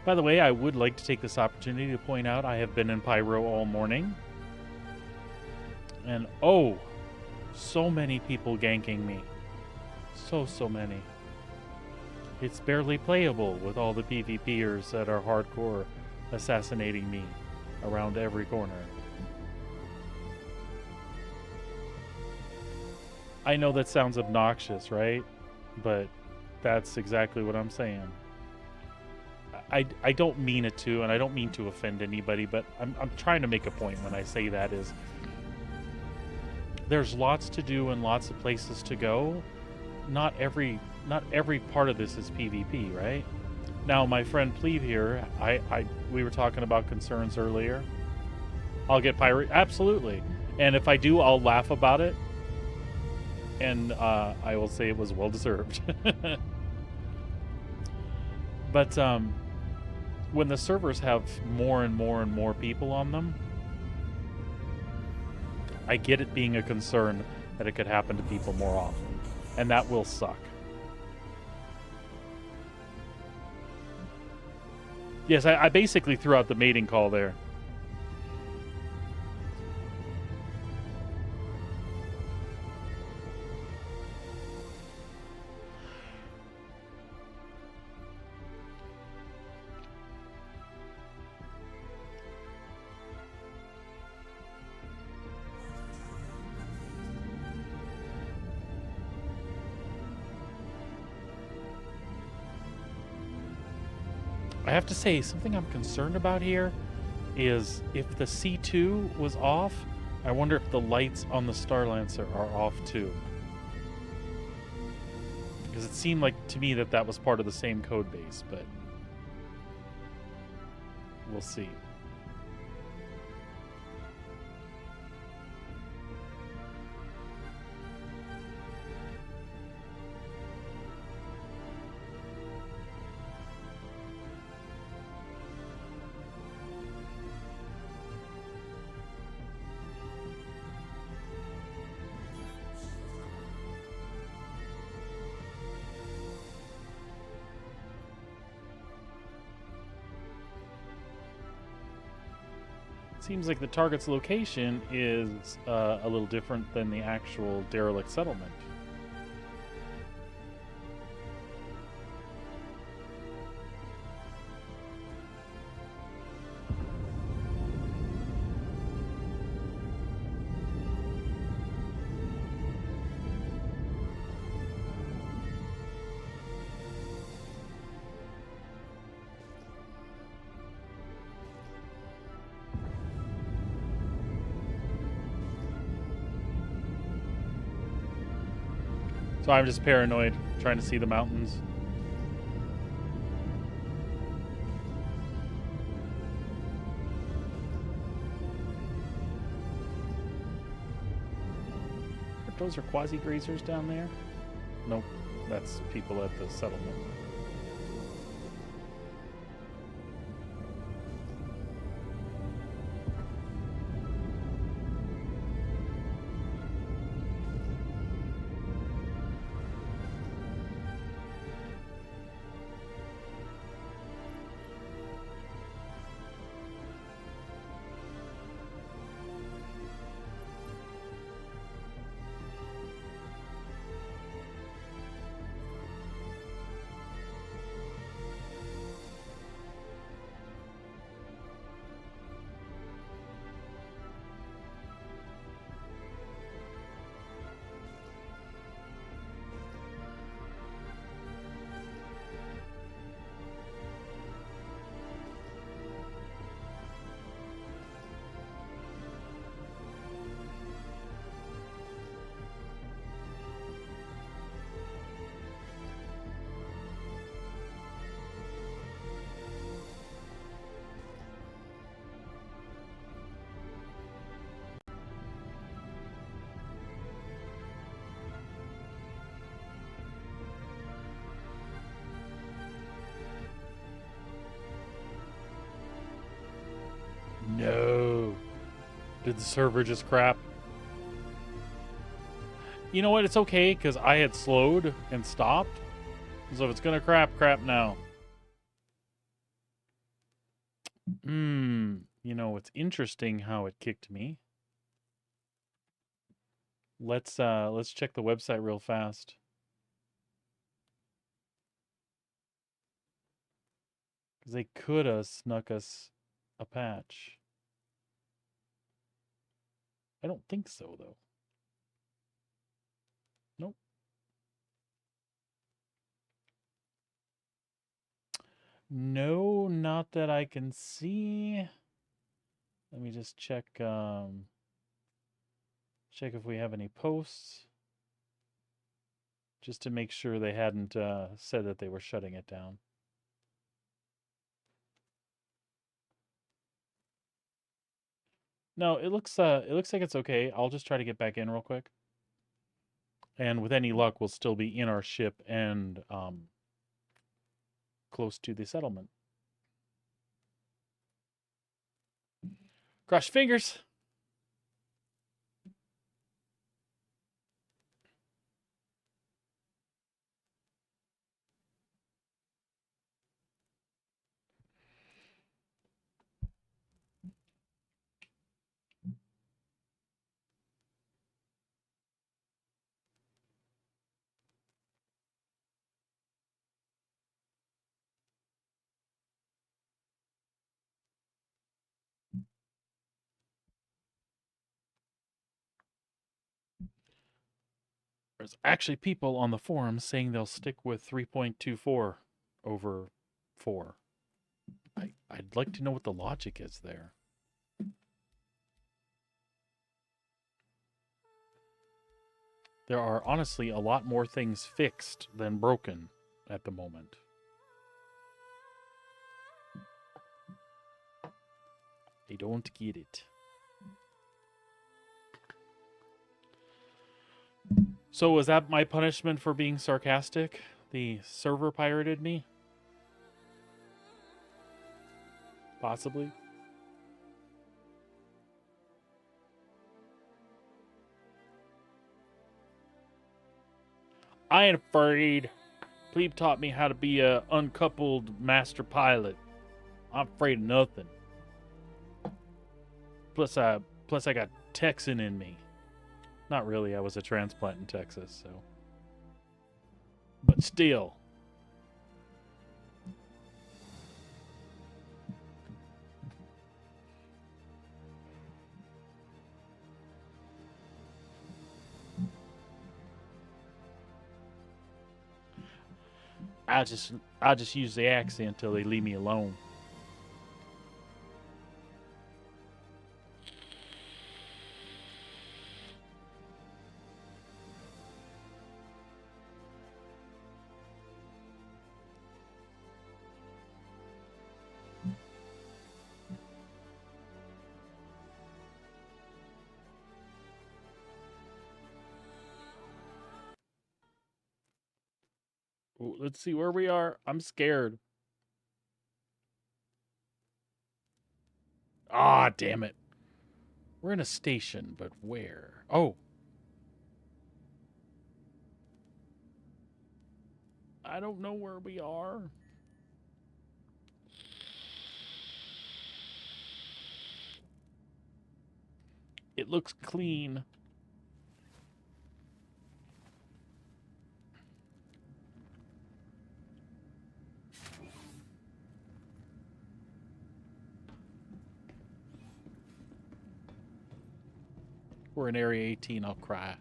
By the way, I would like to take this opportunity to point out I have been in Pyro all morning, and oh, so many people ganking me. So many. It's barely playable with all the PvPers that are hardcore assassinating me around every corner. I know that sounds obnoxious, right? But that's exactly what I'm saying. I don't mean it to, and I don't mean to offend anybody, but I'm trying to make a point when I say that is there's lots to do and lots of places to go. Not every part of this is PvP, right? Now, my friend Plebe here, we were talking about concerns earlier. I'll get pirate, absolutely, and if I do, I'll laugh about it, and I will say it was well deserved. But when the servers have more and more and more people on them, I get it being a concern that it could happen to people more often. And that will suck. Yes, I basically threw out the mating call there. I have to say, something I'm concerned about here is if the C2 was off, I wonder if the lights on the Star Lancer are off too. Because it seemed like to me that was part of the same code base, but we'll see. Seems like the target's location is a little different than the actual derelict settlement. So I'm just paranoid, trying to see the mountains. Those are quasi-grazers down there? Nope, that's people at the settlement. No. Did the server just crap? You know what? It's okay, because I had slowed and stopped. So if it's going to crap now. You know, it's interesting how it kicked me. Let's check the website real fast. Because they could have snuck us a patch. I don't think so, though. Nope. No, not that I can see. Let me just check check if we have any posts. Just to make sure they hadn't said that they were shutting it down. No, it looks like it's okay. I'll just try to get back in real quick. And with any luck, we'll still be in our ship and close to the settlement. Cross your fingers. There's actually people on the forums saying they'll stick with 3.24 over 4. I'd like to know what the logic is there. There are honestly a lot more things fixed than broken at the moment. I don't get it. So was that my punishment for being sarcastic? The server pirated me? Possibly. I ain't afraid. Plebe taught me how to be a uncoupled master pilot. I'm afraid of nothing. Plus I got Texan in me. Not really, I was a transplant in Texas, so. But still. I just use the accent till they leave me alone. Ooh, let's see where we are. I'm scared. Ah, damn it. We're in a station, but where? Oh. I don't know where we are. It looks clean. We're in Area 18, I'll cry.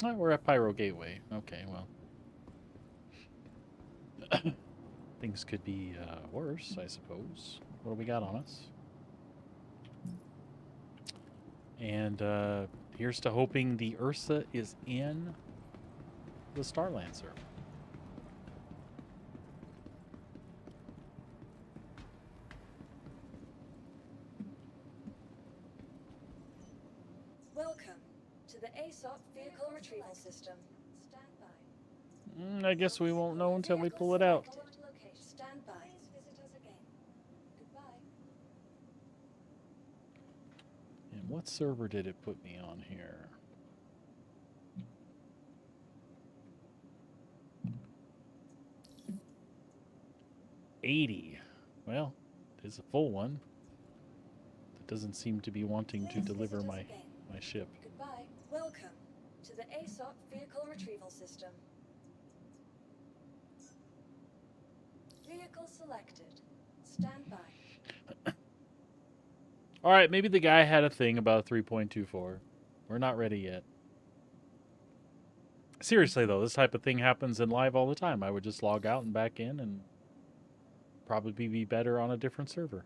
Oh, we're at Pyro Gateway. Okay, well. Things could be worse, I suppose. What do we got on us? And here's to hoping the Ursa is in the Starlancer.
Welcome to the ASOP Vehicle Retrieval System. Stand by.
I guess we won't know until we pull it out.
Stand by. Please visit us again. Goodbye.
And what server did it put me on here? $80. Well, it is a full one. That doesn't seem to be wanting to deliver my ship.
Goodbye. Welcome to the ASOP Vehicle Retrieval System. Vehicle selected. Stand by.
All right, maybe the guy had a thing about 3.24. We're not ready yet. Seriously, though, this type of thing happens in live all the time. I would just log out and back in and probably be better on a different server.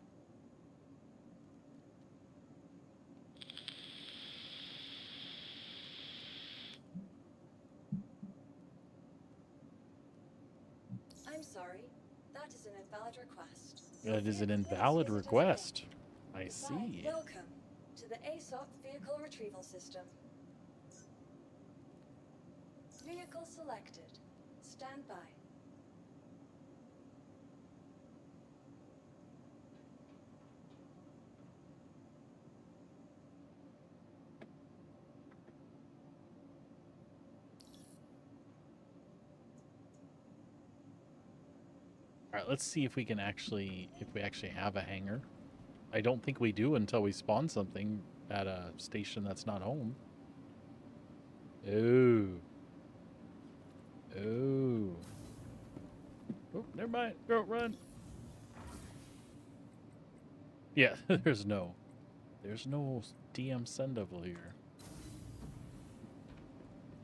I'm sorry. That is an invalid request.
That is an invalid request. I see.
Welcome to the ASOP Vehicle Retrieval System. Vehicle selected. Stand by.
All right, let's see if we actually have a hangar. I don't think we do until we spawn something at a station that's not home. Oh. Oh. Oh, never mind. Go run. Yeah, there's no DM sendable here.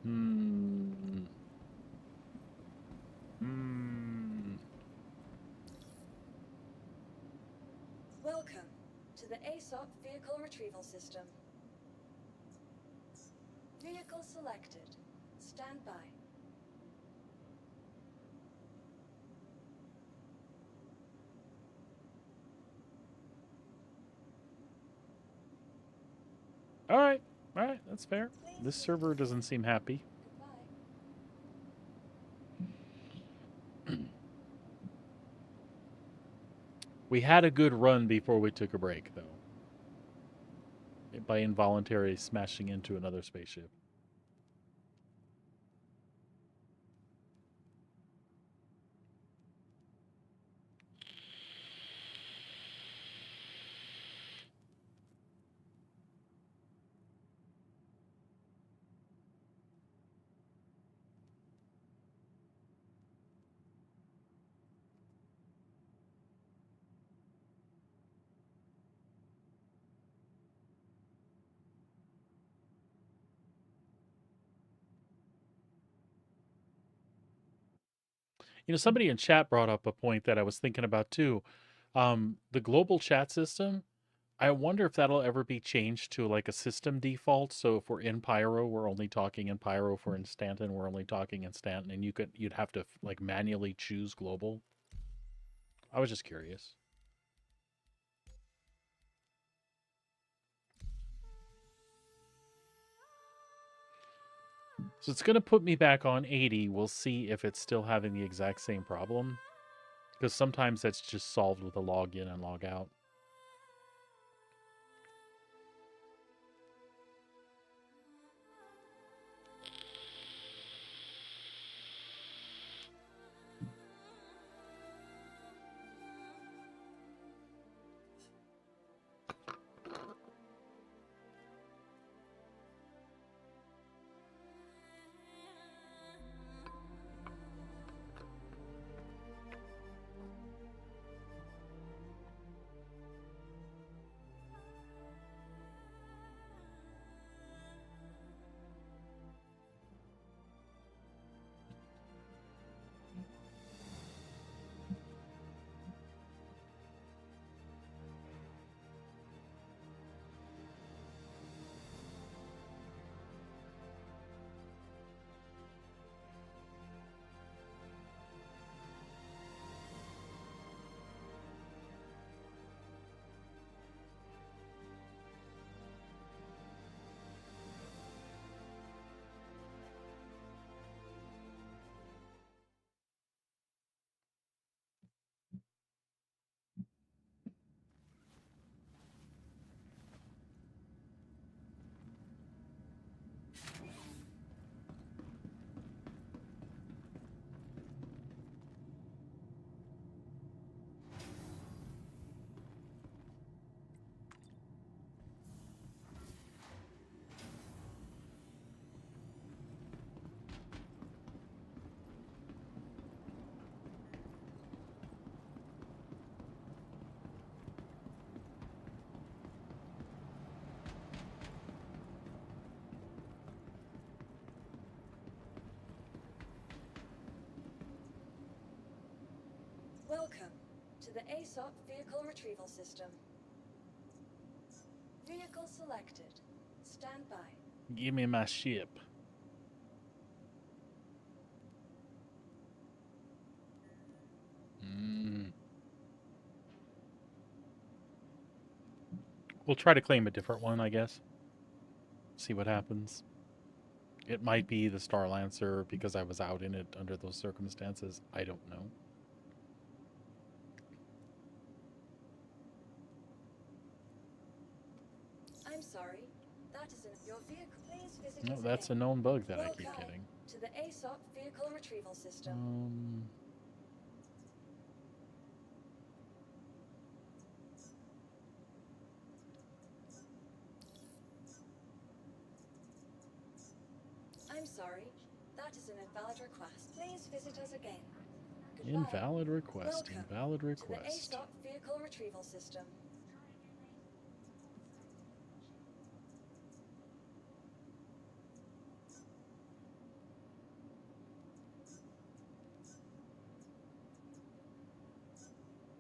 Hmm. Hmm.
Welcome to the ASOP Vehicle Retrieval System. Vehicle selected. Stand by.
All right. That's fair. This server doesn't seem happy.
Goodbye.
We had a good run before we took a break, though, by involuntarily smashing into another spaceship. You know, somebody in chat brought up a point that I was thinking about too. The global chat system, I wonder if that'll ever be changed to like a system default. So if we're in Pyro, we're only talking in Pyro. If we're in Stanton, we're only talking in Stanton, and you'd have to like manually choose global. I was just curious. So it's gonna put me back on 80. We'll see if it's still having the exact same problem. Because sometimes that's just solved with a log in and log out.
Welcome to the ASOP Vehicle Retrieval System. Vehicle selected. Stand by.
Give me my ship. We'll try to claim a different one, I guess. See what happens. It might be the Star Lancer because I was out in it under those circumstances. I don't know.
I'm sorry. That isn't your vehicle. Please visit
No,
us
that's a
again.
known bug that I keep
Welcome
getting.
to the ASOP Vehicle Retrieval System. I'm sorry. That is an invalid request. Please visit us again.
Invalid request.
Welcome
Invalid
to the
request.
ASOP vehicle retrieval system.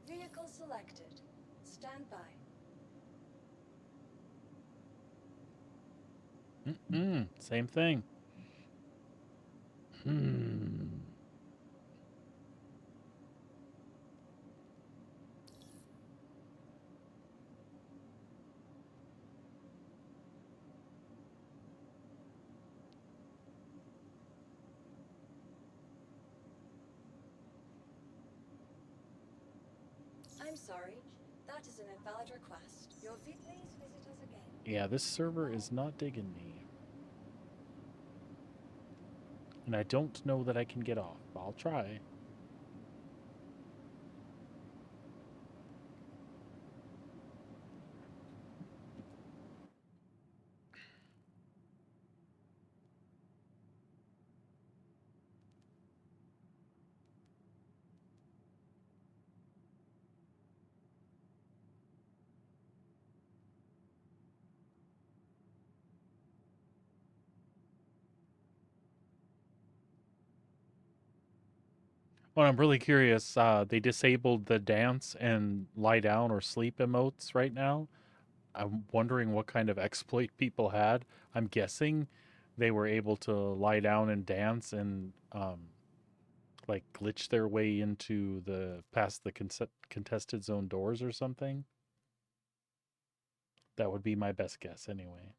Vehicle selected. Stand by.
Same thing.
I'm sorry. That is an invalid request. Please visit us again.
Yeah, this server is not digging me. And I don't know that I can get off. I'll try. Well, I'm really curious. They disabled the dance and lie down or sleep emotes right now. I'm wondering what kind of exploit people had. I'm guessing they were able to lie down and dance and like glitch their way into the past the contested zone doors or something. That would be my best guess anyway.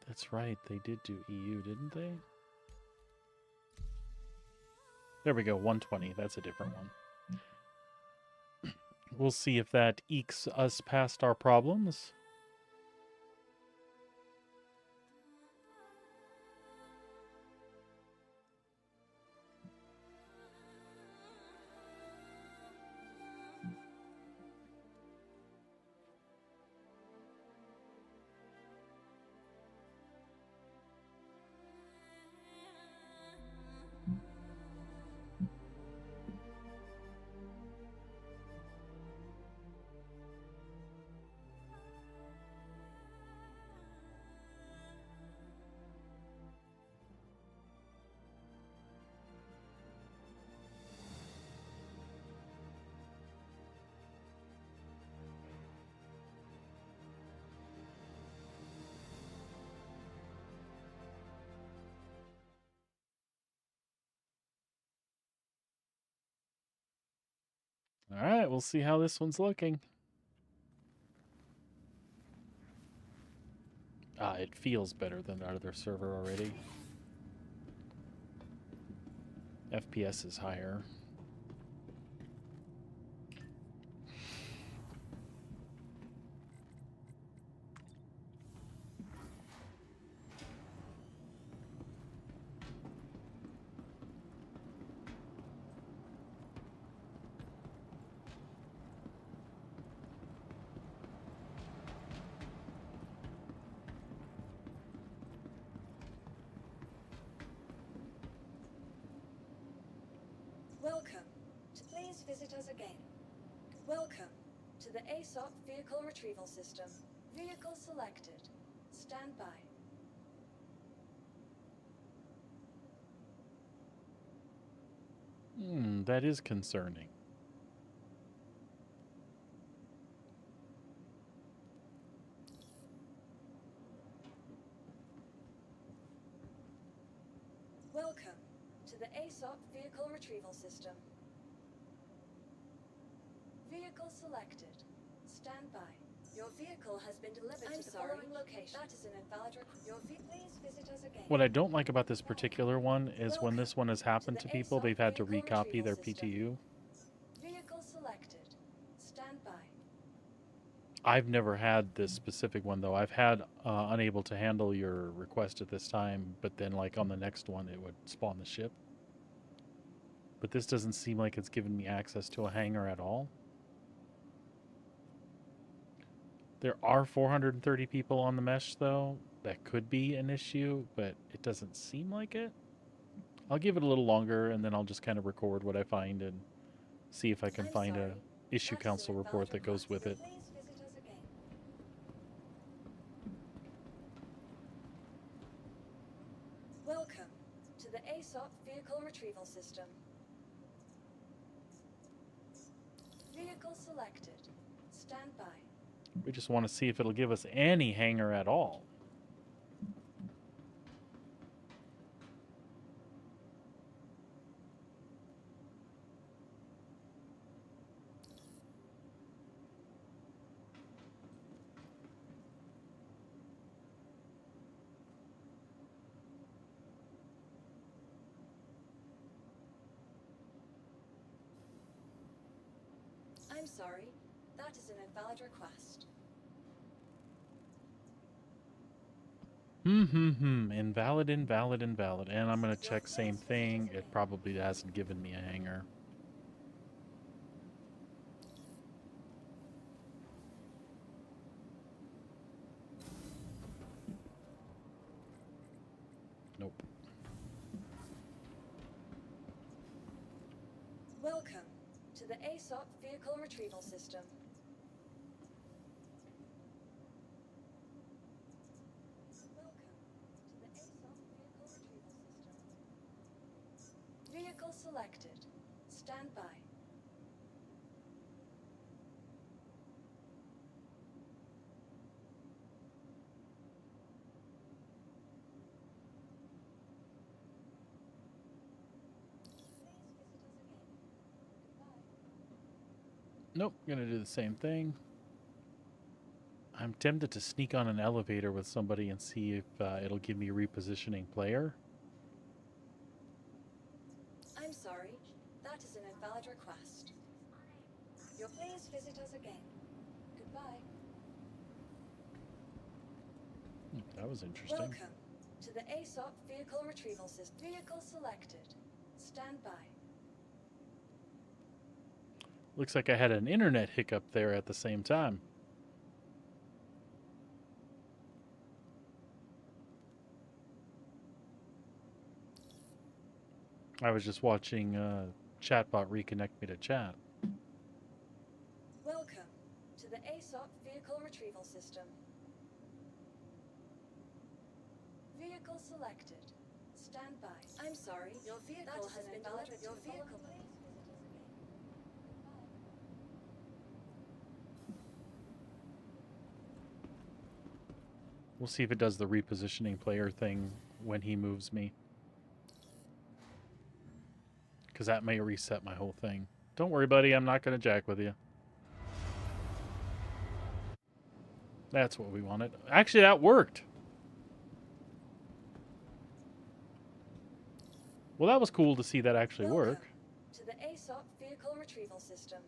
That's right. They did do EU, didn't they? There we go. 120. That's a different one. We'll see if that ekes us past our problems. All right, we'll see how this one's looking. It feels better than our other server already. FPS is higher.
Welcome. Please visit us again. Welcome to the ASOP vehicle retrieval system. Vehicle selected. Stand by.
That is concerning.
Welcome to the ASOP vehicle retrieval system. Vehicle selected. Stand by. Your vehicle has been delivered to the following location. That is an invalid request. Please visit us again.
What I don't like about this particular one is when this one has happened to people, they've had to recopy their PTU.
Vehicle selected. Stand by.
I've never had this specific one though. I've had unable to handle your request at this time, but then like on the next one it would spawn the ship. But this doesn't seem like it's given me access to a hangar at all. There are 430 people on the mesh though. That could be an issue, but it doesn't seem like it. I'll give it a little longer and then I'll just kind of record what I find and see if I can
I'm
find
sorry.
a issue
That is
council
an
report
invalid
that goes
request.
with it.
Please visit us again. Welcome to the ASOP Vehicle Retrieval System. Vehicle selected. Stand by.
We just want to see if it'll give us any hangar at all.
I'm sorry. That is an invalid request.
Invalid, invalid, invalid. And I'm going to check same thing. It probably hasn't given me a hangar. Nope.
Welcome to the ASOP Vehicle Retrieval System. Welcome to the ASOP Vehicle Retrieval System. Vehicle selected. Stand by.
Nope, gonna do the same thing. I'm tempted to sneak on an elevator with somebody and see if it'll give me repositioning player.
I'm sorry. That is an invalid request. You'll please visit us again. Goodbye.
That was interesting.
Welcome to the ASOP Vehicle Retrieval System. Vehicle selected. Stand by.
Looks like I had an internet hiccup there at the same time. I was just watching chatbot reconnect me to chat.
Welcome to the ASOP Vehicle Retrieval System. Vehicle selected. Stand by. I'm sorry. Your vehicle has been delivered. Your vehicle.
We'll see if it does the repositioning player thing when he moves me. Because that may reset my whole thing. Don't worry, buddy. I'm not going to jack with you. That's what we wanted. Actually, that worked. Well, that was cool to see that actually work.
To the ASOP Vehicle Retrieval System.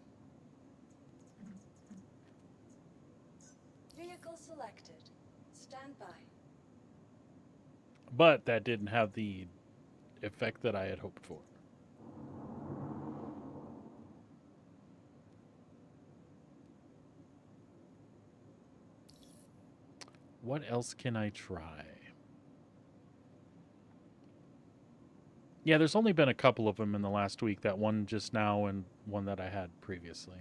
Vehicle selected. Stand by.
But that didn't have the effect that I had hoped for. What else can I try? Yeah, there's only been a couple of them in the last week. That one just now and one that I had previously.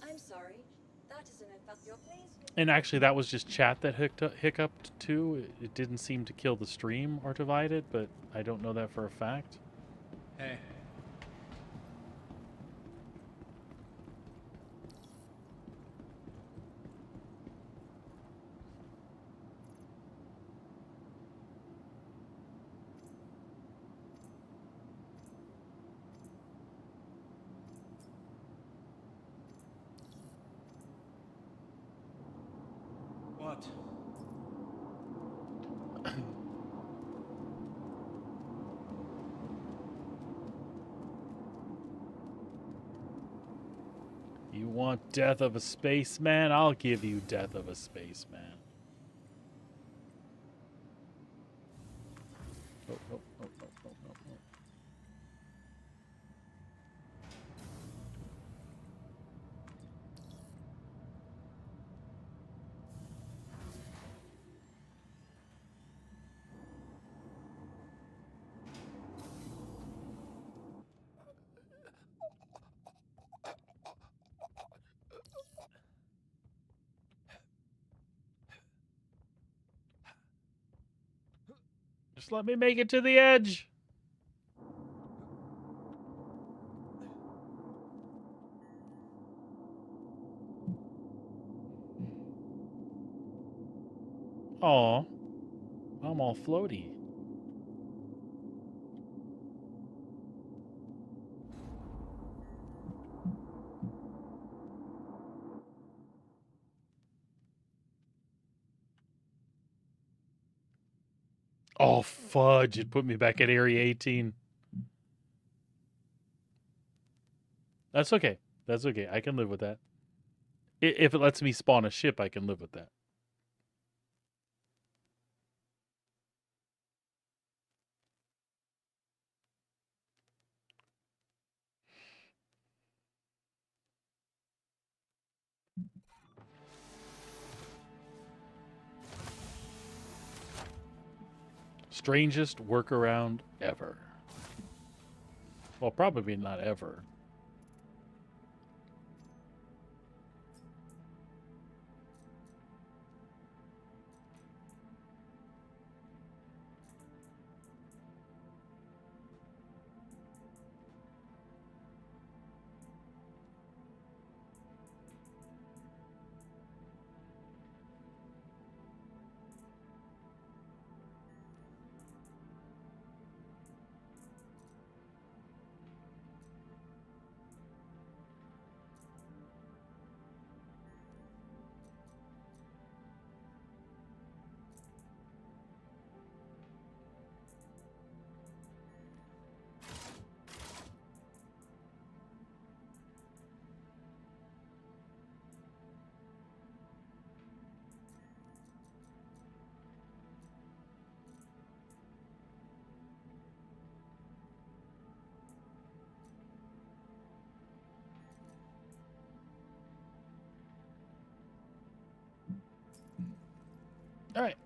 I'm sorry. That is an your please.
And actually, that was just chat that hiccuped too. It didn't seem to kill the stream or divide it, but I don't know that for a fact.
Hey. What?
You want death of a spaceman? I'll give you death of a spaceman. Oh, oh, oh, oh, oh, oh, oh. Just let me make it to the edge. Aw, I'm all floaty. Oh, fudge. It put me back at Area 18. That's okay. That's okay. I can live with that. If it lets me spawn a ship, I can live with that. Strangest workaround ever. Well, probably not ever. All right.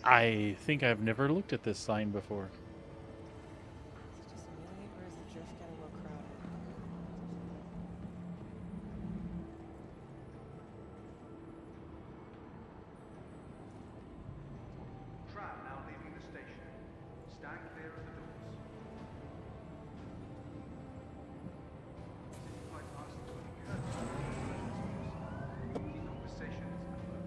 I think I've never looked at this sign before.
Is it just me, or is the drift getting a little crowded?
Tram now leaving the station. Stand clear of the doors. Quite past the courtesy. The conversation is over.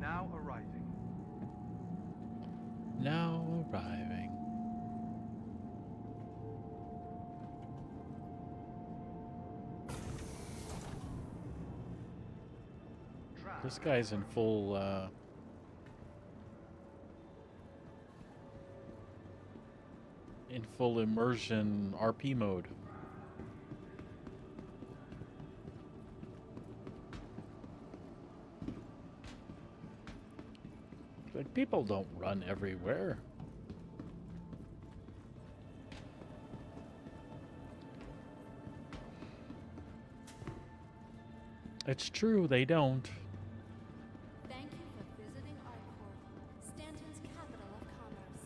Now arriving.
Now arriving.
Tram.
This guy's in full immersion RP mode. Like, people don't run everywhere. It's true, they don't.
Thank you for visiting Artport, Stanton's capital of commerce.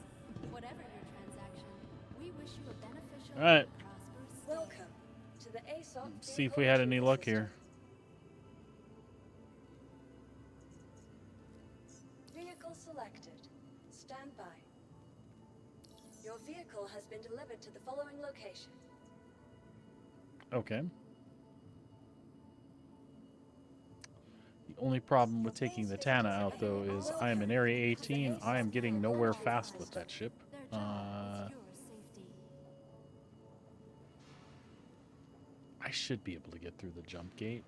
Whatever your transaction, we wish you a beneficial
All right.
and prosperous stay.
Welcome to the ASOP.
See if we had any luck here.
Vehicle selected. Stand by. Your vehicle has been delivered to the following location.
Okay. The only problem with taking the Tana out, though, is I am in Area 18. I am getting nowhere fast with that ship.
Their job is your safety.
I should be able to get through the jump gate.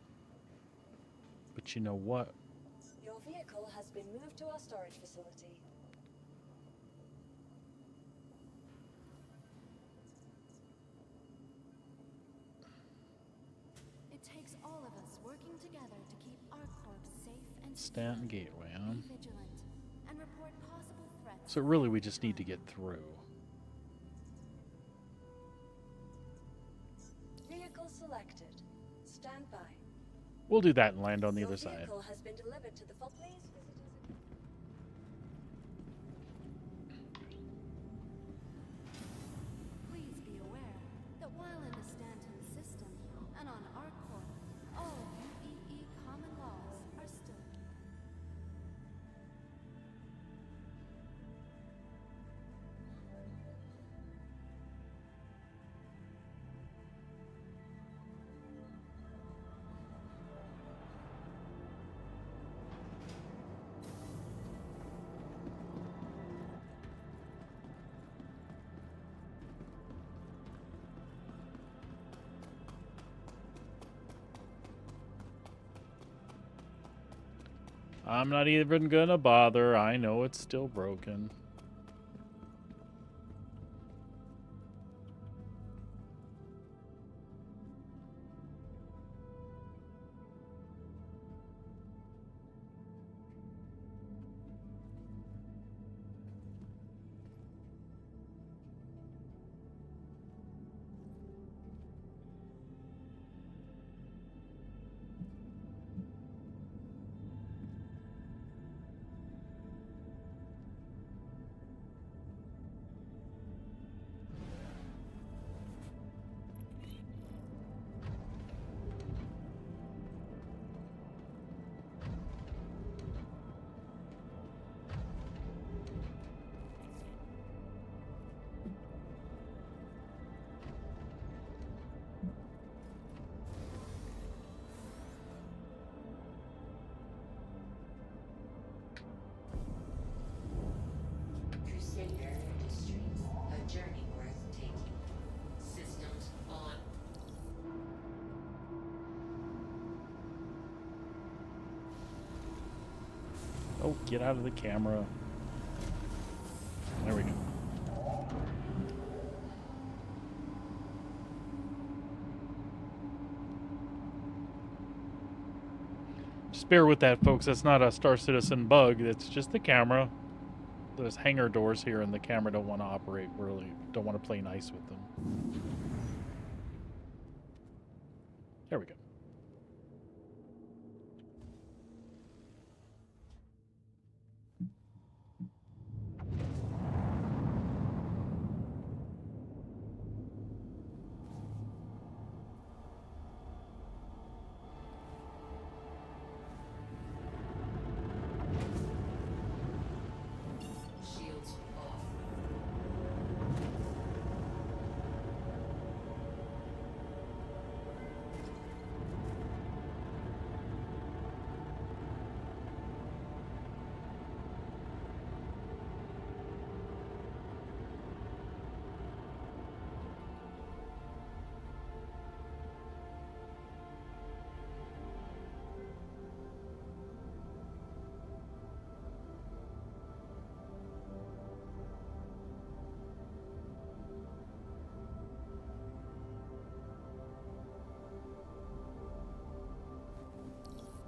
But you know what?
Your vehicle has been moved to our storage facility.
It takes all of us working together to keep Artport safe and
Stanton
secure.
Gateway, huh?
Be vigilant and report possible threats.
So really, we just need to get through.
Vehicle selected. Stand by.
We'll do that and land on the
Your
other side.
vehicle has been delivered to the please visit us.
Please be aware that while in the Stanton system and on Artport, all UEE common laws are still.
I'm not even gonna bother. I know it's still broken. Oh, get out of the camera. There we go. Just bear with that, folks. That's not a Star Citizen bug. It's just the camera. There's hangar doors here, and the camera don't want to operate really. Don't want to play nice with them. There we go.
Shields off.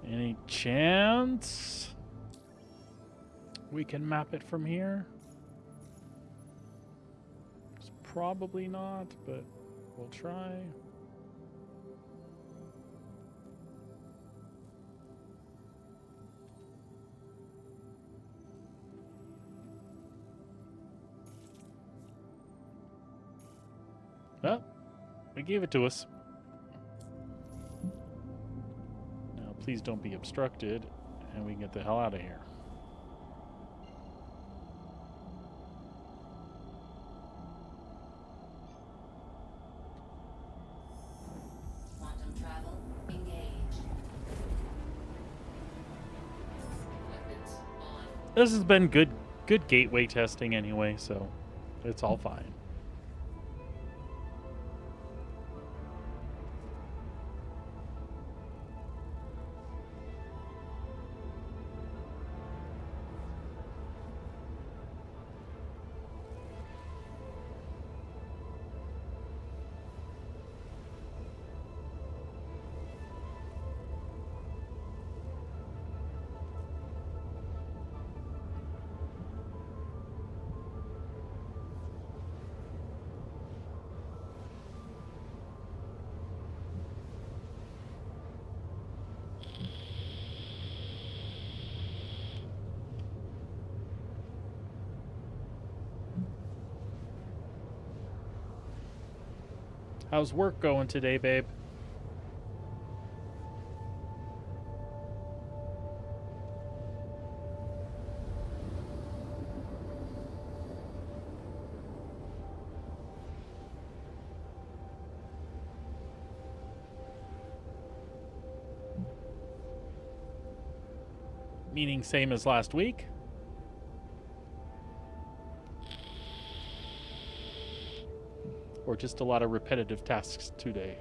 Any chance we can map it from here? It's probably not, but we'll try. Well, they gave it to us. Now, please don't be obstructed, and we can get the hell out of here.
Quantum travel engaged. Weapons on.
This has been good gateway testing anyway, so it's all fine. How's work going today, babe? Meaning same as last week? Or just a lot of repetitive tasks today?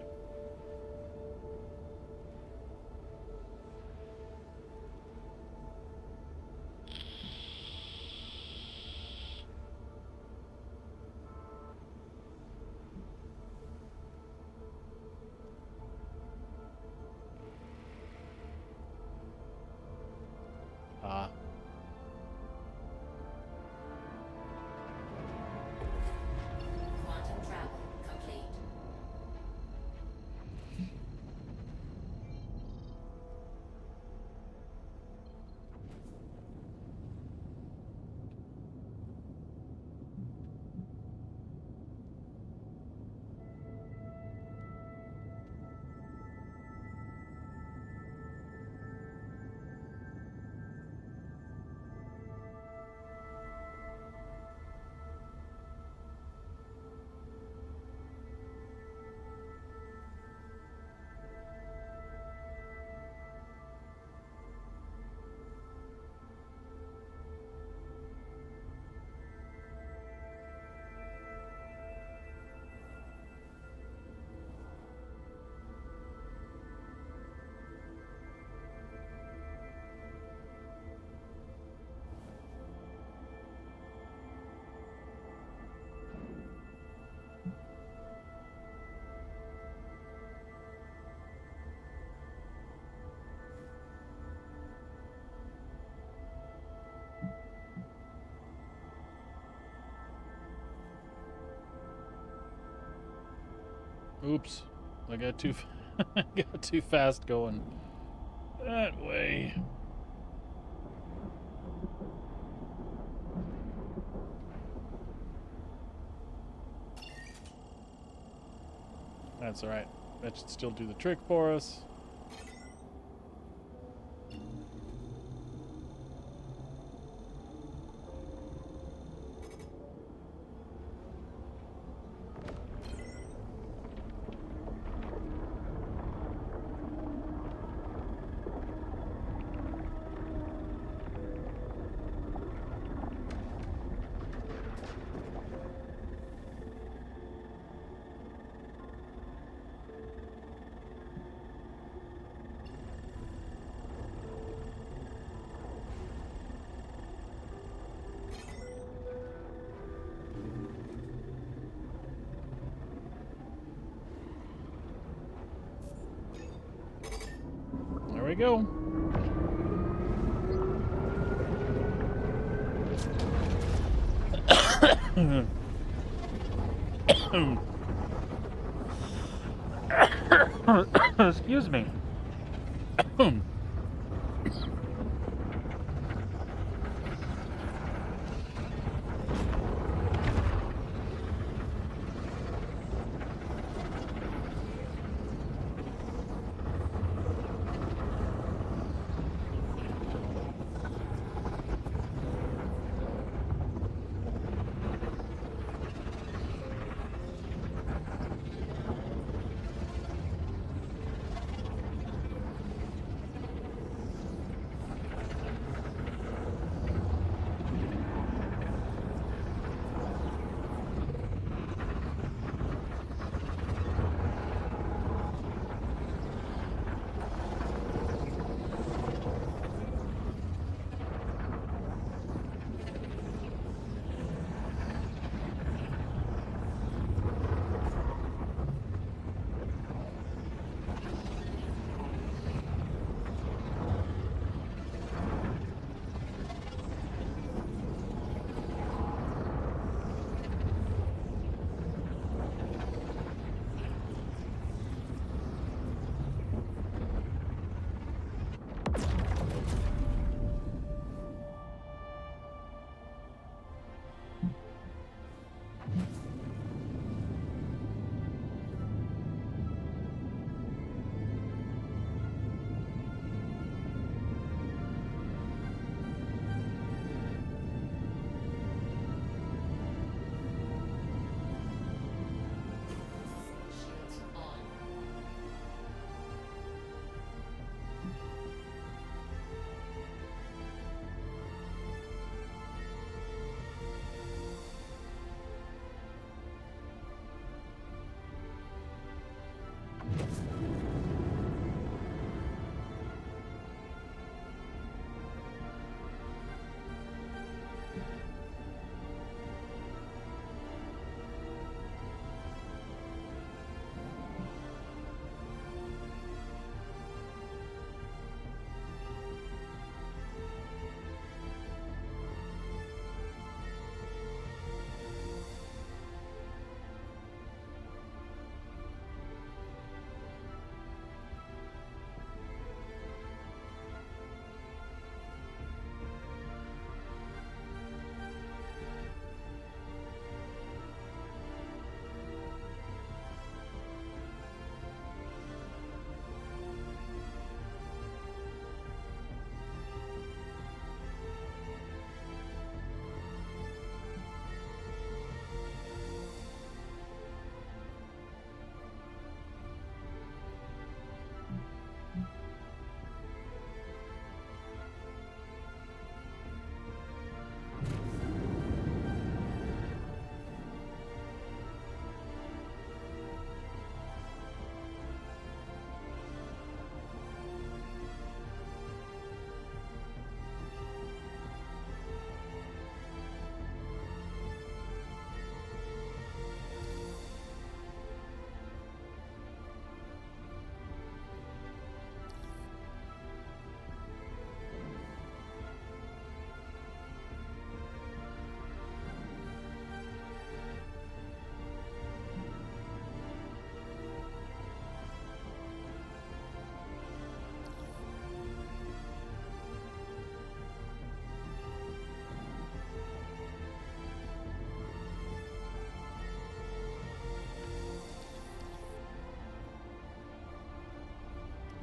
Quantum travel complete.
Oops. I got too got too fast going that way. That's all right. That should still do the trick for us. There we go. Excuse me.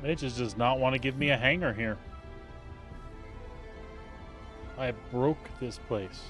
It just does not want to give me a hanger here. I broke this place.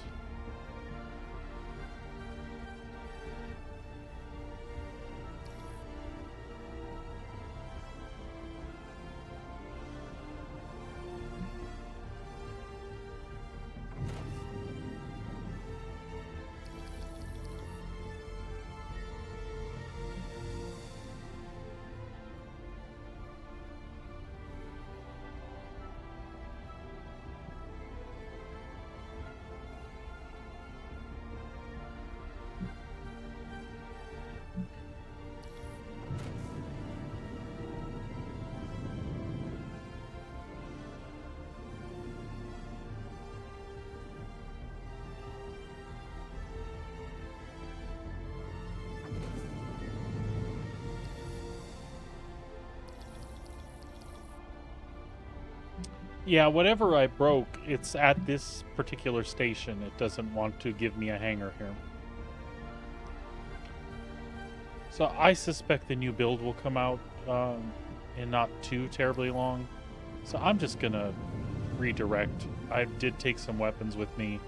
Yeah, whatever I broke, it's at this particular station. It doesn't want to give me a hanger here. So I suspect the new build will come out in not too terribly long. So I'm just gonna redirect. I did take some weapons with me.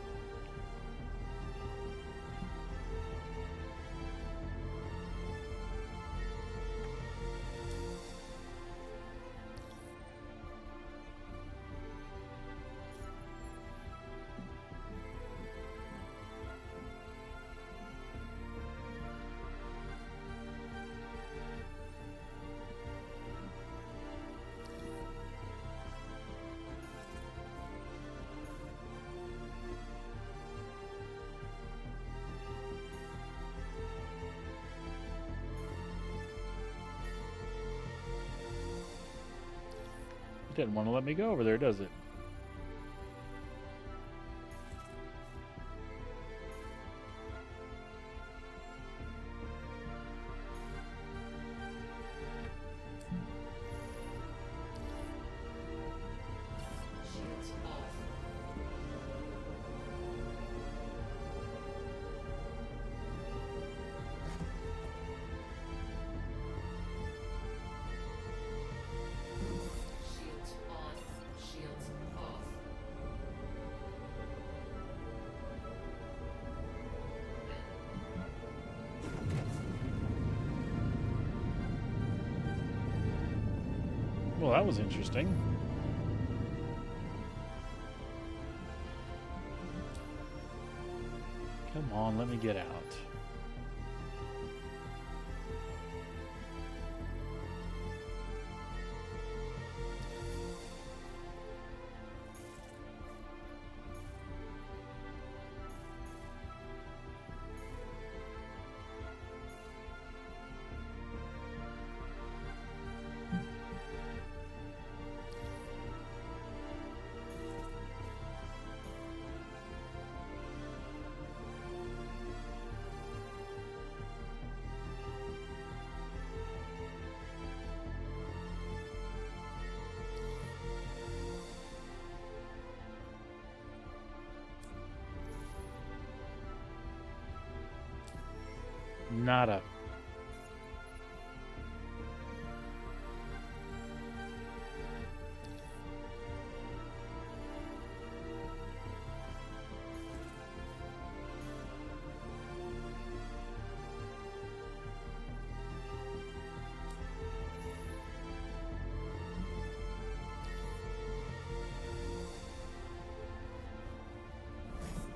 It didn't want to let me go over there, does it?
Shields off. Shields on. Shields off.
Well, that was interesting. Come on, let me get out. Nada.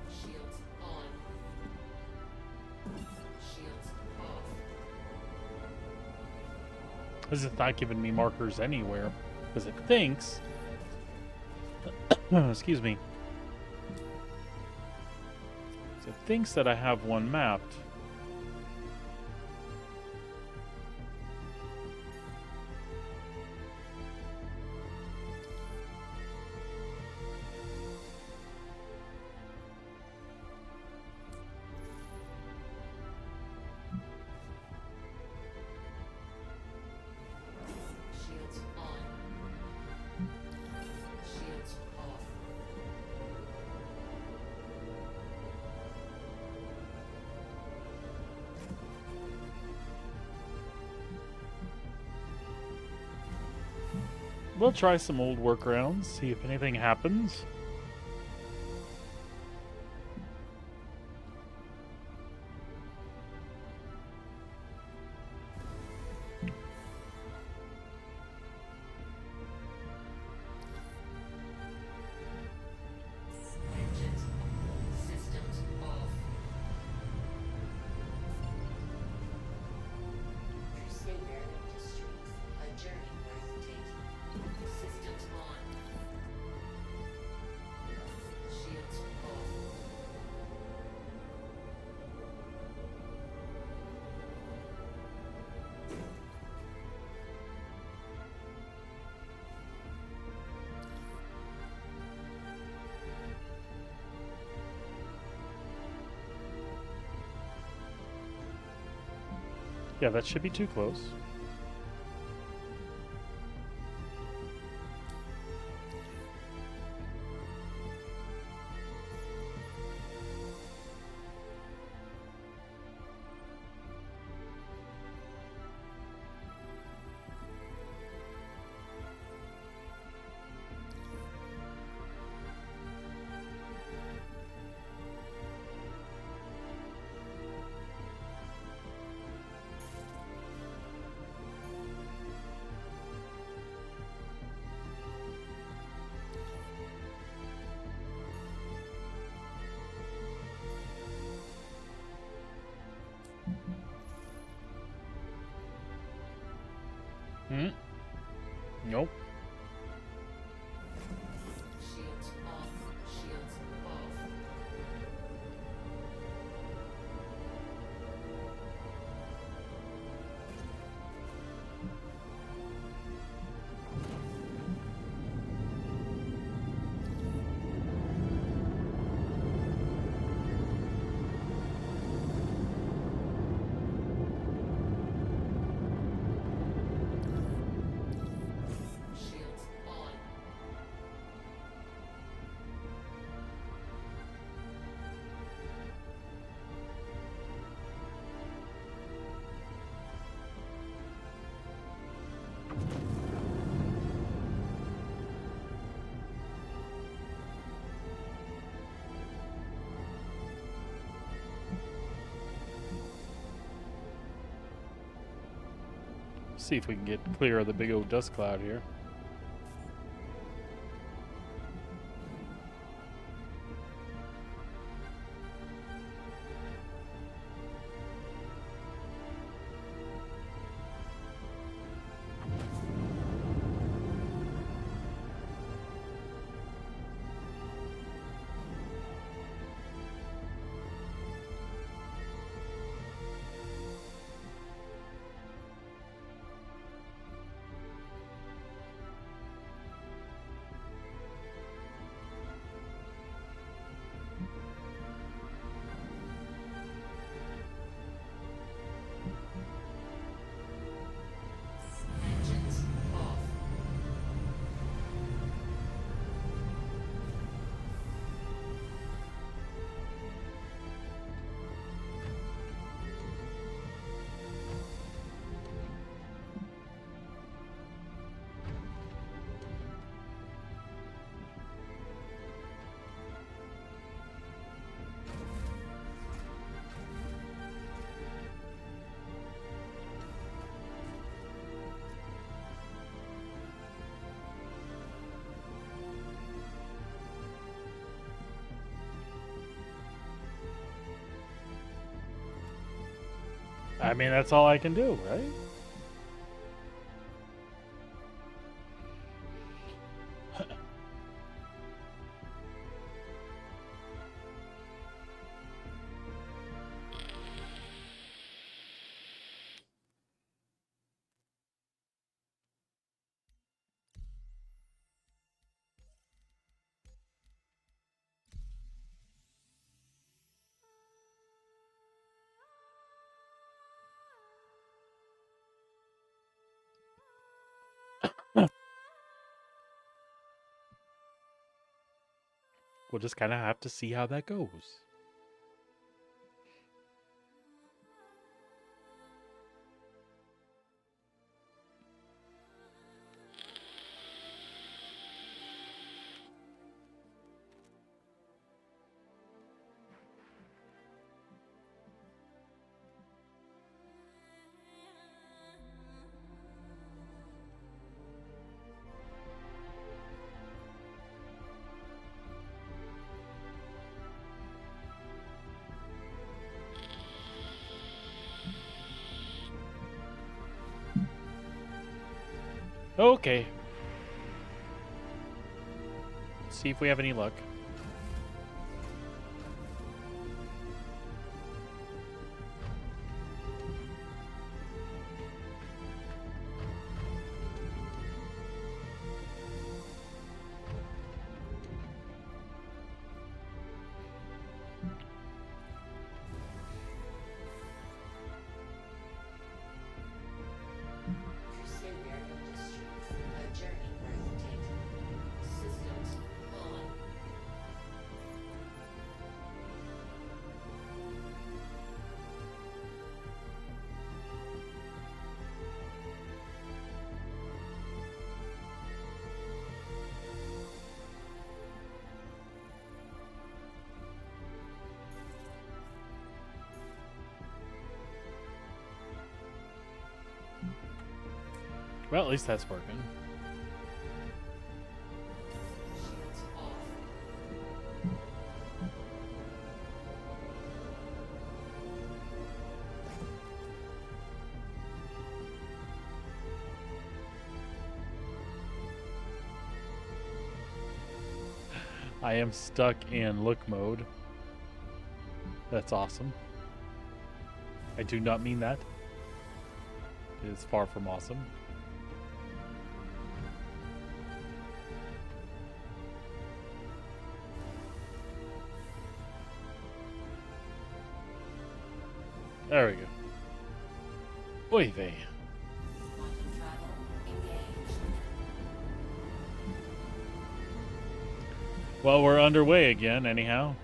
Shields on. Shields off.
This is not giving me markers anywhere because it thinks. Excuse me. So it thinks that I have one mapped.
Shields on. Shields off.
We'll try some old workarounds, see if anything happens.
Engines. Systems off. Crusader Industries. A journey worth taking. Systems on. Shields off.
Yeah, that should be too close. Hmm? Nope.
Shields on. Shields off. Shields on.
See if we can get clear of the big old dust cloud here.
Engines off.
I mean, that's all I can do, right? We'll just kind of have to see how that goes. Okay. See if we have any luck.
Crusader Industries. A journey worth taking. Systems on.
Well, at least that's working.
Shields off.
I am stuck in look mode. That's awesome. I do not mean that. It is far from awesome. There we go. Oy vey.
Quantum travel engaged.
Well, we're underway again, anyhow.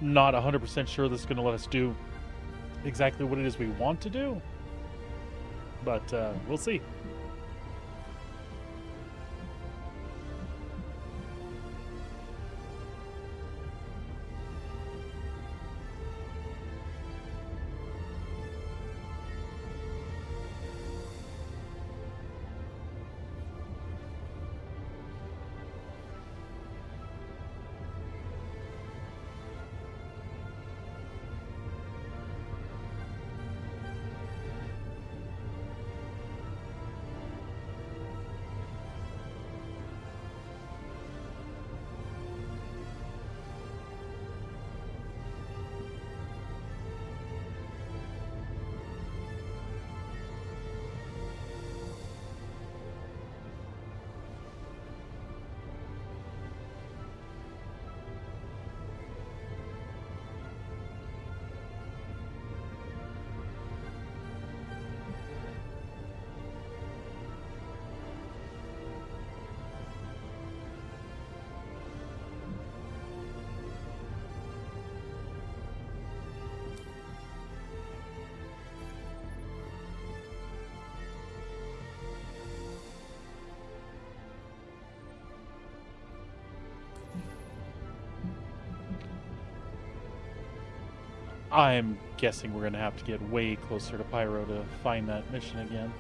Not 100% sure this is going to let us do exactly what it is we want to do, but we'll see. I'm guessing we're going to have to get way closer to Pyro to find that mission again.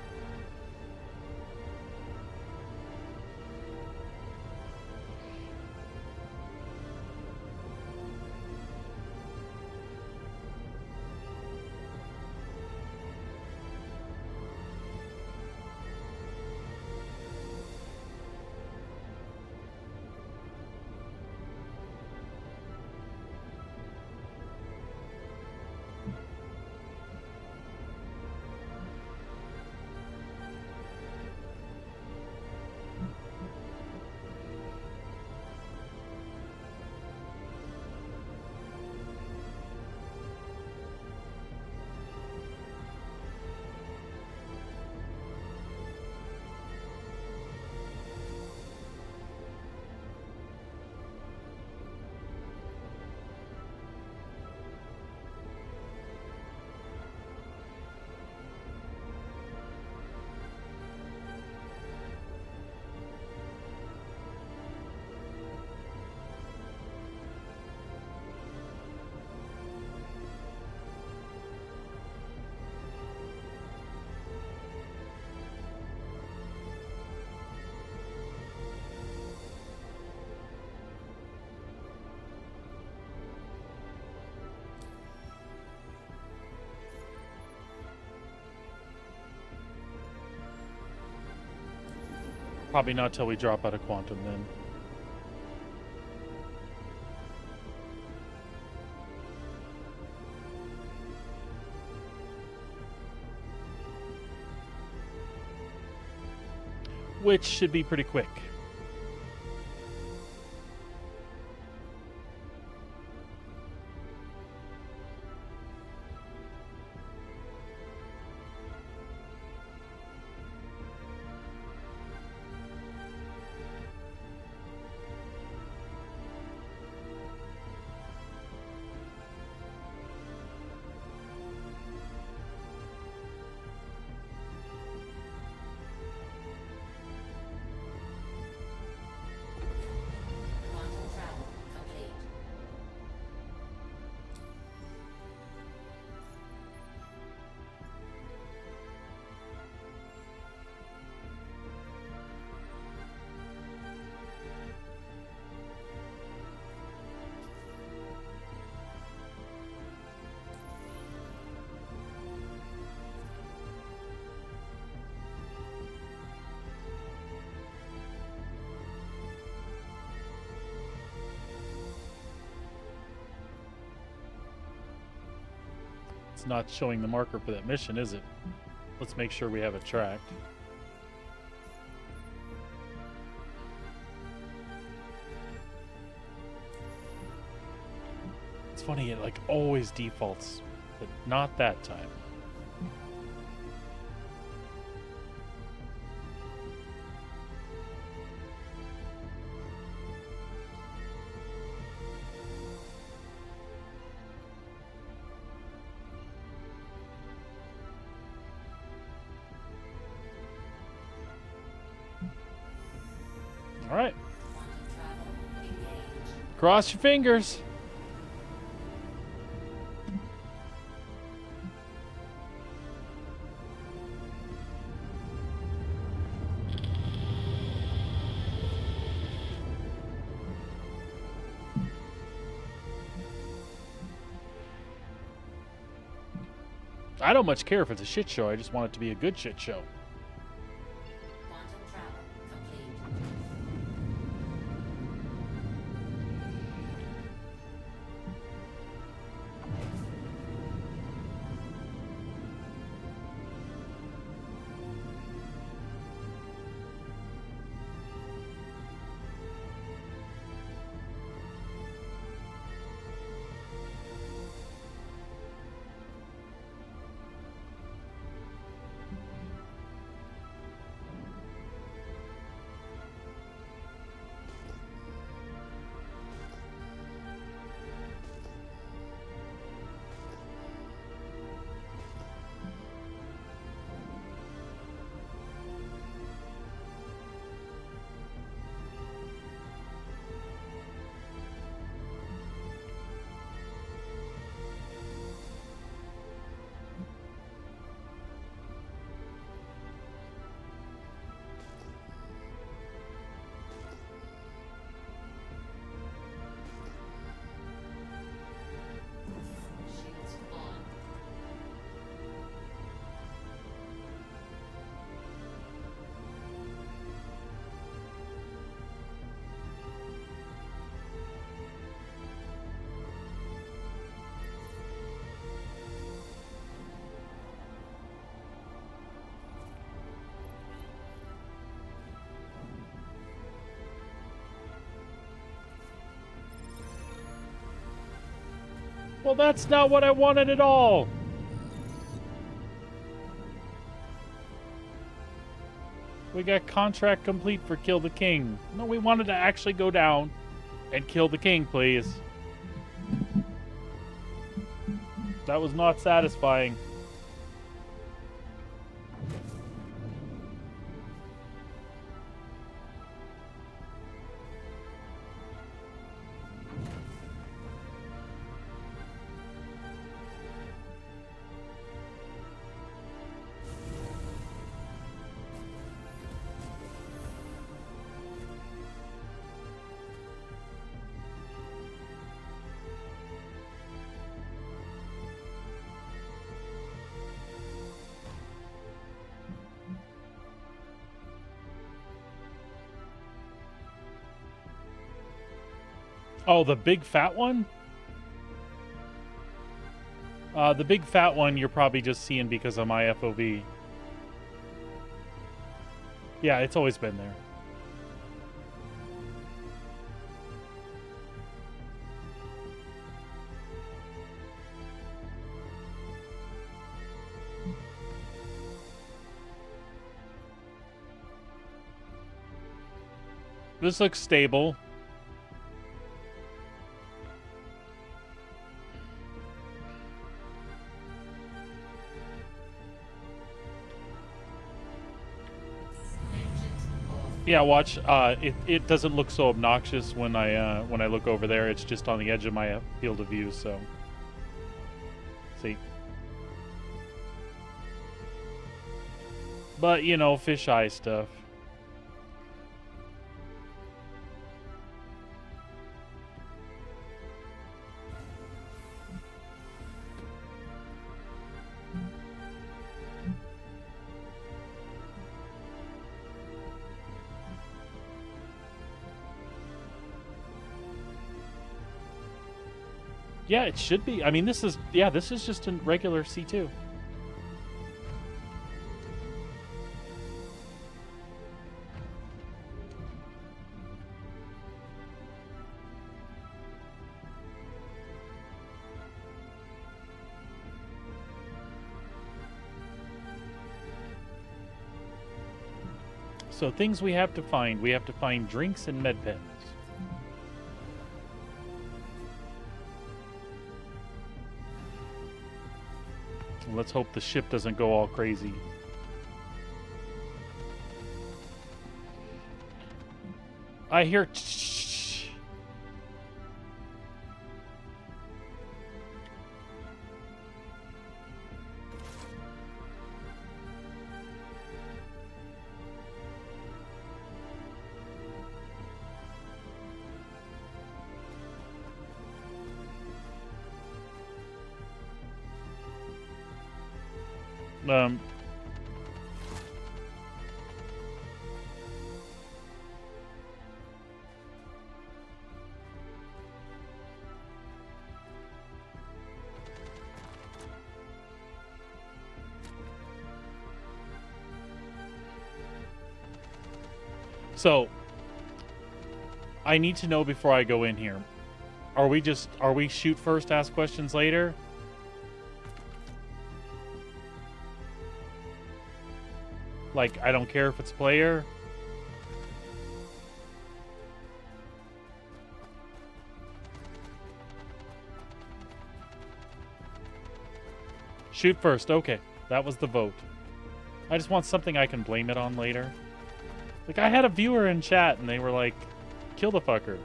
Probably not till we drop out of quantum then. Which should be pretty quick.
Quantum travel complete.
It's not showing the marker for that mission, is it? Let's make sure we have it tracked. It's funny, it like always defaults, but not that time. All right.
Quantum travel engaged.
Cross your fingers. I don't much care if it's a shit show. I just want it to be a good shit show.
Quantum travel complete. Shields on.
Well, that's not what I wanted at all. We got contract complete for Kill the King. No, we wanted to actually go down and kill the king, please. That was not satisfying. Oh, the big fat one? The big fat one you're probably just seeing because of my FOV. Yeah, it's always been there. This looks stable. Yeah, watch. It doesn't look so obnoxious when I look over there. It's just on the edge of my field of view. So, see. But you know, fisheye stuff. Yeah, it should be. I mean, this is just a regular C2. So things we have to find. We have to find drinks and med pens. Let's hope the ship doesn't go all crazy. I hear... So, I need to know before I go in here. Are we shoot first, ask questions later? Like, I don't care if it's player. Shoot first, okay. That was the vote. I just want something I can blame it on later. Like, I had a viewer in chat, and they were like, kill the fucker.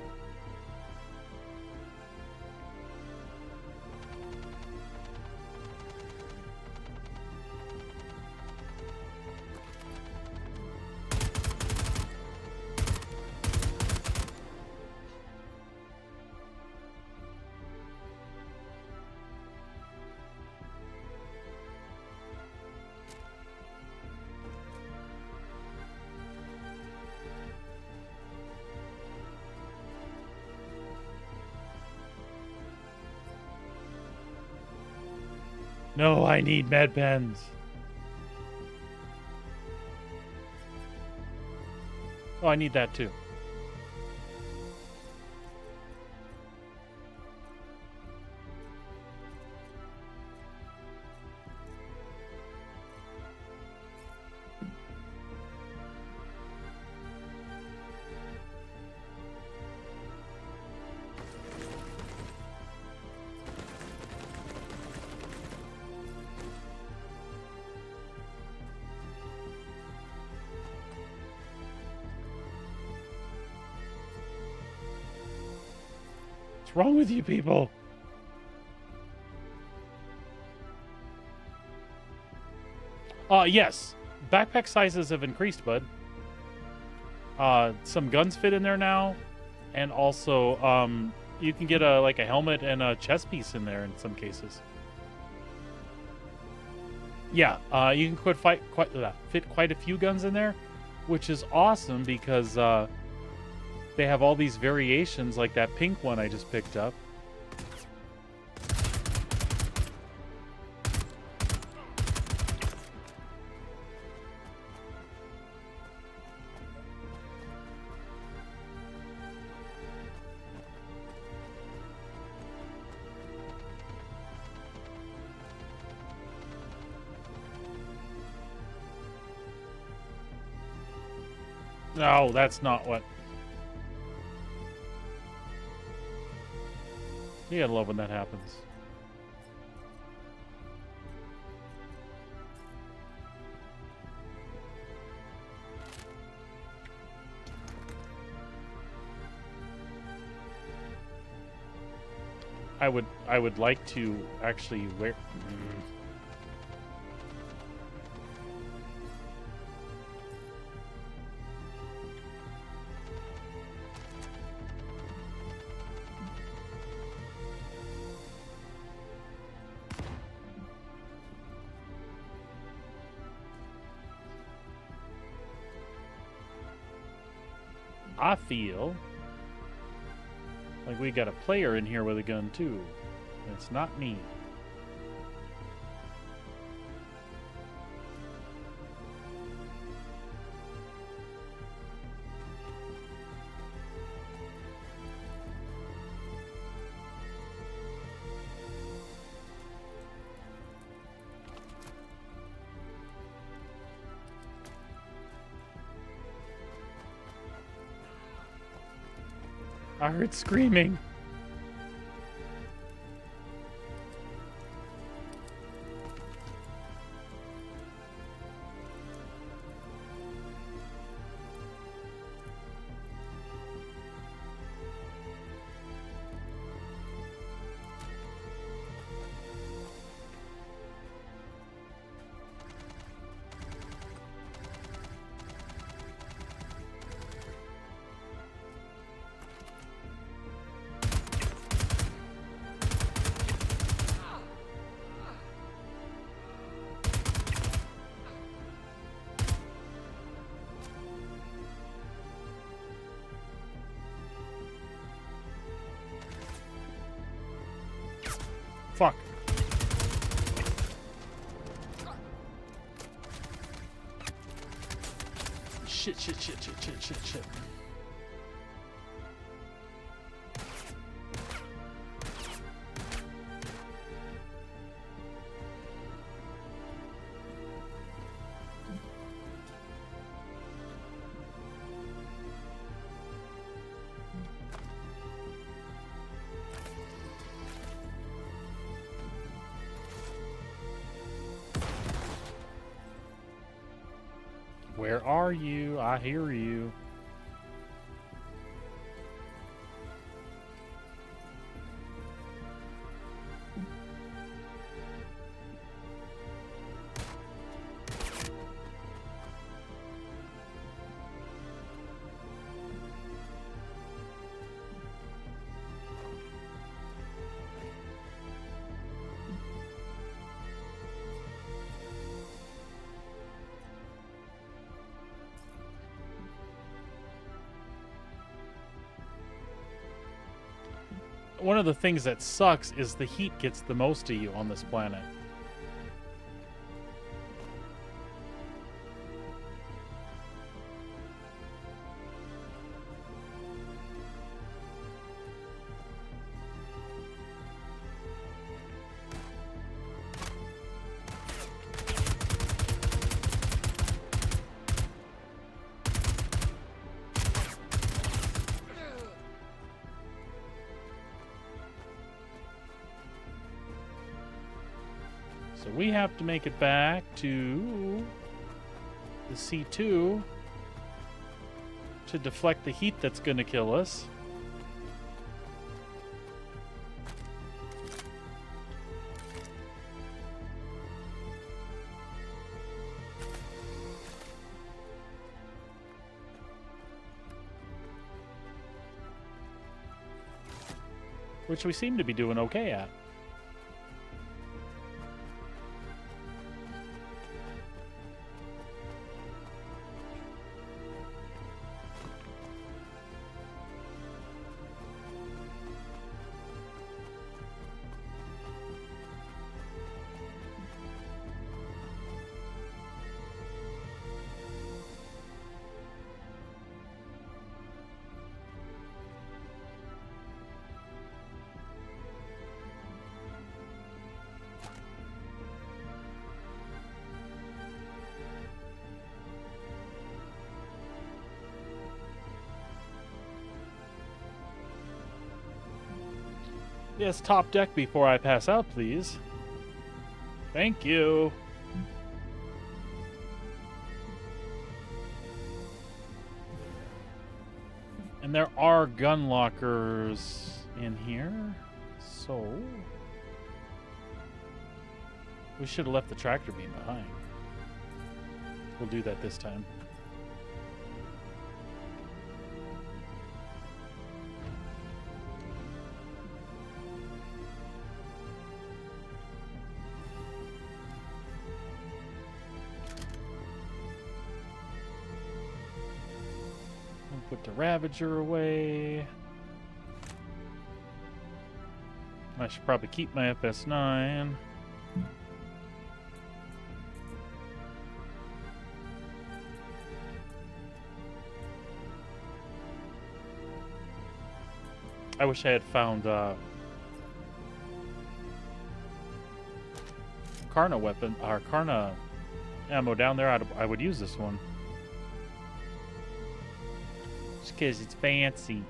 No, I need med pens. Oh, I need that too. What's wrong with you people? Yes. Backpack sizes have increased, bud. Some guns fit in there now. And also, you can get a helmet and a chest piece in there in some cases. Yeah, you can fit quite a few guns in there, which is awesome because they have all these variations, like that pink one I just picked up. No, that's not what... You gotta love when that happens. I would like to actually wear... I feel like we got a player in here with a gun too. And it's not me. I heard screaming. Fuck. Shit. Where are you? I hear you. One of the things that sucks is the heat gets the most of you on this planet. So we have to make it back to the C2 to deflect the heat that's going to kill us. Which we seem to be doing okay at. Yes, top deck before I pass out, please. Thank you. And there are gun lockers in here, so we should have left the tractor beam behind. We'll do that this time. Put the Ravager away. I should probably keep my FS9. I wish I had found Karna weapon or Karna ammo down there. I would use this one. Just because it's fancy.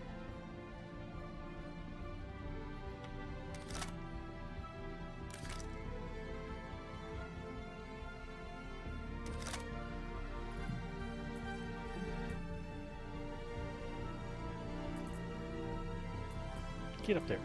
Get up there.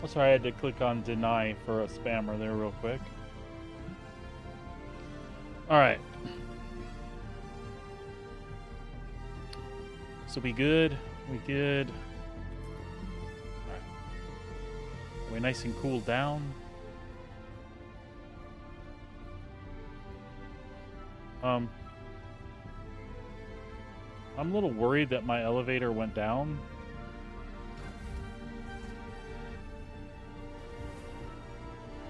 Oh, sorry, I had to click on deny for a spammer there real quick. Alright. So we good? We good? Alright. Are we nice and cooled down? I'm a little worried that my elevator went down.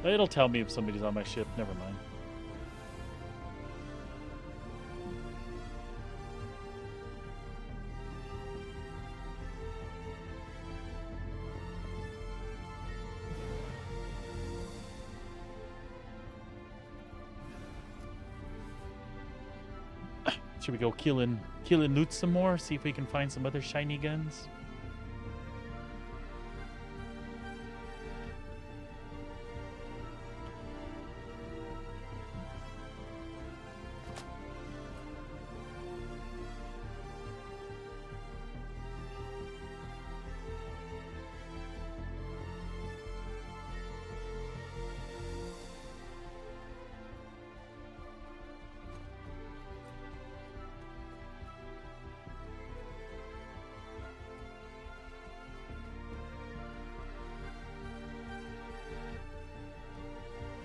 It'll tell me if somebody's on my ship. Never mind. Should we go killing loot some more? See if we can find some other shiny guns?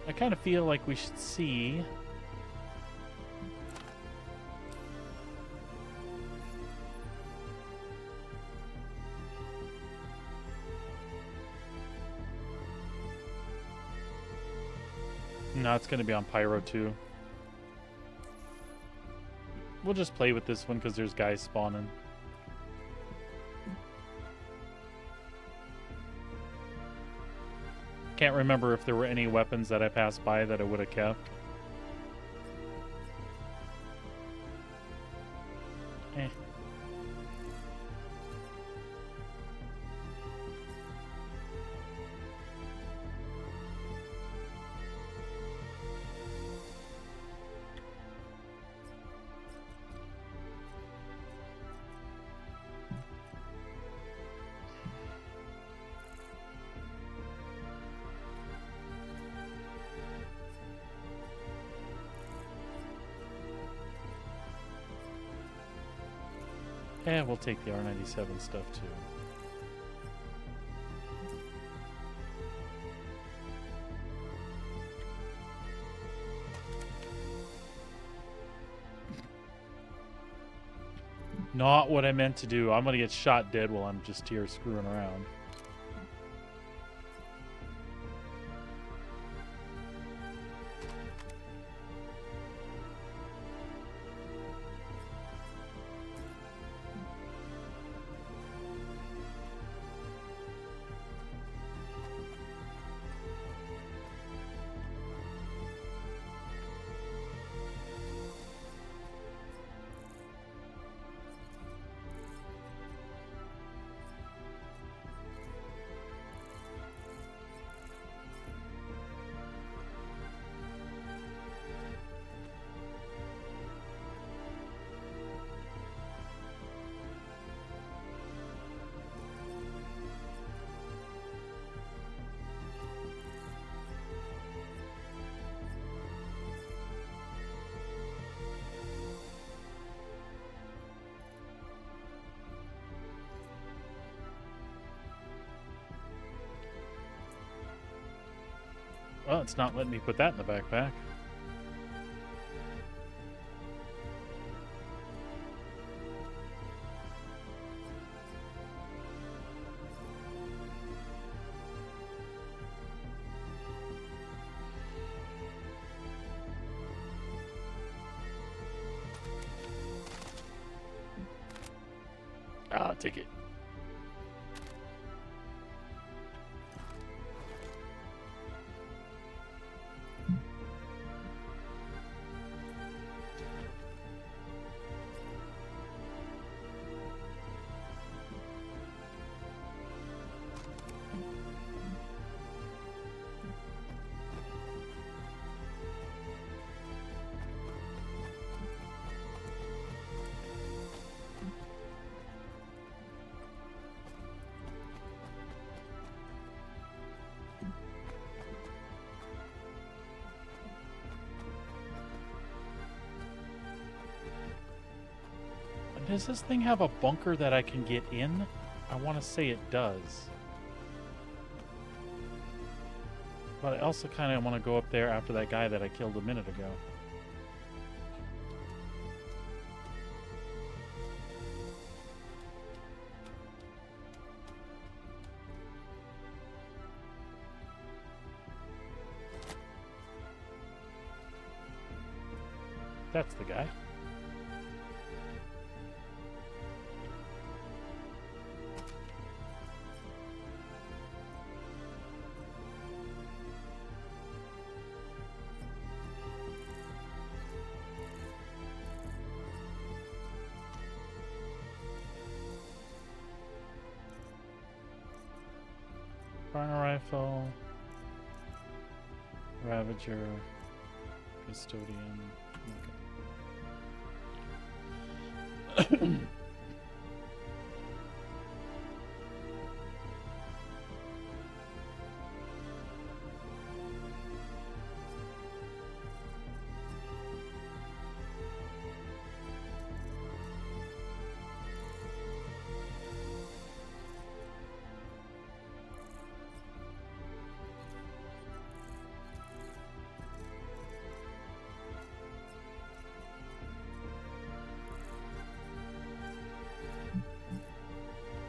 I kind of feel like we should see no, it's going to be on Pyro too. We'll just play with this one because there's guys spawning. Can't remember if there were any weapons that I passed by that I would have kept. Eh. Yeah, we'll take the R97 stuff too. Not what I meant to do. I'm gonna get shot dead while I'm just here screwing around. Oh, it's not letting me put that in the backpack. Ah, take it. Does this thing have a bunker that I can get in? I want to say it does. But I also kind of want to go up there after that guy that I killed a minute ago. That's the guy. Burner rifle, Ravager, Custodian. Okay.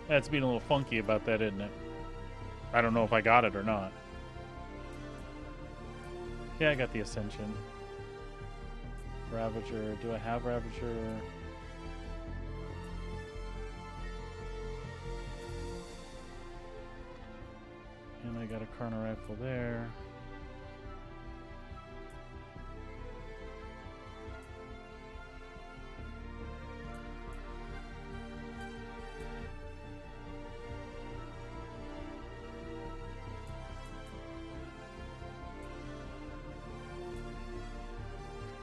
That's being a little funky about that, isn't it? I don't know if I got it or not. Yeah, I got the Ascension. Ravager. Do I have Ravager? And I got a Karna rifle there.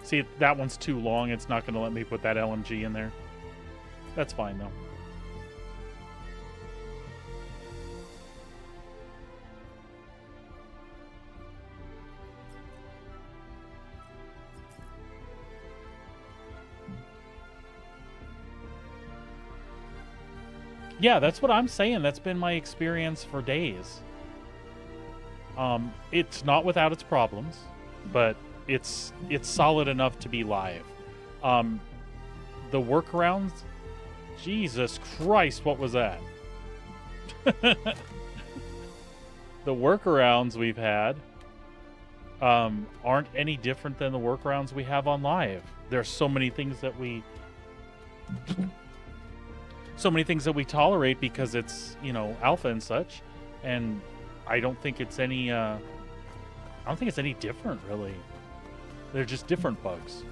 See, that one's too long. It's not going to let me put that LMG in there. That's fine, though. Yeah, that's what I'm saying. That's been my experience for days. It's not without its problems, but it's solid enough to be live. The workarounds, Jesus Christ, what was that? The workarounds we've had aren't any different than the workarounds we have on live. There's so many things that we tolerate because it's, you know, alpha and such, and I don't think it's any different, really. They're just different bugs.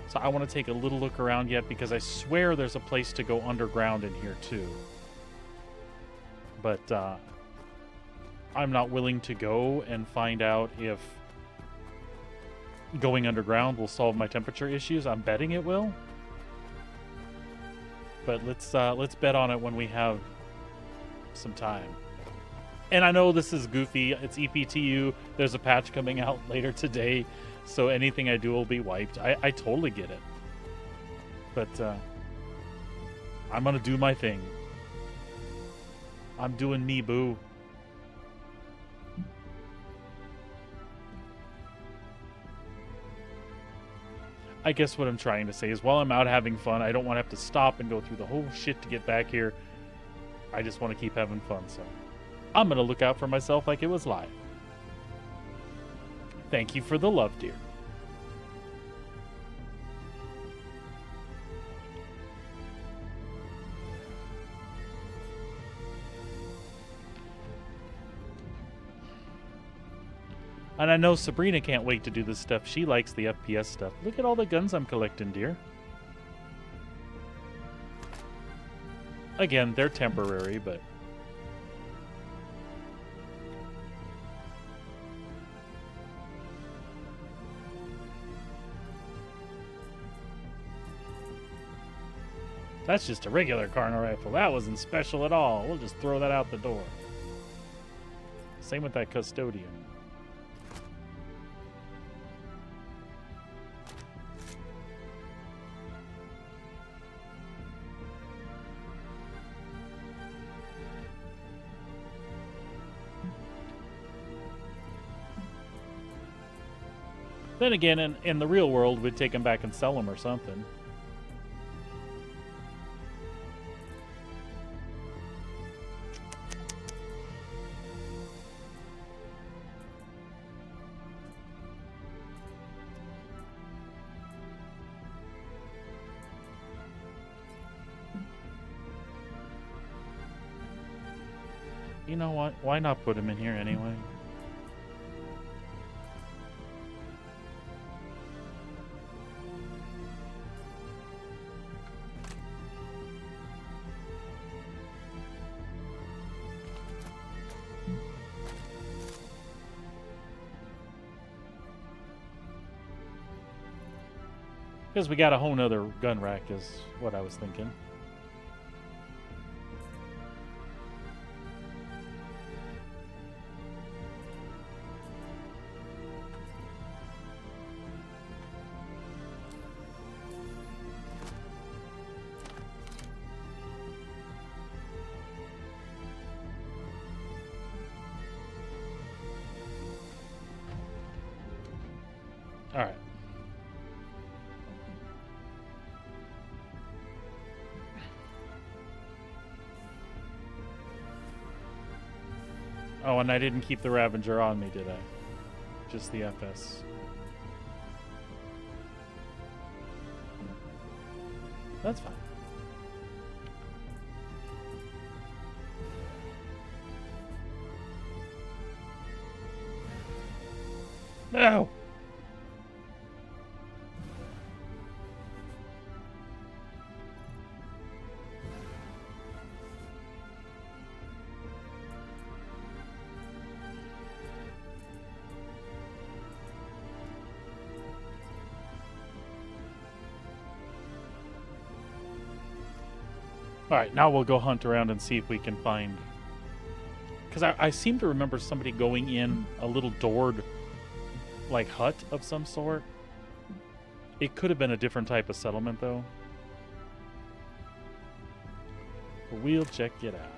So I want to take a little look around yet because I swear there's a place to go underground in here too. But I'm not willing to go and find out if going underground will solve my temperature issues. I'm betting it will. But let's bet on it when we have some time. And I know this is goofy. It's EPTU. There's a patch coming out later today, so anything I do will be wiped. I totally get it. But I'm gonna do my thing. I'm doing me, boo. I guess what I'm trying to say is while I'm out having fun, I don't want to have to stop and go through the whole shit to get back here. I just want to keep having fun, so I'm going to look out for myself like it was live. Thank you for the love, dear. And I know Sabrina can't wait to do this stuff. She likes the FPS stuff. Look at all the guns I'm collecting, dear. Again, they're temporary, but... That's just a regular Carno rifle. That wasn't special at all. We'll just throw that out the door. Same with that Custodian. Then again, in the real world, we'd take them back and sell them or something. You know what? Why not put them in here anyway? Because we got a whole nother gun rack is what I was thinking. All right. Oh, and I didn't keep the Ravager on me, did I? Just the FS. That's fine. No! Alright, now we'll go hunt around and see if we can find... Because I seem to remember somebody going in a little doored, like, hut of some sort. It could have been a different type of settlement, though. But we'll check it out.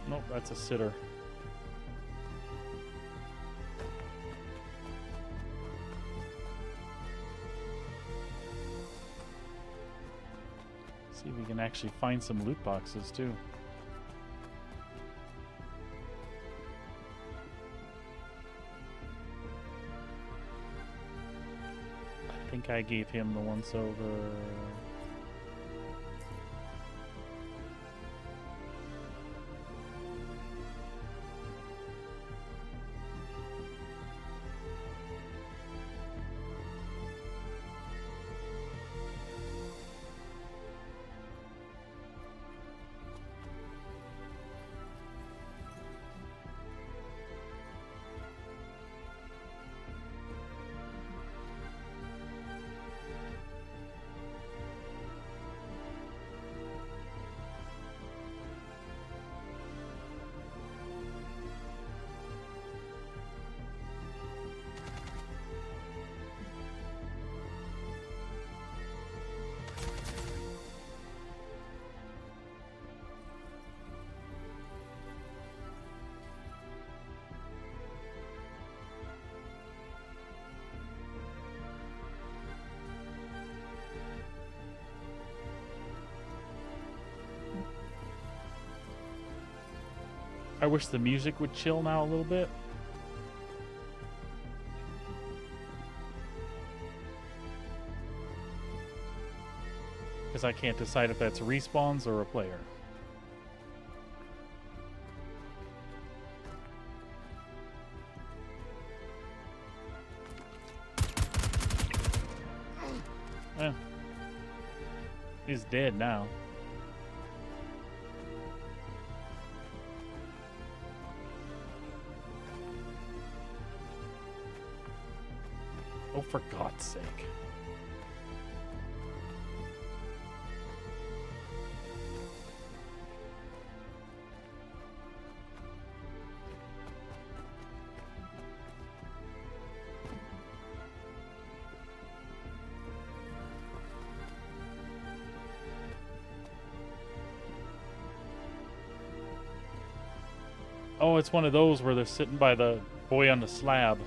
Nope, that's a sitter. See if we can actually find some loot boxes too. I think I gave him the once over. I wish the music would chill now a little bit. Because I can't decide if that's respawns or a player. Eh. He's dead now. Oh, for God's sake. Oh, it's one of those where they're sitting by the boy on the slab.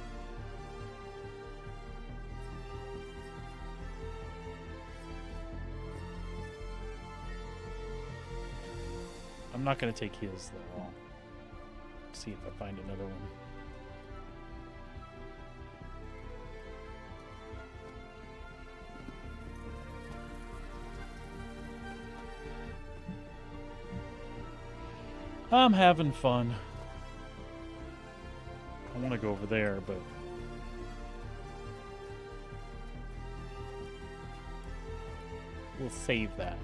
I'm not going to take his, though. I'll see if I find another one. I'm having fun. I want to go over there, but... we'll save that.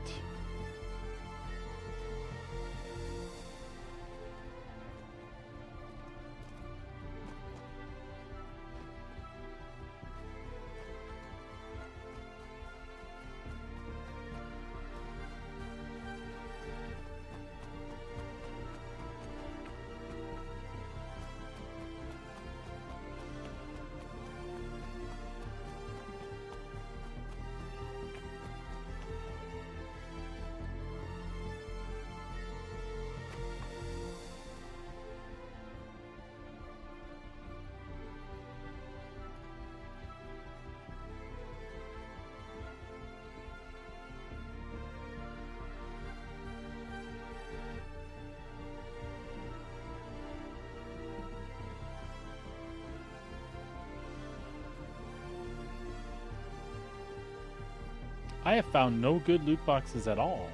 I have found no good loot boxes at all.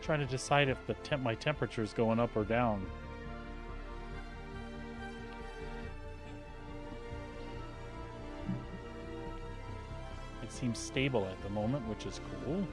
Trying to decide if the my temperature is going up or down. It seems stable at the moment, which is cool.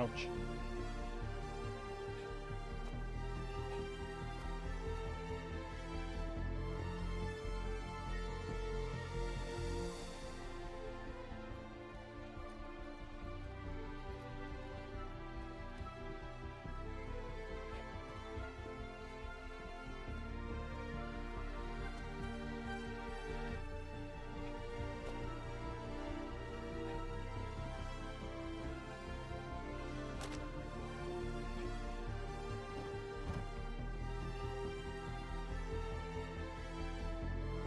Ouch.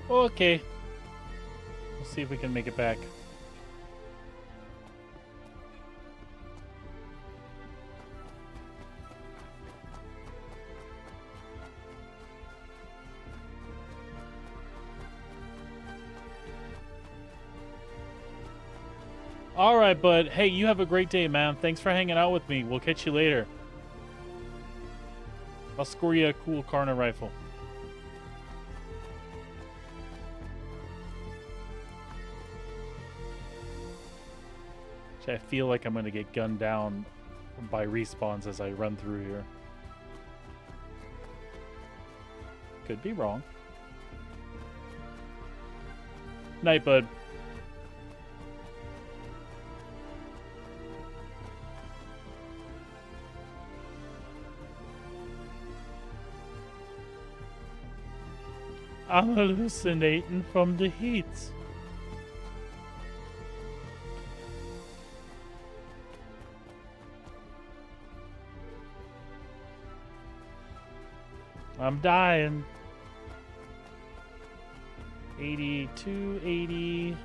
Okay. We'll see if we can make it back. All right, bud. Hey, you have a great day, man. Thanks for hanging out with me. We'll catch you later. I'll score you a cool Karna rifle. I feel like I'm going to get gunned down by respawns as I run through here. Could be wrong. Night, bud. I'm hallucinating from the heat. I'm dying. 82, 80.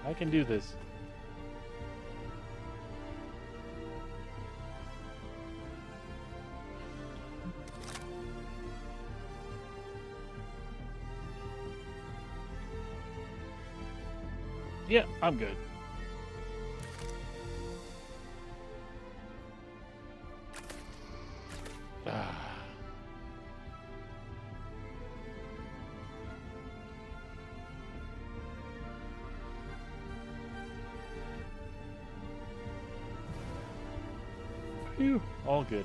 I can do this. Yeah, I'm good. Phew, all good.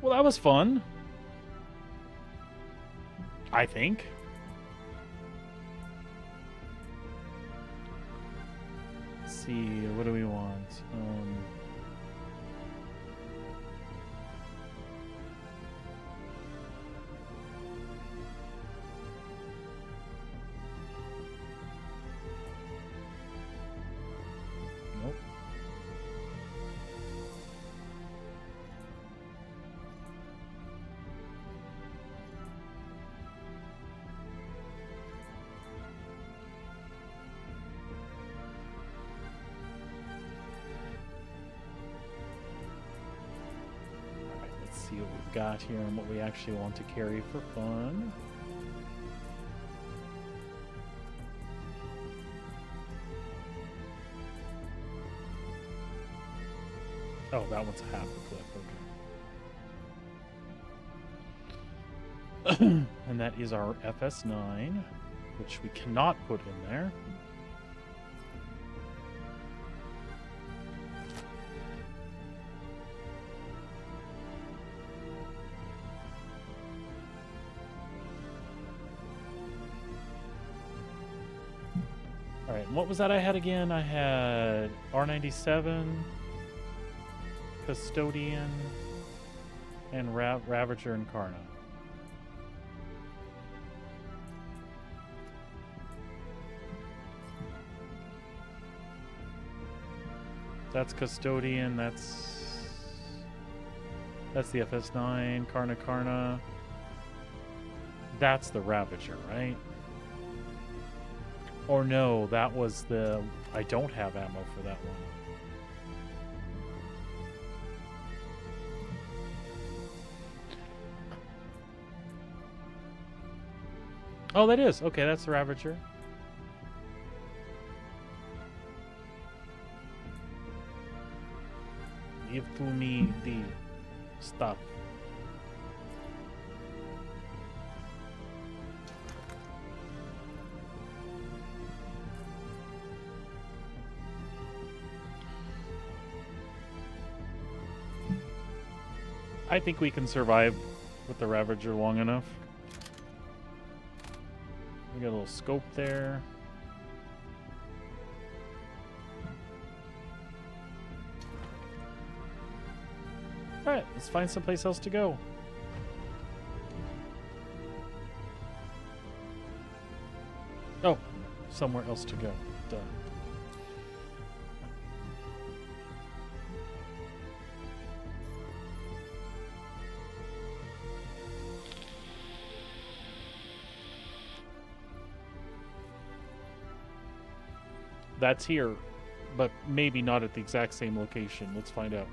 Well, that was fun. I think. Let's see, what do we want? Nope. See what we've got here and what we actually want to carry for fun. Oh, that one's a half a clip, okay. And that is our FS9, which we cannot put in there. Alright, what was that I had again? I had R97, Custodian, and Ravager and Karna. That's Custodian, that's the FS9, Karna. That's the Ravager, right? Or no, that was the... I don't have ammo for that one. Oh, that is. Okay, that's the Ravager. Give to me the stuff. I think we can survive with the Ravager long enough. We got a little scope there. Alright, let's find someplace else to go. Oh, somewhere else to go. Duh. That's here, but maybe not at the exact same location. Let's find out.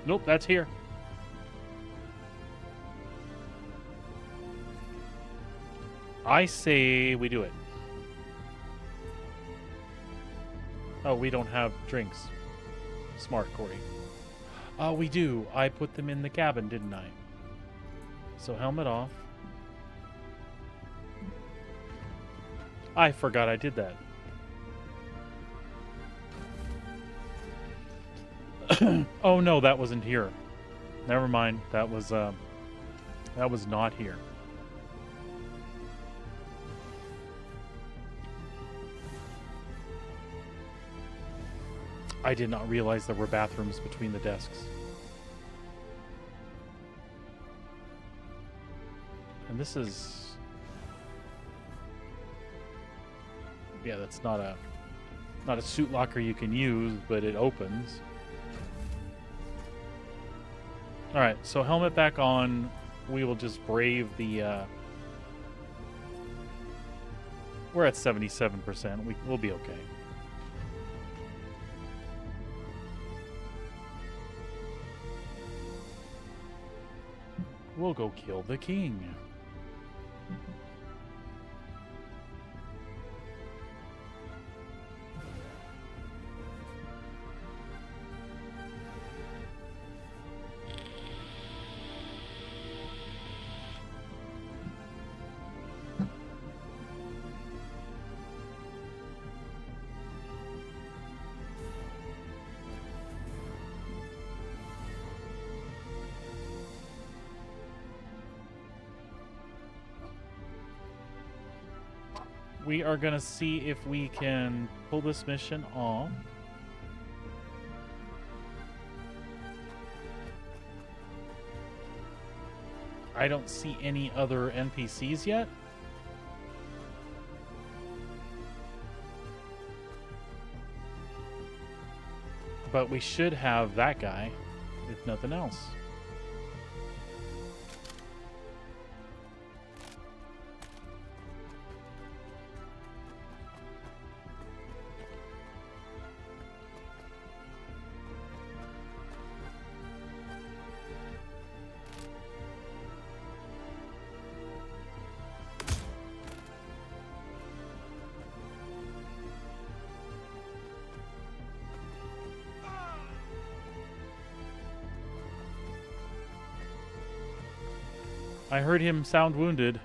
Nope, that's here. I say we do it. Oh, we don't have drinks. Smart, Corey. Oh, we do. I put them in the cabin, didn't I? So helmet off. I forgot I did that. Oh no, that wasn't here. Never mind. That was not here. I did not realize there were bathrooms between the desks. And this is... Yeah, that's not a suit locker you can use, but it opens. Alright, so helmet back on. We will just brave the... We're at 77%. We'll be okay. We'll go kill the king. We are going to see if we can pull this mission off. I don't see any other NPCs yet. But we should have that guy, if nothing else. I heard him sound wounded.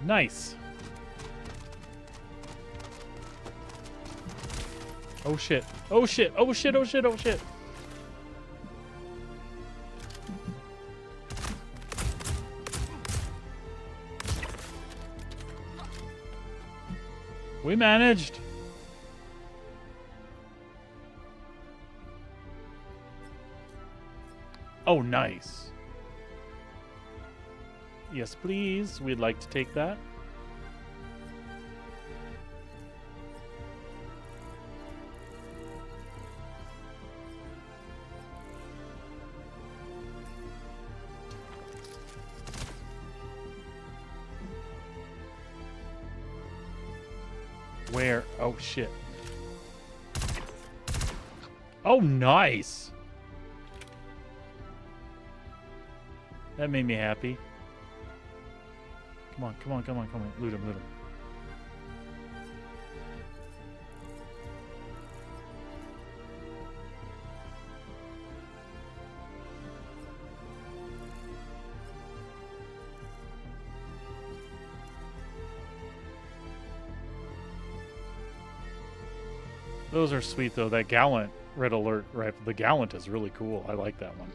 Nice. Oh shit. Oh shit. Oh shit. Oh shit. Oh shit. We managed. Oh, nice. Yes, please. We'd like to take that. Where? Oh, shit. Oh, nice. That made me happy. Come on, come on, come on, come on. Loot him, loot him. Those are sweet, though. That Gallant Red Alert rifle. The Gallant is really cool. I like that one.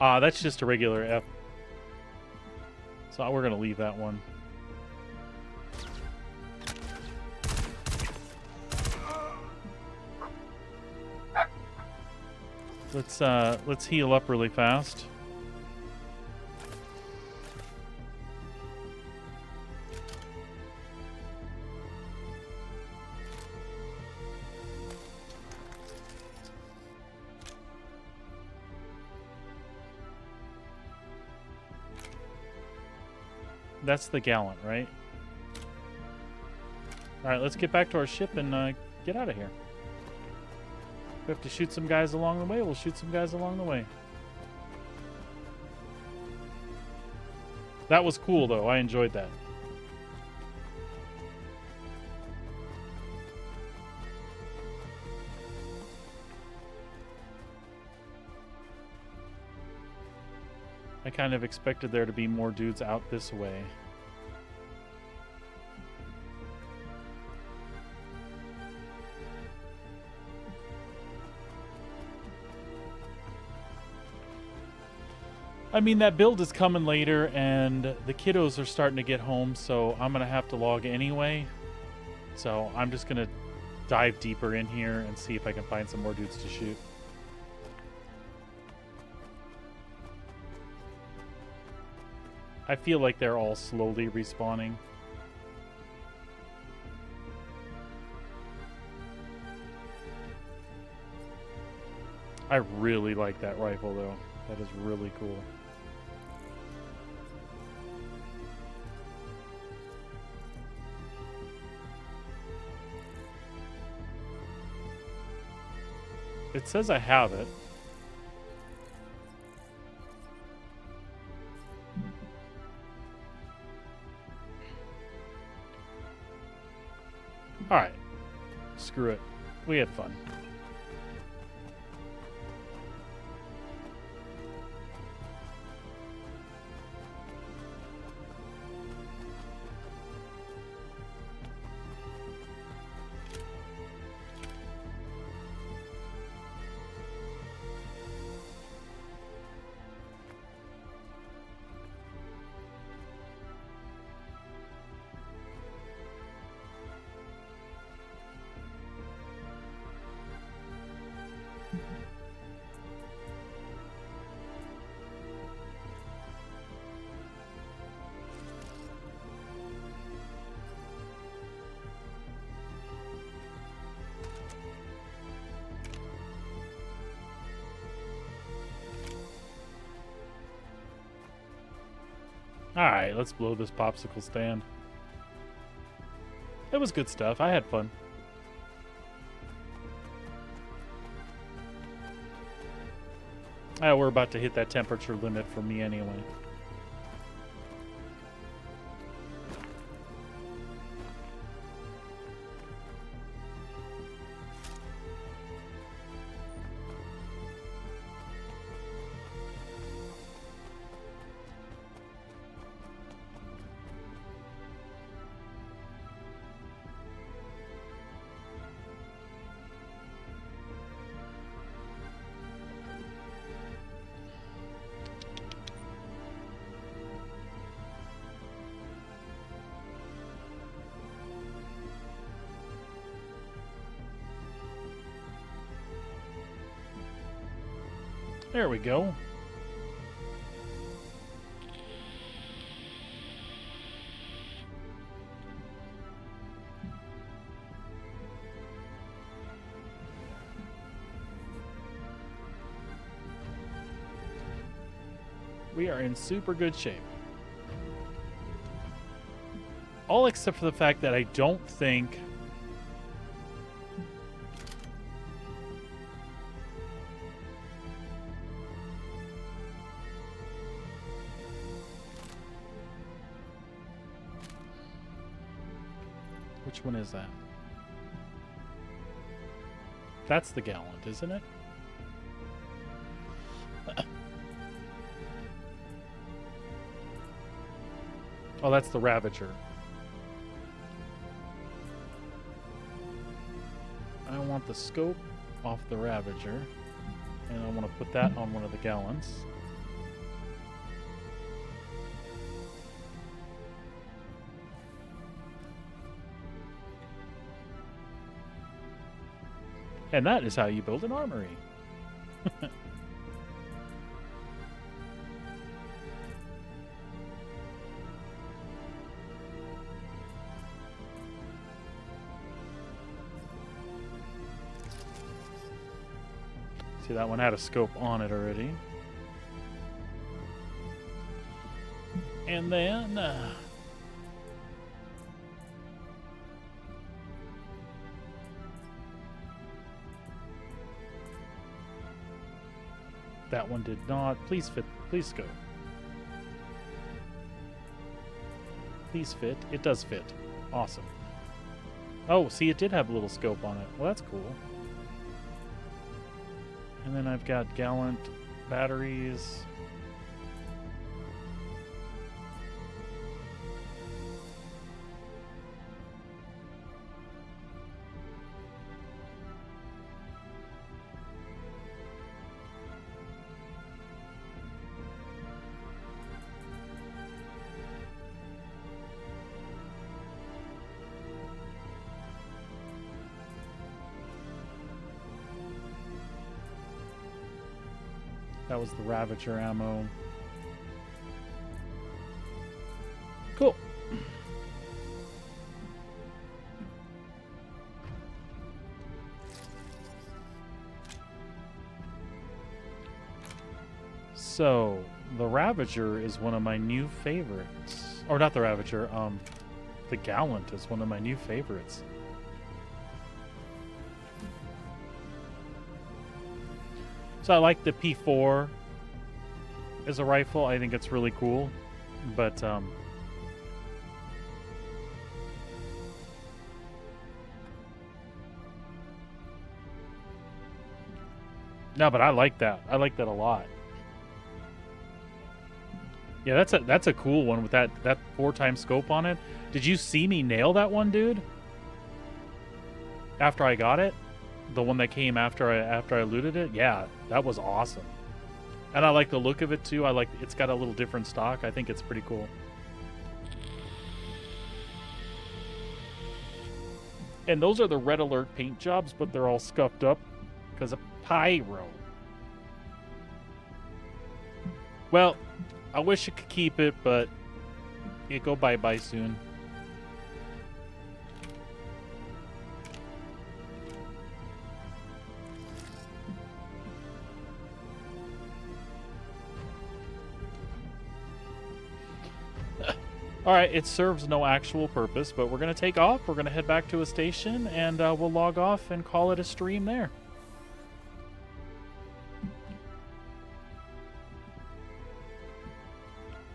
That's just a regular F. So we're going to leave that one. Let's heal up really fast. That's the Gallant, right? All right, let's get back to our ship and get out of here. If we have to shoot some guys along the way, we'll shoot some guys along the way. That was cool, though. I enjoyed that. I kind of expected there to be more dudes out this way. I mean, that build is coming later, and the kiddos are starting to get home, so I'm going to have to log anyway. So I'm just going to dive deeper in here and see if I can find some more dudes to shoot. I feel like they're all slowly respawning. I really like that rifle, though. That is really cool. It says I have it. Alright. Screw it. We had fun. Alright, let's blow this popsicle stand. It was good stuff. I had fun. We're about to hit that temperature limit for me anyway. There we go. We are in super good shape. All except for the fact that I don't think which one is that? That's the Gallant, isn't it? Oh, that's the Ravager. I want the scope off the Ravager, and I want to put that on one of the Gallants. And that is how you build an armory. See, that one had a scope on it already. And then that one did not. Please fit. Please go. Please fit. It does fit. Awesome. Oh, see, it did have a little scope on it. Well, that's cool. And then I've got Gallant batteries. That was the Ravager ammo. Cool. So, the Ravager is one of my new favorites. Or not the Ravager, the Gallant is one of my new favorites. So I like the P4 as a rifle. I think it's really cool. But no, but I like that. I like that a lot. Yeah, that's a cool one with that 4x scope on it. Did you see me nail that one, dude? After I got it? The one that came after I looted it? Yeah, that was awesome. And I like the look of it too. I like it's got a little different stock. I think it's pretty cool. And those are the red alert paint jobs, but they're all scuffed up because of pyro. Well, I wish I could keep it, but it go bye-bye soon. Alright, it serves no actual purpose, but we're going to take off. We're going to head back to a station, and we'll log off and call it a stream there.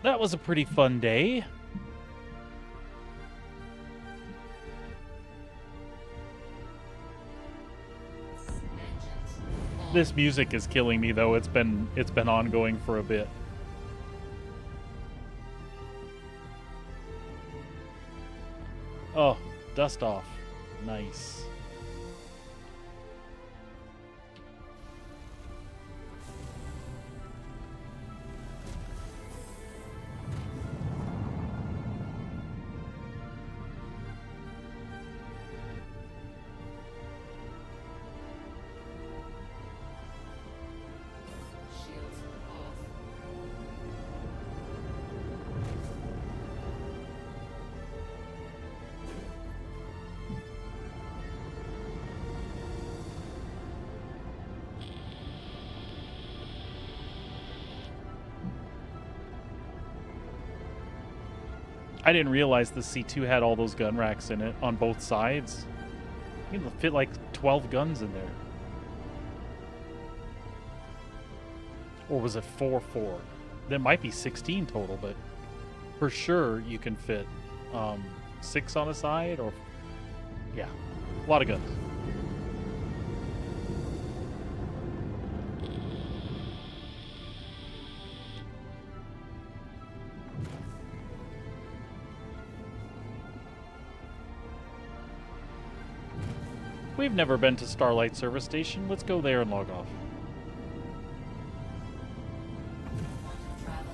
That was a pretty fun day. This music is killing me, though. It's been ongoing for a bit. Oh, dust off. Nice. I didn't realize the C2 had all those gun racks in it on both sides. You can fit like 12 guns in there. Or was it 4? There might be 16 total, but for sure you can fit 6 on a side, or yeah, a lot of guns. We've never been to Starlight Service Station. Let's go there and log off.
Quantum travel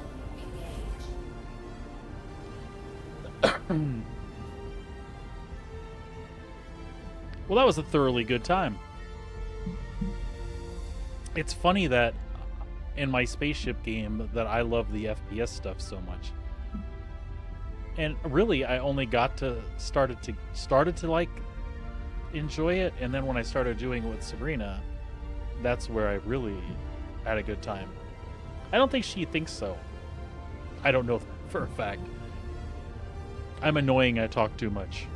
engaged.
Well, that was a thoroughly good time. It's funny that in my spaceship game that I love the FPS stuff so much. And really, I only got to started to like enjoy it, and then when I started doing it with Sabrina, that's where I really had a good time. I don't think she thinks so. I don't know for a fact. I'm annoying, I talk too much.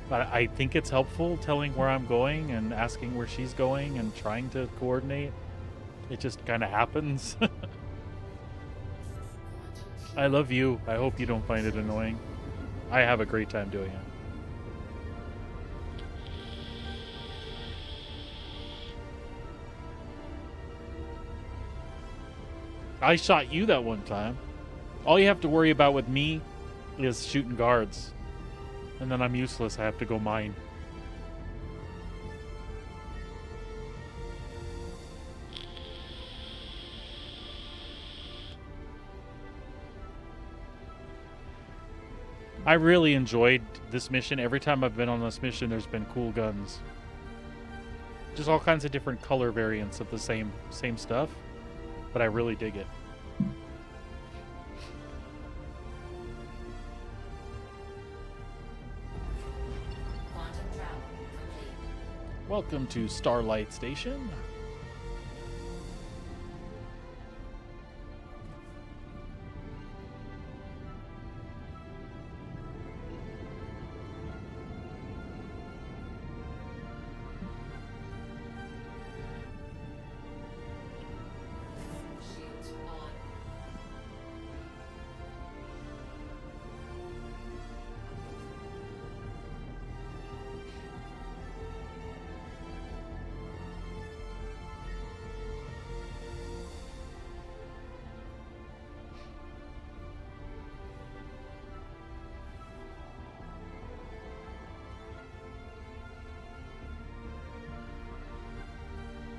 But I think it's helpful telling where I'm going and asking where she's going and trying to coordinate. It just kind of happens. I love you. I hope you don't find it annoying. I have a great time doing it. I shot you that one time. All you have to worry about with me is shooting guards. And then I'm useless. I have to go mine. I really enjoyed this mission. Every time I've been on this mission, there's been cool guns. Just all kinds of different color variants of the same stuff. But I really dig it.
Quantum travel complete.
Welcome to Starlight Station.
Shields on.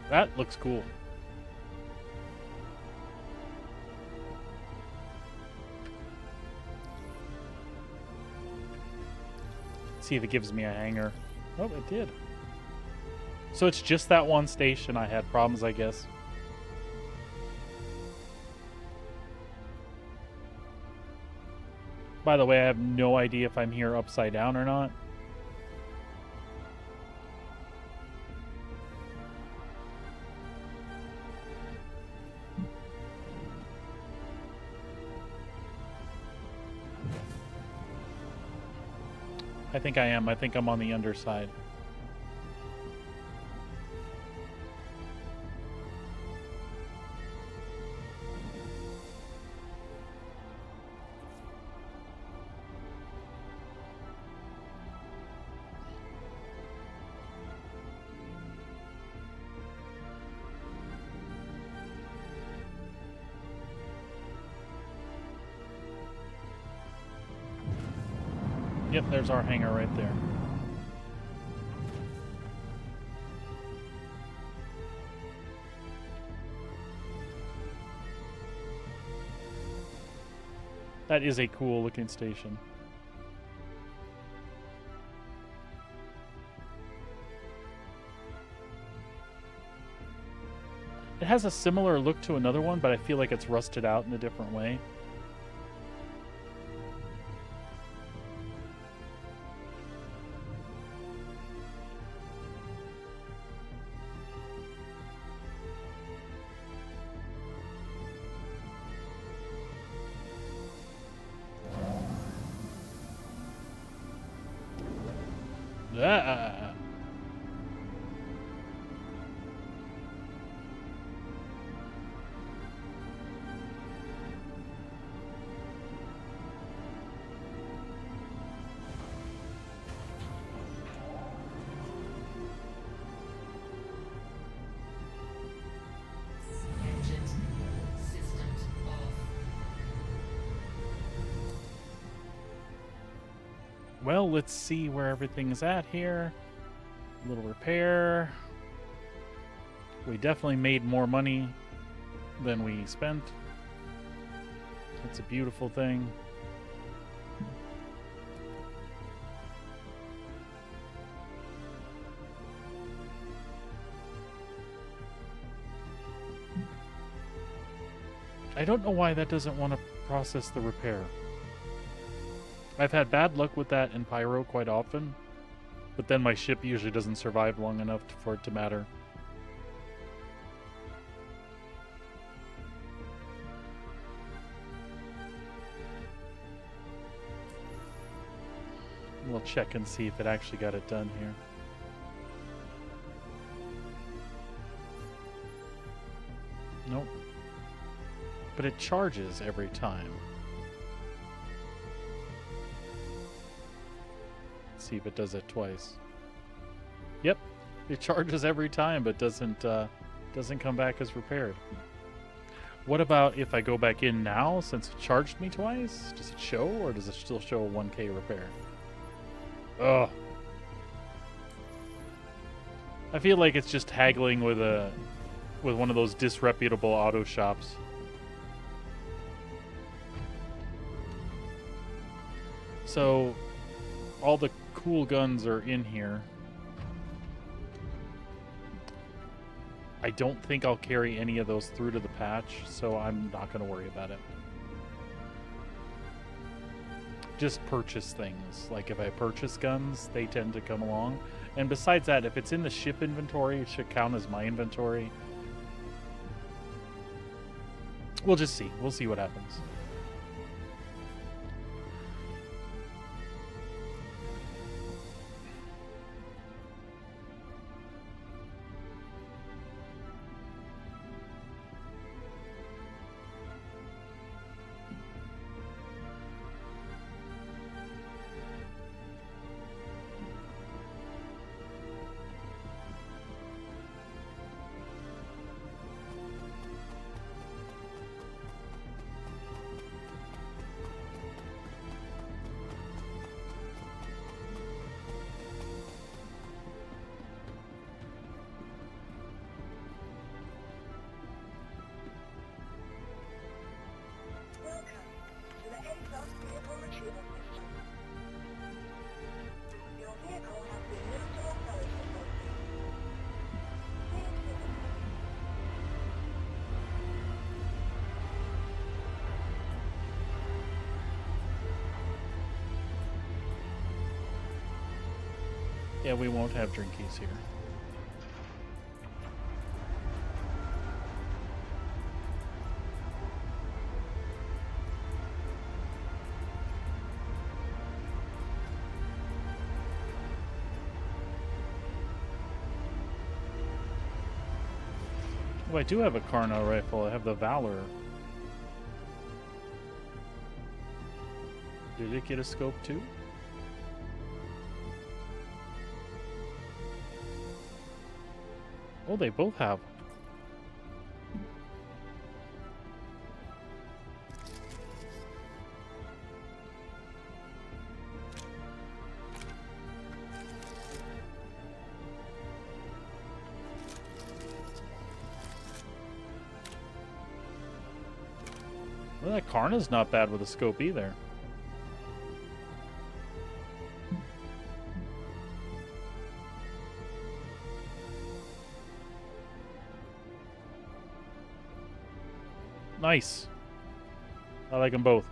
That looks cool. See if it gives me a hanger. Oh, it did. So it's just that one station I had problems, I guess. By the way, I have no idea if I'm here upside down or not. I think I am. I think I'm on the underside. Yep, there's our hangar right there. That is a cool looking station. It has a similar look to another one, but I feel like it's rusted out in a different way. Ah.
Engines, systems off.
Well, let's see where everything's at here. A little repair. We definitely made more money than we spent. It's a beautiful thing. I don't know why that doesn't want to process the repair. I've had bad luck with that in Pyro quite often, but then my ship usually doesn't survive long enough for it to matter. We'll check and see if it actually got it done here. Nope. But it charges every time. Let's see if it does it twice. Yep, it charges every time, but doesn't come back as repaired. What about if I go back in now, since it charged me twice? Does it show, or does it still show a 1K repair? Ugh. I feel like it's just haggling with one of those disreputable auto shops. So, all the cool guns are in here. I don't think I'll carry any of those through to the patch, so I'm not going to worry about it. Just purchase things. Like if I purchase guns, they tend to come along. And besides that, if it's in the ship inventory, it should count as my inventory. We'll just see. We'll see what happens. Yeah, we won't have drinkies here. Oh, I do have a Carno rifle. I have the Valor. Did it get a scope too? Oh, they both have. Well, that Karna's not bad with a scope either. Nice. I like them both.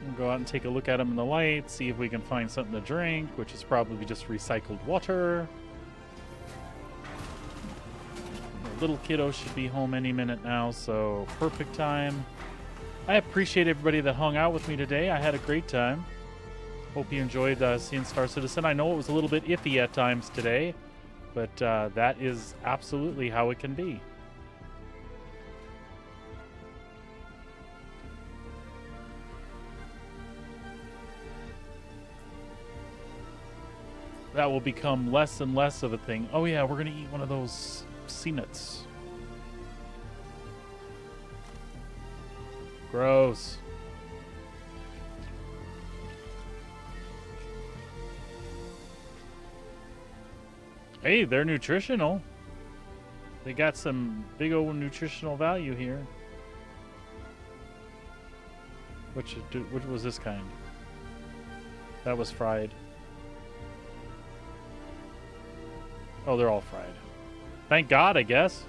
We'll go out and take a look at them in the light, see if we can find something to drink, which is probably just recycled water. Our little kiddo should be home any minute now, so perfect time. I appreciate everybody that hung out with me today. I had a great time. Hope you enjoyed seeing Star Citizen. I know it was a little bit iffy at times today, but that is absolutely how it can be. That will become less and less of a thing. Oh yeah, we're gonna eat one of those sea nuts. Gross. Hey, they're nutritional. They got some big old nutritional value here. Which was this kind? That was fried. Oh, they're all fried. Thank God, I guess.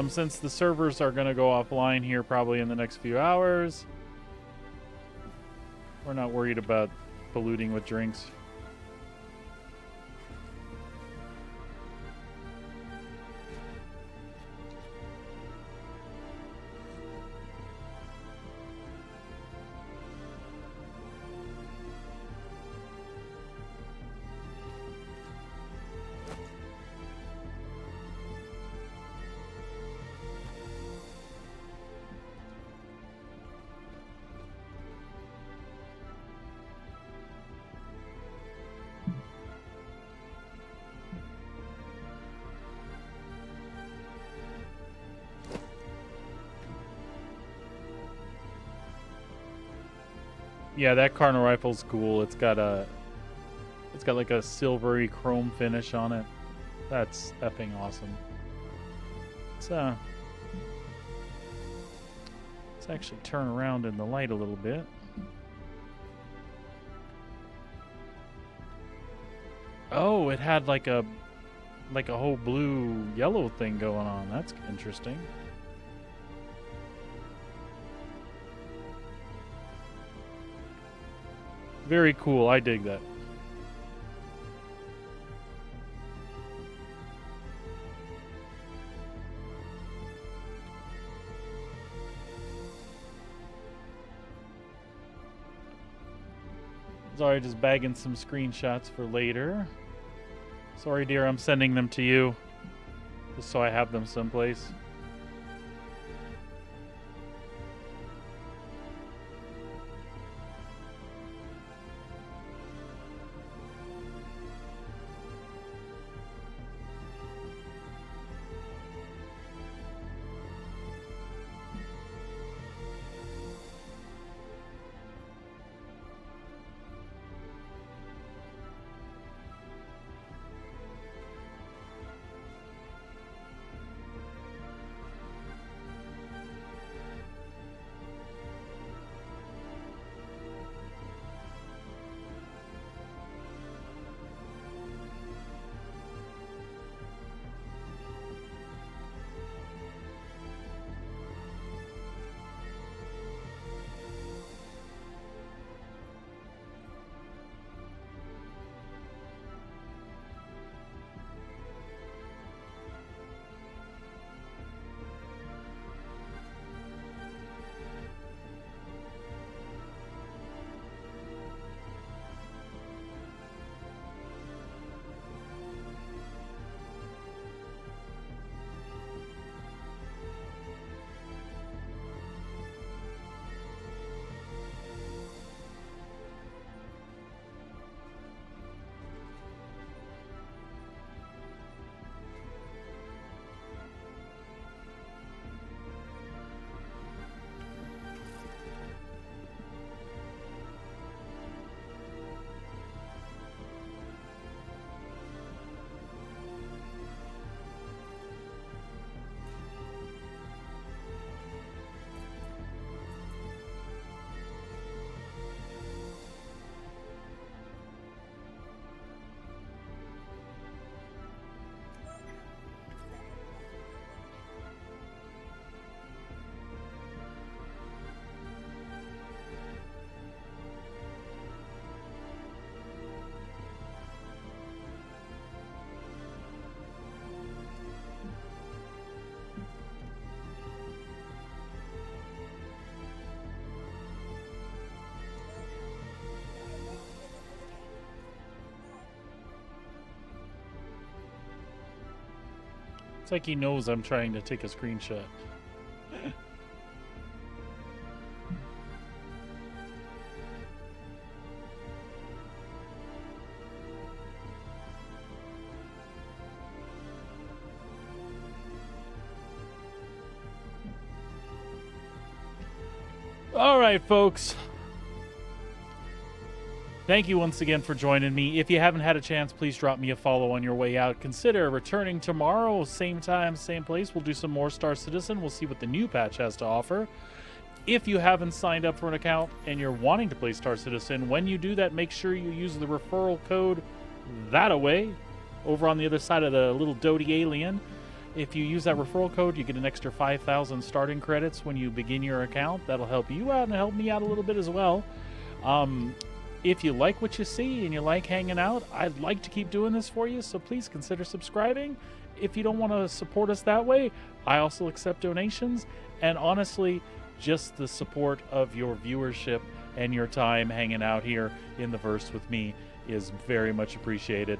Since the servers are going to go offline here probably in the next few hours, we're not worried about polluting with drinks. Yeah, that Cardinal rifle's cool. It's got like a silvery chrome finish on it. That's effing awesome. Let's actually turn around in the light a little bit. Oh, it had like a whole blue yellow thing going on. That's interesting. Very cool. I dig that. Sorry, just bagging some screenshots for later. Sorry, dear, I'm sending them to you just so I have them someplace. It's like he knows I'm trying to take a screenshot. All right, folks. Thank you once again for joining me. If you haven't had a chance, please drop me a follow on your way out. Consider returning tomorrow, same time, same place. We'll do some more Star Citizen. We'll see what the new patch has to offer. If you haven't signed up for an account and you're wanting to play Star Citizen, when you do that, make sure you use the referral code THATAWAY over on the other side of the little doty alien. If you use that referral code, you get an extra 5,000 starting credits when you begin your account. That'll help you out and help me out a little bit as well. If you like what you see and you like hanging out, I'd like to keep doing this for you, so please consider subscribing. If you don't want to support us that way, I also accept donations, and honestly, just the support of your viewership and your time hanging out here in the verse with me is very much appreciated.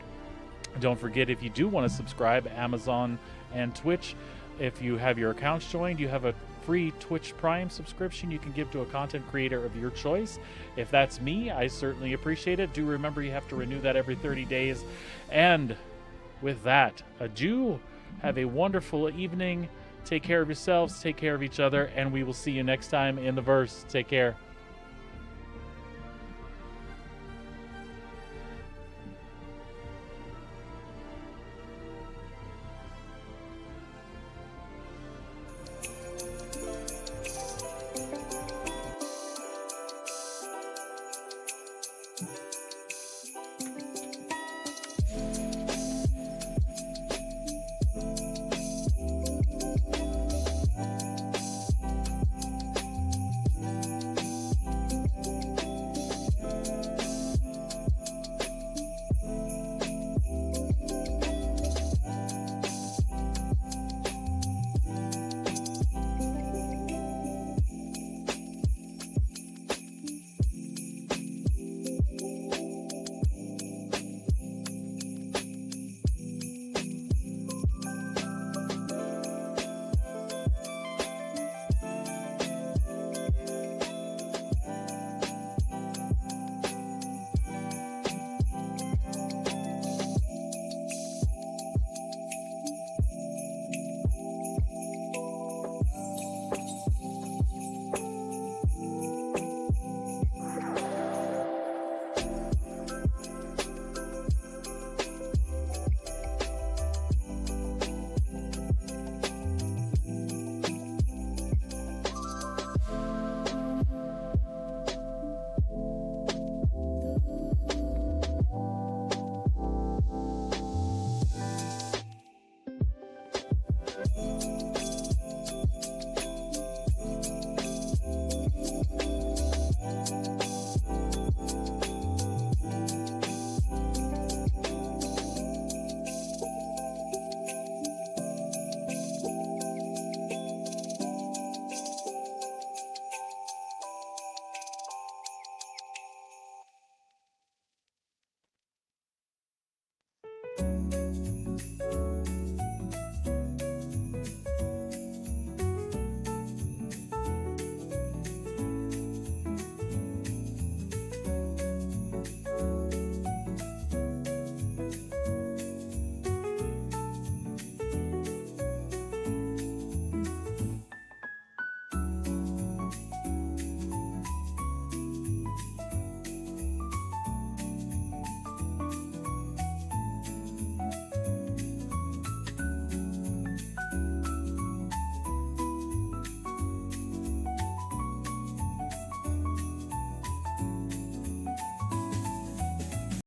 Don't forget, if you do want to subscribe, Amazon and Twitch, if you have your accounts joined, you have a free Twitch Prime subscription you can give to a content creator of your choice. If that's me, I certainly appreciate it. Do remember you have to renew that every 30 days. And with that, adieu. Have a wonderful evening. Take care of yourselves, take care of each other, and we will see you next time in the verse. Take care.
Thank you.